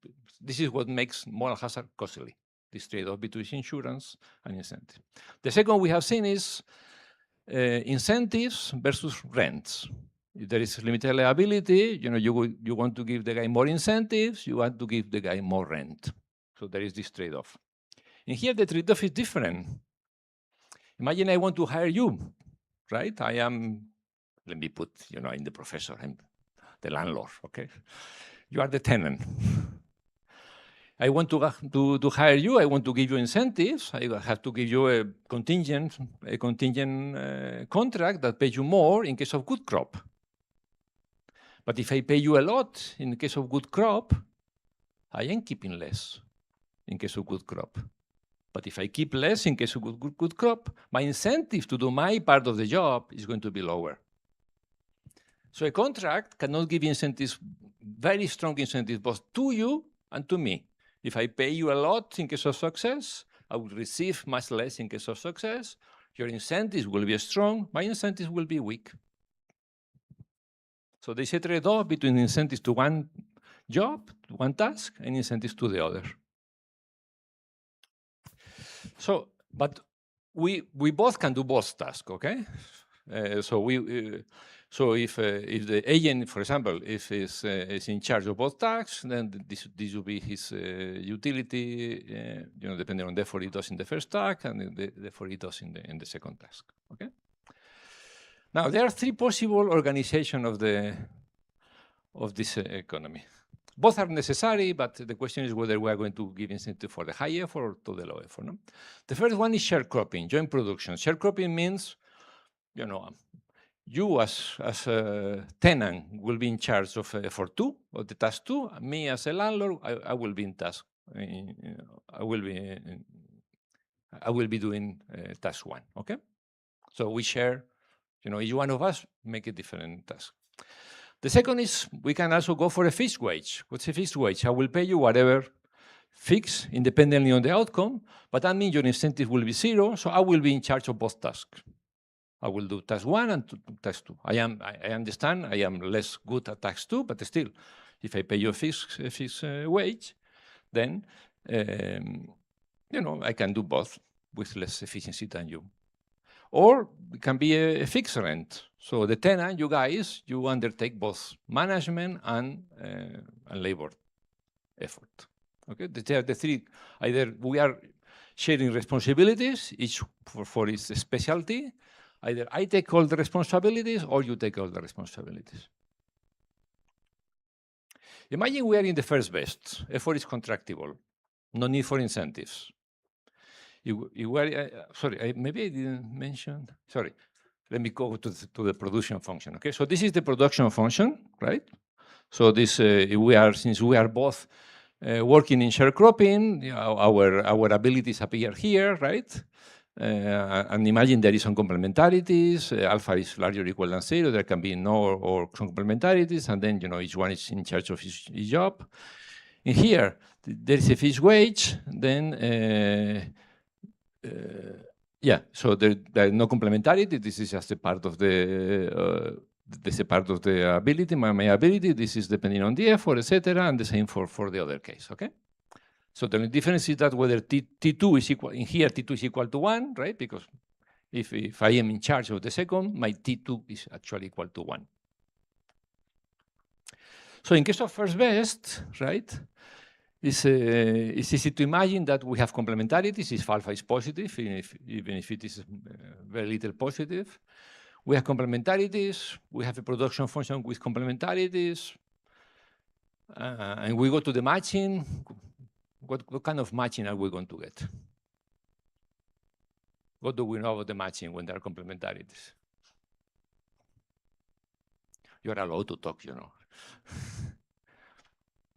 This is what makes moral hazard costly, this trade-off between insurance and incentive. The second we have seen is incentives versus rents. If there is limited liability, you want to give the guy more incentives, you want to give the guy more rent. So there is this trade-off. And here the trade-off is different. Imagine I want to hire you, right? I am, let me put, in the professor, I'm the landlord, okay? You are the tenant. I want to hire you. I want to give you incentives. I have to give you a contingent contract that pays you more in case of good crop. But if I pay you a lot in case of good crop, I am keeping less in case of good crop. But if I keep less in case of good crop, my incentive to do my part of the job is going to be lower. So a contract cannot give incentives, very strong incentives, both to you and to me. If I pay you a lot in case of success, I will receive much less in case of success. Your incentives will be strong, my incentives will be weak. So there's a trade-off between incentives to one job, to one task, and incentives to the other. So, but we both can do both tasks, okay? So if the agent, for example, if is in charge of both tasks, then this will be his utility, depending on the effort he does in the first task and the effort he does in the second task. Okay. Now there are three possible organizations of this economy. Both are necessary, but the question is whether we are going to give incentive for the high effort or to the low effort. No? The first one is sharecropping, joint production. Sharecropping means, you as a tenant will be in charge of effort 2, of the task 2. Me as a landlord, I will be in task. I will be doing task 1. Okay, so we share. Each one of us make a different task. The second is we can also go for a fixed wage. What's a fixed wage? I will pay you whatever fixed independently on the outcome, but that means your incentive will be 0. So I will be in charge of both tasks. I will do task 1 and task 2. I understand I am less good at task 2, but still, if I pay you a fixed wage, then I can do both with less efficiency than you. Or it can be a fixed rent. So the tenant, you guys, you undertake both management and labor effort. Okay, the three. Either we are sharing responsibilities, each for its specialty. Either I take all the responsibilities or you take all the responsibilities. Imagine we are in the first best. Effort is contractible. No need for incentives. Sorry, maybe I didn't mention. Sorry, let me go to the production function. Okay, so this is the production function, right? So this since we are both working in sharecropping, our abilities appear here, right? And imagine there is some complementarities. Alpha is larger or equal than 0. There can be no or some complementarities, and then each one is in charge of his job. In here, there is a fixed wage. Then, so there are no complementarity. This is just a part of the. This is a part of the ability, my ability. This is depending on the effort, etc., and the same for the other case. Okay. So the only difference is that whether T2 is equal, in here T2 is equal to 1, right? Because if I am in charge of the second, my T2 is actually equal to 1. So in case of first best, right, it's easy to imagine that we have complementarities if alpha is positive, even if it is very little positive. We have complementarities, we have a production function with complementarities, and we go to the matching. What kind of matching are we going to get? What do we know about the matching when there are complementarities? You're allowed to talk,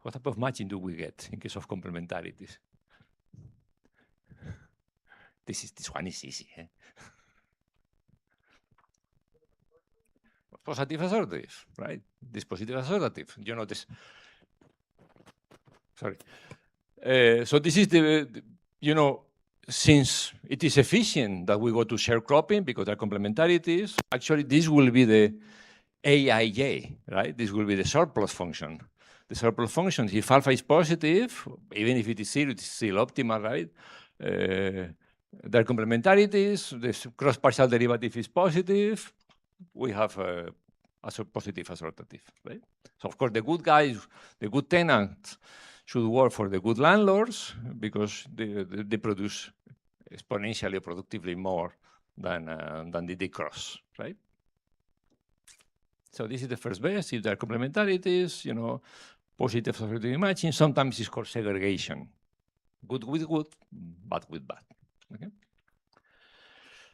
What type of matching do we get in case of complementarities? This one is easy. Positive assortative, right? This positive assortative. This. Sorry. So this is since it is efficient that we go to sharecropping because there are complementarities, actually this will be the AIJ, right? This will be the surplus function. The surplus function, if alpha is positive, even if it is 0, it is still optimal, right? There are complementarities, the cross-partial derivative is positive, we have a positive assortative, right? So of course the good guys, the good tenants, should work for the good landlords because they produce exponentially or productively more than the cross, right? So this is the first best. If there are complementarities, positive associative matching. Sometimes it's called segregation. Good with good, bad with bad. Okay?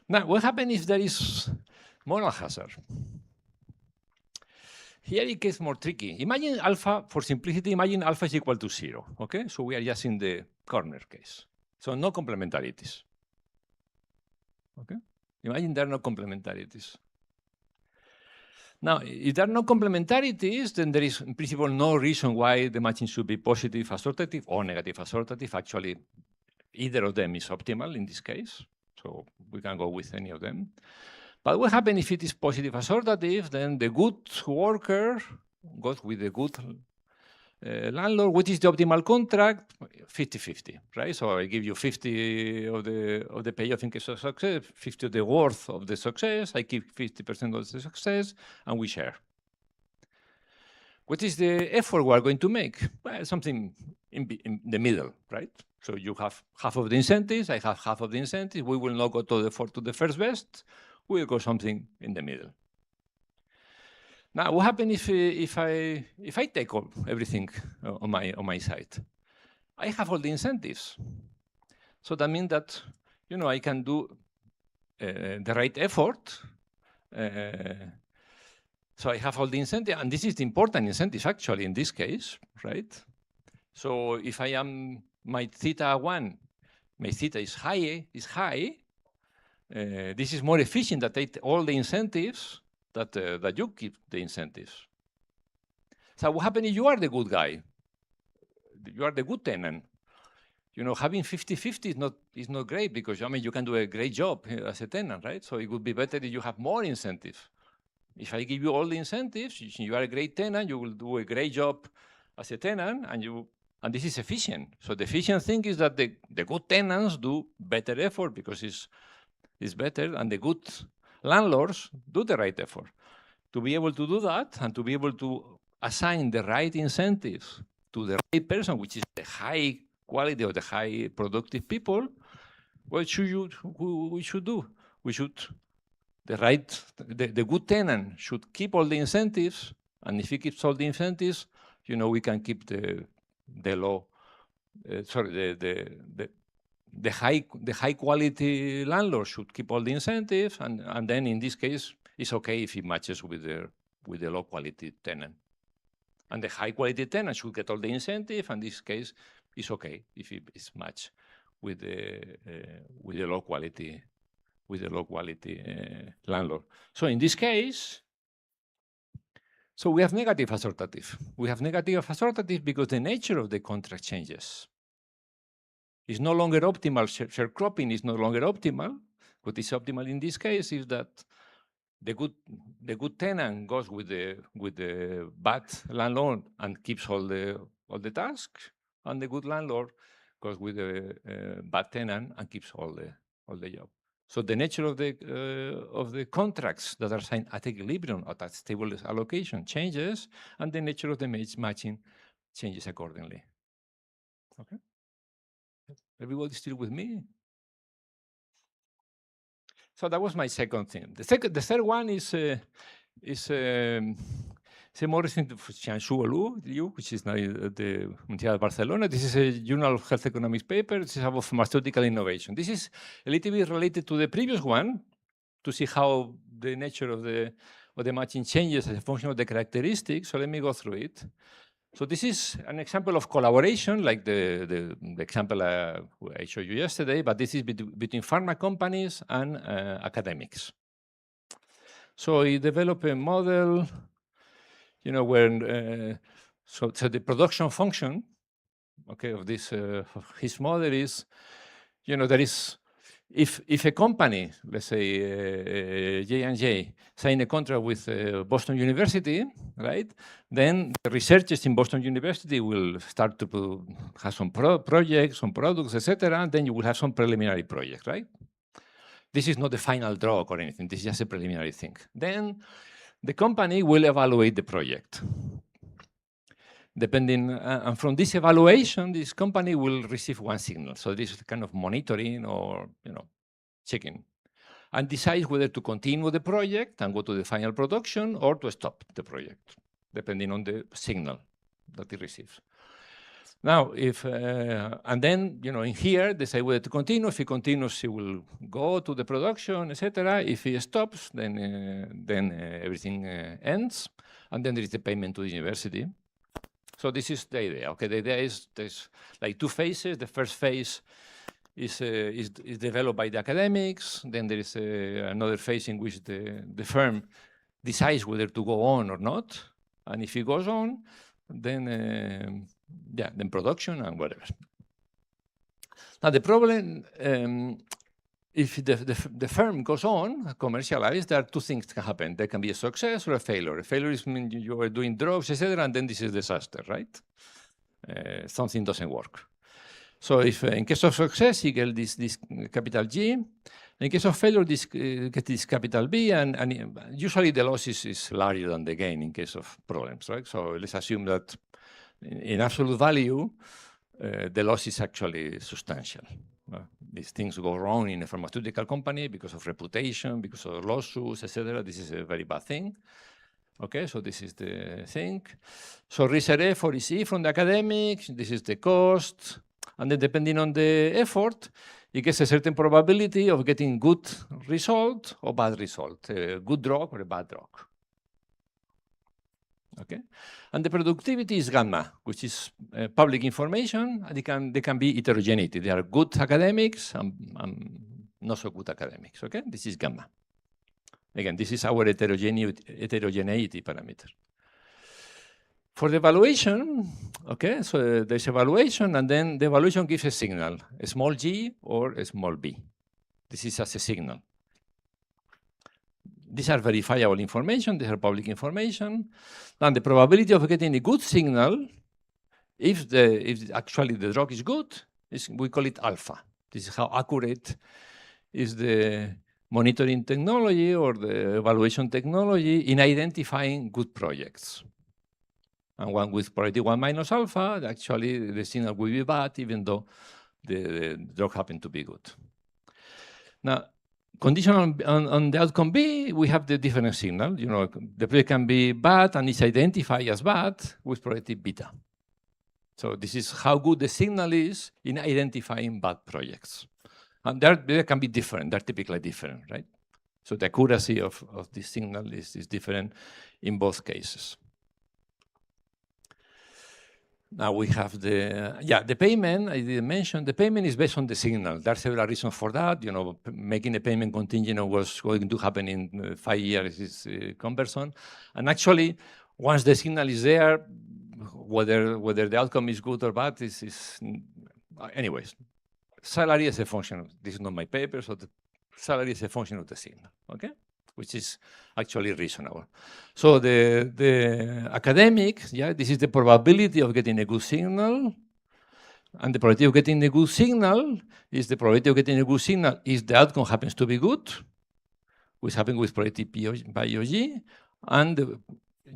Now, what happens if there is moral hazard? Here it gets more tricky. Imagine alpha, for simplicity, imagine alpha is equal to 0. Okay? So we are just in the corner case. So no complementarities. Okay? Imagine there are no complementarities. Now, if there are no complementarities, then there is in principle no reason why the matching should be positive assortative or negative assortative. Actually, either of them is optimal in this case. So we can go with any of them. But what happens if it is positive assortative? Then the good worker goes with the good landlord. What is the optimal contract? 50-50, right? So I give you 50 of the payoff in case of success, 50 of the worth of the success. I keep 50% of the success, and we share. What is the effort we are going to make? Well, something in the middle, right? So you have half of the incentives, I have half of the incentives. We will not go to the first best. We will go something in the middle. Now, what happens if I take everything on my side? I have all the incentives. So that means that I can do the right effort. So I have all the incentives, and this is the important incentives actually in this case, right? So if I am my theta 1, my theta is high. This is more efficient that take all the incentives that you keep the incentives. So what happens if you are the good guy? You are the good tenant. Having 50-50 is not great because you can do a great job as a tenant, right? So it would be better if you have more incentives. If I give you all the incentives, you are a great tenant, you will do a great job as a tenant, and this is efficient. So the efficient thing is that the good tenants do better effort because it's better, and the good landlords do the right effort. To be able to do that and to be able to assign the right incentives to the right person, which is the high quality or the high productive people, what we should do? The good tenant should keep all the incentives, and if he keeps all the incentives, we can keep the low, the high quality landlord should keep all the incentives, and then in this case, it's okay if it matches with the low quality tenant. And the high quality tenant should get all the incentive, and in this case, it's okay if it is matched with the low quality landlord. So in this case, so we have negative assortative. We have negative assortative because the nature of the contract changes. It's no longer optimal. Sharecropping is no longer optimal. What is optimal in this case is that the good tenant goes with the bad landlord and keeps all the tasks, and the good landlord goes with the bad tenant and keeps all the job. So the nature of the contracts that are signed at equilibrium or at stable allocation changes, and the nature of the matching changes accordingly. Okay. Everybody still with me? So that was my second thing. The third one is more recent of Xiangshu Liu, which is now at the University of Barcelona. This is a Journal of Health Economics paper. This is about pharmaceutical innovation. This is a little bit related to the previous one, to see how the nature of the matching changes as a function of the characteristics. So let me go through it. So this is an example of collaboration, like the example I showed you yesterday, but this is between pharma companies and academics. So he developed a model, where so the production function, okay, of this his model is, there is if a company, let's say J&J, sign a contract with Boston University, right? Then the researchers in Boston University will start to have some projects, some products, etc. And then you will have some preliminary projects, right? This is not the final drug or anything. This is just a preliminary thing. Then the company will evaluate the project. Depending, and from this evaluation, this company will receive one signal. So this is kind of monitoring or, checking, and decides whether to continue the project and go to the final production or to stop the project, depending on the signal that it receives. Now, if, and then, you know, in here, they say whether to continue. If it continues, it will go to the production, etc. If it stops, then everything ends. And then there is the payment to the university. So this is the idea. Okay, the idea is there's like two phases. The first phase is developed by the academics. Then there is another phase in which the firm decides whether to go on or not. And if it goes on, then then production and whatever. Now the problem, if the firm goes on, commercialized, there are two things can happen. There can be a success or a failure. A failure is when you are doing drugs, etc., and then this is disaster, right? Something doesn't work. So if in case of success, you get this capital G. In case of failure, get this capital B, and usually the loss is larger than the gain in case of problems, right? So let's assume that in absolute value, the loss is actually substantial. These things go wrong in a pharmaceutical company because of reputation, because of lawsuits, etc. This is a very bad thing. Okay, so this is the thing. So risk effort is E from the academics. This is the cost. And then depending on the effort, it gets a certain probability of getting good result or bad result, a good drug or a bad drug. Okay, and the productivity is gamma, which is public information, and they can be heterogeneity. They are good academics and not so good academics. Okay, this is gamma. Again, this is our heterogeneity parameter. For the evaluation, okay, so there's evaluation, and then the evaluation gives a signal, a small g or a small b. This is as a signal. These are verifiable information, these are public information. And the probability of getting a good signal, if actually the drug is good, we call it alpha. This is how accurate is the monitoring technology or the evaluation technology in identifying good projects. And one with probability 1 minus alpha, actually the signal will be bad, even though the drug happened to be good. Now, conditional on the outcome B, we have the different signal. You know, the project can be bad and is identified as bad with probability beta. So this is how good the signal is in identifying bad projects. And they can be different. They're typically different, right? So the accuracy of this signal is different in both cases. Now we have the payment, I didn't mention, the payment is based on the signal. There are several reasons for that. You know, making a payment contingent on what's going to happen in 5 years is cumbersome. And actually, once the signal is there, whether the outcome is good or bad is anyways, salary is a function. This is not my paper, so the salary is a function of the signal, okay? Which is actually reasonable. So the academic, this is the probability of getting a good signal. And the probability of getting a good signal is the probability of getting a good signal if the outcome happens to be good, which happens with probability P by OG. And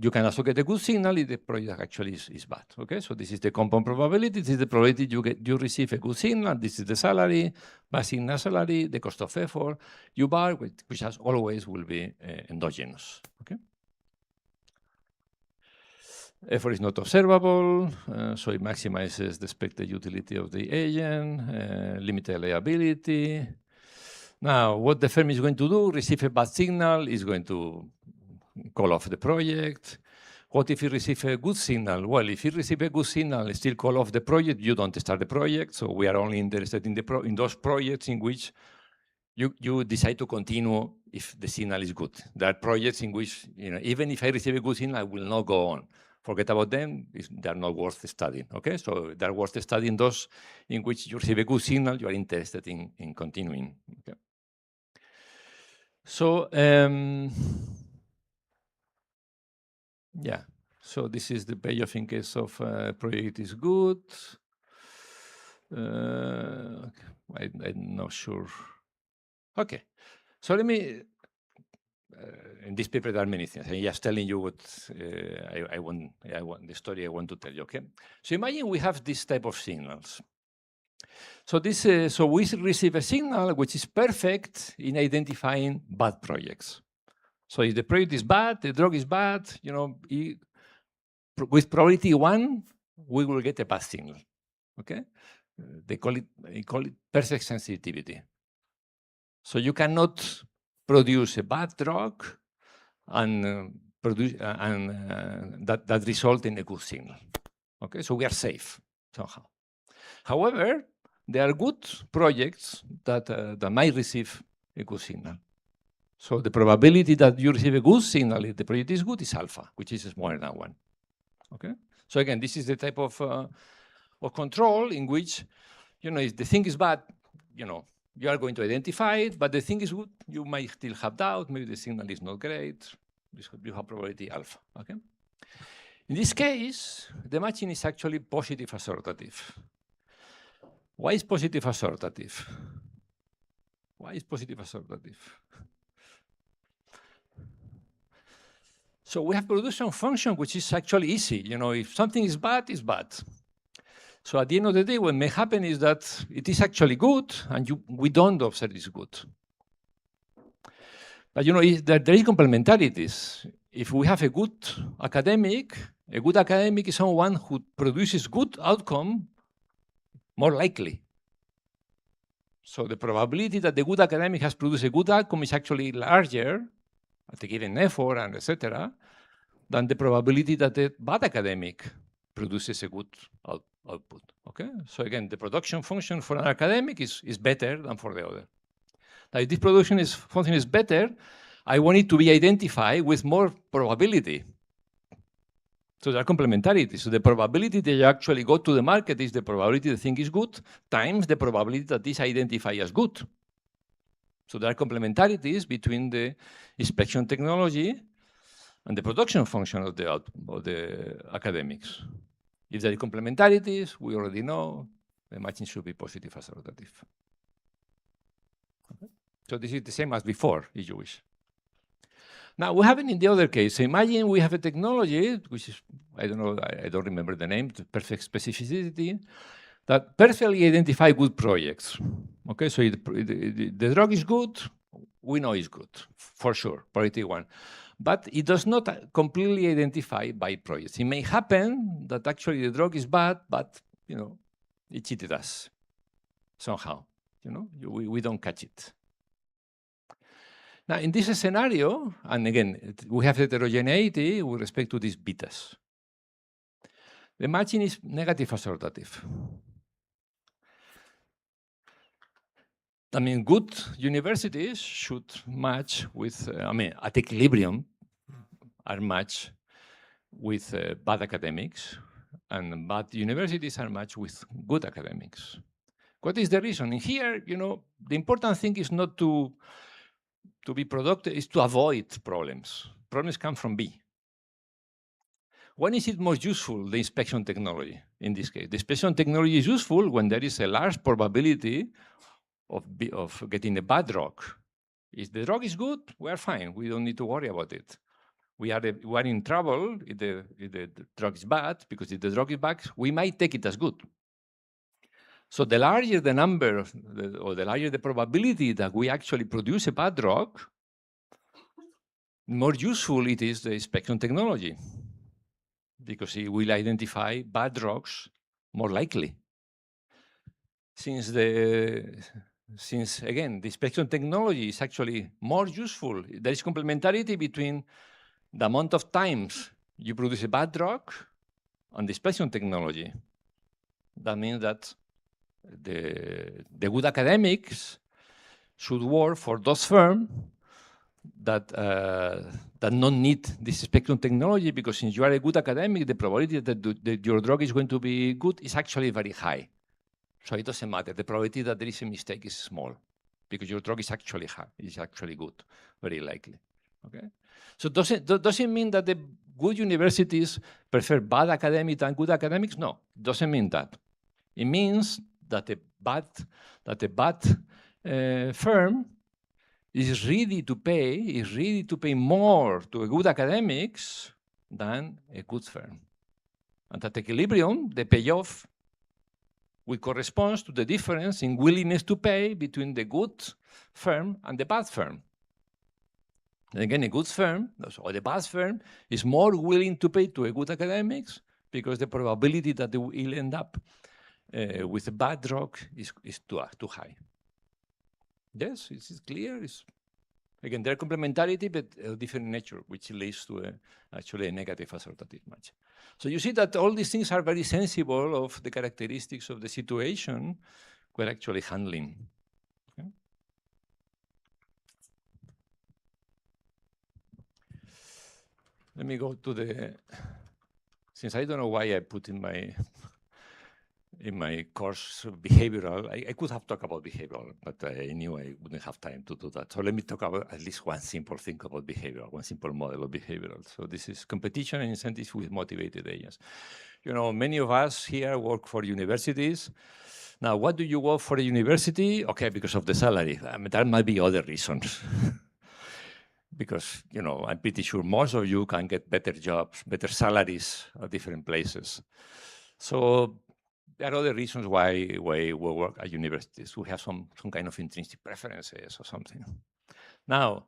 you can also get a good signal if the project actually is bad. Okay, so this is the compound probability. This is the probability you receive a good signal. This is the salary, by signal salary, the cost of effort, U bar, which as always will be endogenous. Okay. Effort is not observable, so it maximizes the expected utility of the agent, limited liability. Now, what the firm is going to do, receive a bad signal, is going to call off the project. What if you receive a good signal? Well, if you receive a good signal and still call off the project, you don't start the project. So we are only interested in those projects in which you decide to continue if the signal is good. There are projects in which, you know, even if I receive a good signal, I will not go on. Forget about them, they're not worth studying, okay? So they're worth studying those in which you receive a good signal, you are interested in continuing, okay? So, yeah, so this is the payoff in case of project is good. I'm not sure. Okay, so let me, in this paper there are many things. I'm just telling you what I want, the story I want to tell you, okay? So imagine we have this type of signals. So this, so we receive a signal which is perfect in identifying bad projects. So if the project is bad, the drug is bad, you know, with probability 1, we will get a bad signal. Okay, they call it perfect sensitivity. So you cannot produce a bad drug and that result in a good signal. Okay, so we are safe somehow. However, there are good projects that might receive a good signal. So the probability that you receive a good signal if the project is good is alpha, which is smaller than 1. Okay. So again, this is the type of control in which, if the thing is bad, you are going to identify it, but the thing is good, you might still have doubt. Maybe the signal is not great. You have probability alpha. Okay. In this case, the matching is actually positive assortative. Why is positive assortative? Why is positive assortative? So we have produced some function which is actually easy. If something is bad, it's bad. So at the end of the day, what may happen is that it is actually good, and we don't observe it's good. But there is complementarities. If we have a good academic is someone who produces good outcome more likely. So the probability that the good academic has produced a good outcome is actually larger at a given effort and etc. than the probability that the bad academic produces a good output. Okay, so again, the production function for an academic is better than for the other. Now, if this production function is better, I want it to be identified with more probability. So there are complementarities. So the probability that you actually go to the market is the probability the thing is good times the probability that this identified as good. So there are complementarities between the inspection technology and the production function of the academics. If there are complementarities, we already know the matching should be positive assortative. Okay. So this is the same as before, if you wish. Now we have it in the other case. So imagine we have a technology, which is, I don't remember the name, the perfect specificity, that perfectly identify good projects. Okay, so the drug is good, we know it's good, for sure, priority 1. But it does not completely identify bad projects. It may happen that actually the drug is bad, but it cheated us somehow. We don't catch it. Now, in this scenario, and again, we have heterogeneity with respect to these betas. The matching is negative assortative. I mean, good universities should match with, at equilibrium, are matched with bad academics, and bad universities are matched with good academics. What is the reason? In here, the important thing is not to be productive, is to avoid problems. Problems come from B. When is it most useful, the inspection technology, in this case? The inspection technology is useful when there is a large probability of getting a bad drug. If the drug is good, we are fine. We don't need to worry about it. We are in trouble if the drug is bad, because if the drug is bad, we might take it as good. So the larger the number, or the larger the probability that we actually produce a bad drug, more useful it is the inspection technology, because it will identify bad drugs more likely. Since again, the inspection technology is actually more useful, there is complementarity between the amount of times you produce a bad drug and the inspection technology. That means that the good academics should work for those firms that don't need this spectrum technology, because since you are a good academic, the probability that your drug is going to be good is actually very high. So it doesn't matter. The probability that there is a mistake is small, because your drug is actually high, is actually good, very likely. Okay. So doesn't mean that the good universities prefer bad academics than good academics. No, it doesn't mean that. It means that a bad firm is ready to pay more to a good academics than a good firm. And at equilibrium, the payoff will correspond to the difference in willingness to pay between the good firm and the bad firm. And again, a good firm, or the bad firm, is more willing to pay to a good academics because the probability that they will end up with a bad drug is too high. Yes, it's clear. Again, they're complementarity, but a different nature, which leads to actually a negative assortative match. So you see that all these things are very sensible of the characteristics of the situation we're actually handling. Okay? Let me go to the, since I don't know why I put in my course behavioral, I could have talked about behavioral, but I knew I wouldn't have time to do that. So let me talk about at least one simple thing about behavioral, one simple model of behavioral. So this is competition and incentives with motivated agents. You know, many of us here work for universities. Now, what do you go for a university? Okay, because of the salary. I mean, there might be other reasons. Because, you know, I'm pretty sure most of you can get better jobs, better salaries at different places. So there are other reasons why we work at universities. We have some kind of intrinsic preferences or something. Now,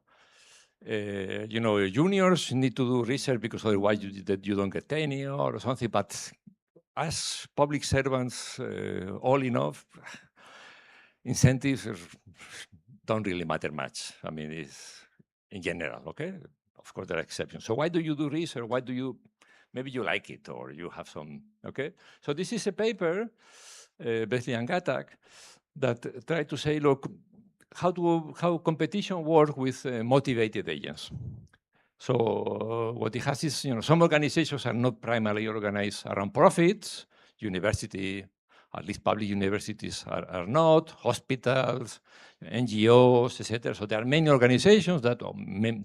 you know, juniors need to do research because otherwise you don't get tenure or something. But as public servants, all enough, incentives don't really matter much. I mean, it's in general, okay? Of course, there are exceptions. So why do you do research? Why do you, maybe you like it or you have some, okay? So this is a paper, Besley and Gatak, that try to say, look, how competition works with motivated agents. So what it has is, you know, some organizations are not primarily organized around profits. University, at least public universities are not, hospitals, NGOs, etc. So there are many organizations that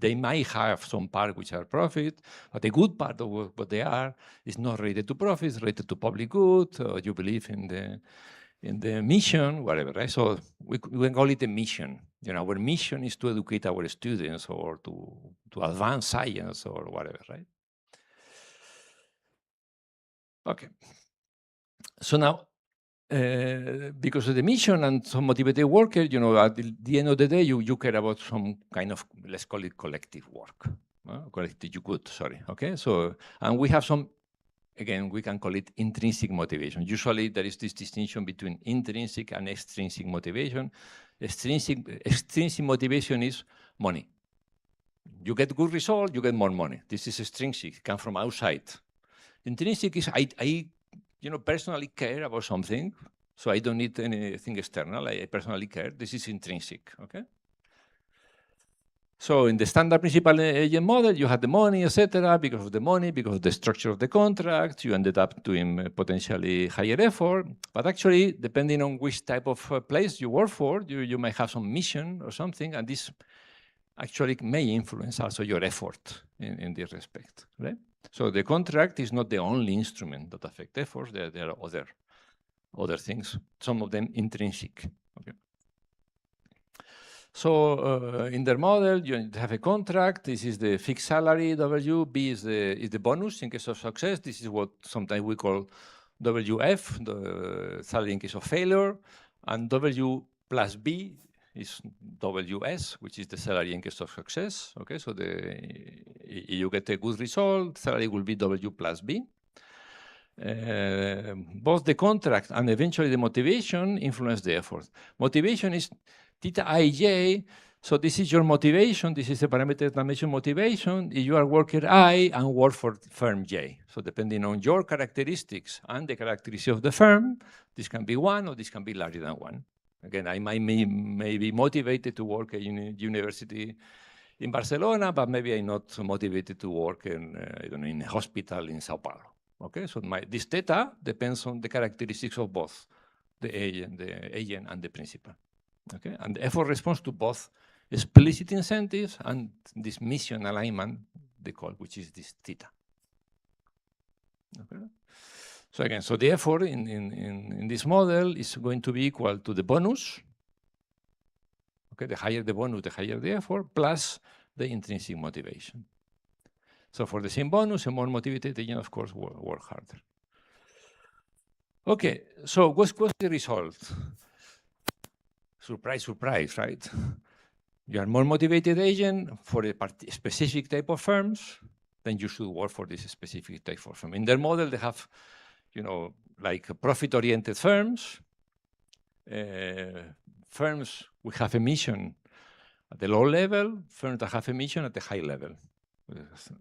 they might have some part which are profit, but a good part of what they are is not related to profits, related to public good, you believe in the mission, whatever, right? So we can call it a mission. You know, our mission is to educate our students or to advance science or whatever, right? Okay. So now, because of the mission and some motivated workers, you know, at the end of the day, you care about some kind of, let's call it collective work, collective good, sorry, okay? So, and we have some, again, we can call it intrinsic motivation. Usually there is this distinction between intrinsic and extrinsic motivation. Extrinsic motivation is money. You get good result, you get more money. This is extrinsic, come from outside. Intrinsic is, I you know, personally care about something, so I don't need anything external. I personally care. This is intrinsic, okay? So in the standard principal agent model, you had the money, etc. Because of the money, because of the structure of the contract, you ended up doing potentially higher effort. But actually, depending on which type of place you work for, you might have some mission or something, and this actually may influence also your effort in this respect, right? So the contract is not the only instrument that affects efforts. There are other things, some of them intrinsic. Okay. So in their model, you have a contract. This is the fixed salary, W. B is the bonus in case of success. This is what sometimes we call WF, the salary in case of failure. And W plus B is WS, which is the salary in case of success. Okay, so you get a good result, salary will be W plus B. Both the contract and eventually the motivation influence the effort. Motivation is theta ij, so this is your motivation, this is a parameter that measures motivation. If you are worker I and work for firm J. So depending on your characteristics and the characteristics of the firm, this can be 1 or this can be larger than 1. Again, I may be motivated to work at university in Barcelona, but maybe I'm not motivated to work in, I don't know, in a hospital in Sao Paulo. Okay, so this theta depends on the characteristics of both the agent and the principal. Okay, and the effort responds to both explicit incentives and this mission alignment they call, which is this theta. Okay. So again, so the effort in this model is going to be equal to the bonus. Okay, the higher the bonus, the higher the effort, plus the intrinsic motivation. So for the same bonus, a more motivated agent, of course, work harder. Okay, so what's the result? Surprise, surprise, right? you are more motivated agent for a specific type of firms, then you should work for this specific type of firm. In their model, they have, like profit-oriented firms, firms we have emission at the low level, firms that have emission at the high level.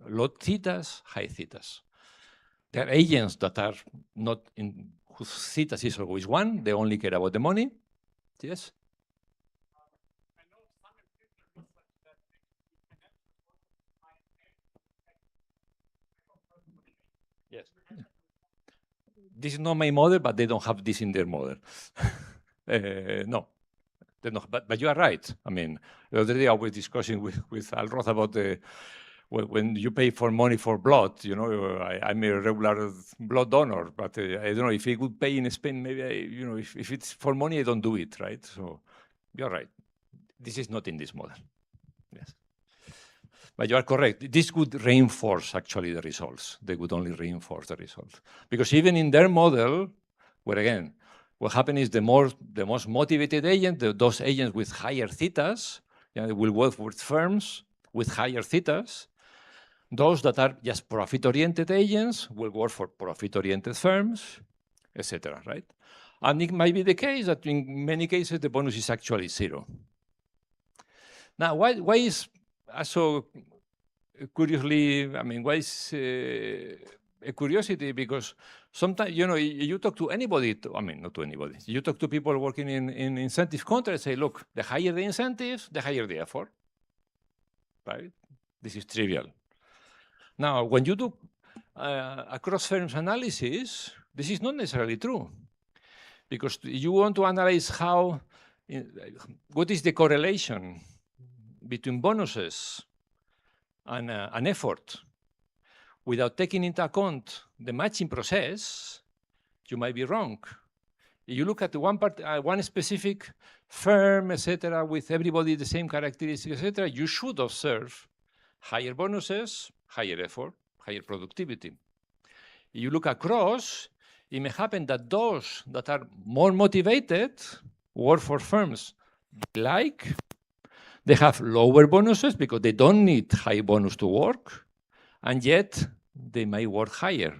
Low thetas, high thetas. There are agents that are not in whose thetas is always 1, they only care about the money. Yes? Yes. This is not my model, but they don't have this in their model. No, they don't, but you are right. I mean, the other day I was discussing with Alroth about when you pay for money for blood, I'm a regular blood donor, but I don't know if he would pay in Spain, maybe, if it's for money, I don't do it, right? So you're right. This is not in this model. Yes. But you are correct. This would reinforce actually the results. They would only reinforce the results. Because even in their model, where again, what happens is the most motivated agent, those agents with higher thetas, they will work with firms with higher thetas. Those that are just profit-oriented agents will work for profit-oriented firms, etc. Right? And it might be the case that in many cases the bonus is actually 0. Now, why is so curiously? I mean, why is a curiosity? Because sometimes you talk to anybody. I mean, not to anybody. You talk to people working in incentive contracts. Say, look, the higher the incentives, the higher the effort. Right? This is trivial. Now, when you do a cross-firms analysis, this is not necessarily true, because you want to analyze what is the correlation between bonuses and effort. Without taking into account the matching process, you might be wrong. If you look at one specific firm, etc., with everybody the same characteristics, etc., you should observe higher bonuses, higher effort, higher productivity. If you look across, it may happen that those that are more motivated work for firms they have lower bonuses because they don't need high bonus to work, and yet they might work higher.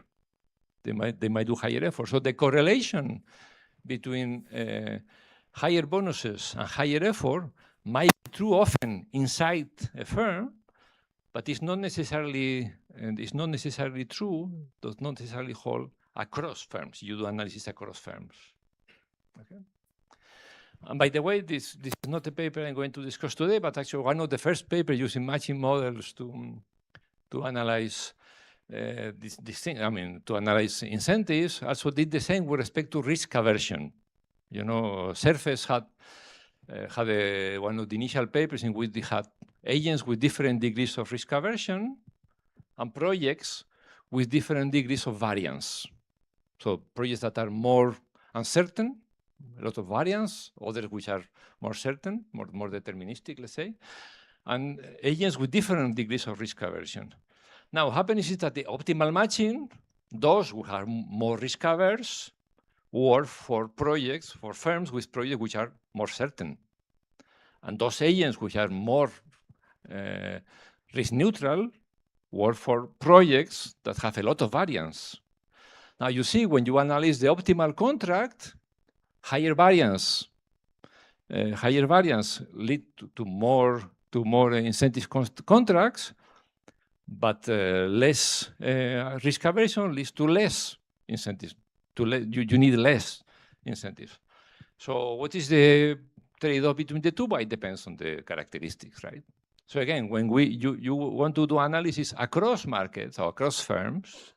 They might do higher effort. So the correlation between higher bonuses and higher effort might be true often inside a firm, but it's not necessarily true, does not necessarily hold across firms. You do analysis across firms. Okay. And by the way, this is not a paper I'm going to discuss today, but actually one of the first papers using matching models to analyze this thing, I mean, to analyze incentives, also did the same with respect to risk aversion. Surface had one of the initial papers in which they had agents with different degrees of risk aversion and projects with different degrees of variance. So projects that are more uncertain, a lot of variance, others which are more certain, more deterministic, let's say, and agents with different degrees of risk aversion. Now, what happens is that the optimal matching, those who are more risk averse, work for projects, for firms with projects which are more certain. And those agents which are more risk neutral work for projects that have a lot of variance. Now you see, when you analyze the optimal contract, higher variance lead to more incentive contracts, but less risk aversion leads to less incentives. You need less incentives. So what is the trade-off between the two? But it depends on the characteristics, right? So again, when you want to do analysis across markets or across firms,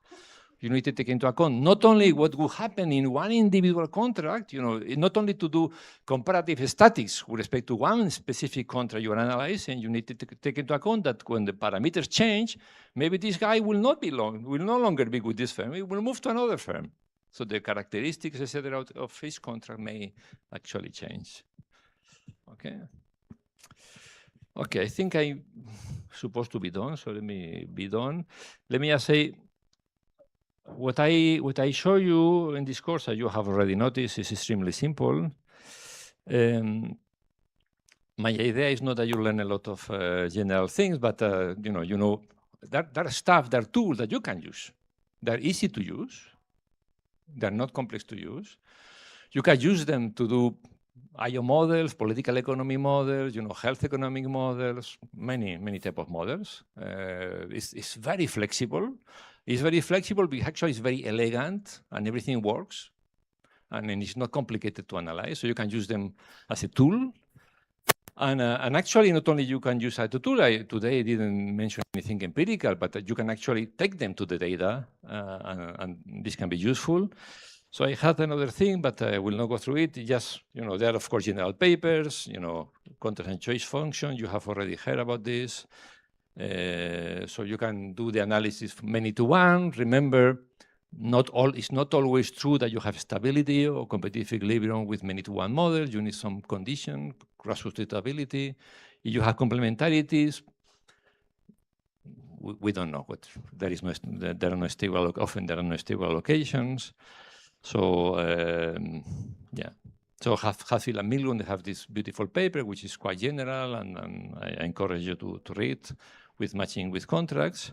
you need to take into account not only what will happen in one individual contract, not only to do comparative statistics with respect to one specific contract you are analyzing, you need to take into account that when the parameters change, maybe this guy will no longer be with this firm, he will move to another firm. So the characteristics, etc., of his contract may actually change. Okay. Okay, I think I'm supposed to be done, so let me be done. Let me just say, what I show you in this course, as you have already noticed, is extremely simple. my idea is not that you learn a lot of general things, but there are stuff, there are tools that you can use. They're easy to use. They're not complex to use. You can use them to do IO models, political economy models, health economic models, many type of models. It's very flexible. It's very flexible, but actually it's very elegant, and everything works. And then it's not complicated to analyze, so you can use them as a tool. And actually, not only you can use as a tool, today I didn't mention anything empirical, but you can actually take them to the data, and this can be useful. So I had another thing, but I will not go through it. Just, there are, of course, general papers, contrast and choice function. You have already heard about this. So you can do the analysis many to one. Remember, it's not always true that you have stability or competitive equilibrium with many to one models. You need some condition, cross-substitutability. If you have complementarities, we don't know what there are no stable, often there are no stable allocations. So yeah, so Hatfield and Milgrom, they have this beautiful paper which is quite general, and I encourage you to read with matching with contracts.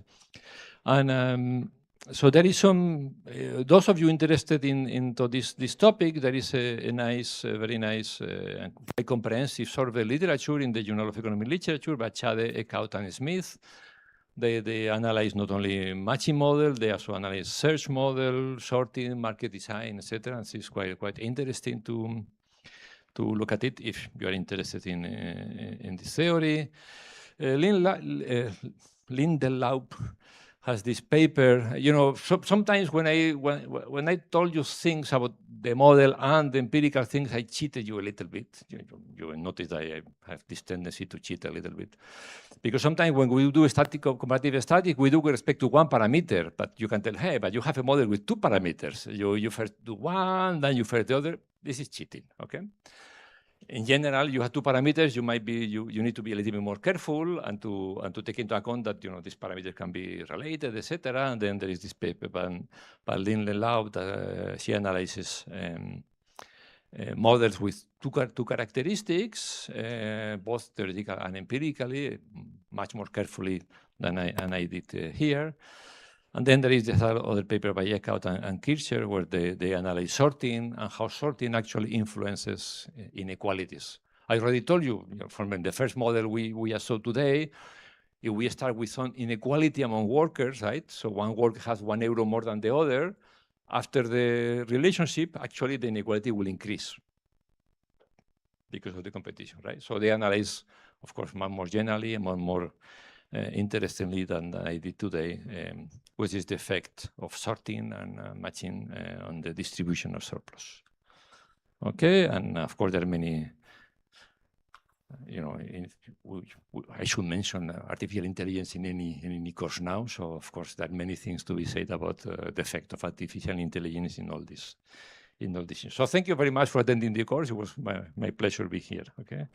And so there is some, those of you interested into this topic, there is a nice, very nice, and quite comprehensive survey literature in the Journal of Economic Literature by Chade, Eckhout, and Smith. They analyze not only matching model, they also analyze search model, sorting, market design, etc. And it's quite interesting to look at it if you are interested in this theory. Lindelof has this paper. Sometimes when I told you things about the model and the empirical things, I cheated you a little bit. You will notice that I have this tendency to cheat a little bit. Because sometimes when we do comparative static, we do with respect to one parameter, but you can tell, hey, but you have a model with two parameters. You first do one, then you first the other. This is cheating, okay? In general, you have two parameters. You need to be a little bit more careful and to take into account that these parameters can be related, etc. And then there is this paper by Lindelof that she analyzes models with two characteristics, both theoretical and empirically, much more carefully than I did here. And then there is this other paper by Eckhout and Kircher where they analyze sorting and how sorting actually influences inequalities. I already told you, from the first model we saw today, if we start with some inequality among workers, right? So one worker has €1 more than the other. After the relationship, actually the inequality will increase because of the competition, right? So they analyze, of course, much more generally and more interestingly than I did today, which is the effect of sorting and matching on the distribution of surplus. Okay, and of course there are many, I should mention artificial intelligence in any course now. So of course there are many things to be said about the effect of artificial intelligence in all this. So thank you very much for attending the course. It was my pleasure to be here. Okay.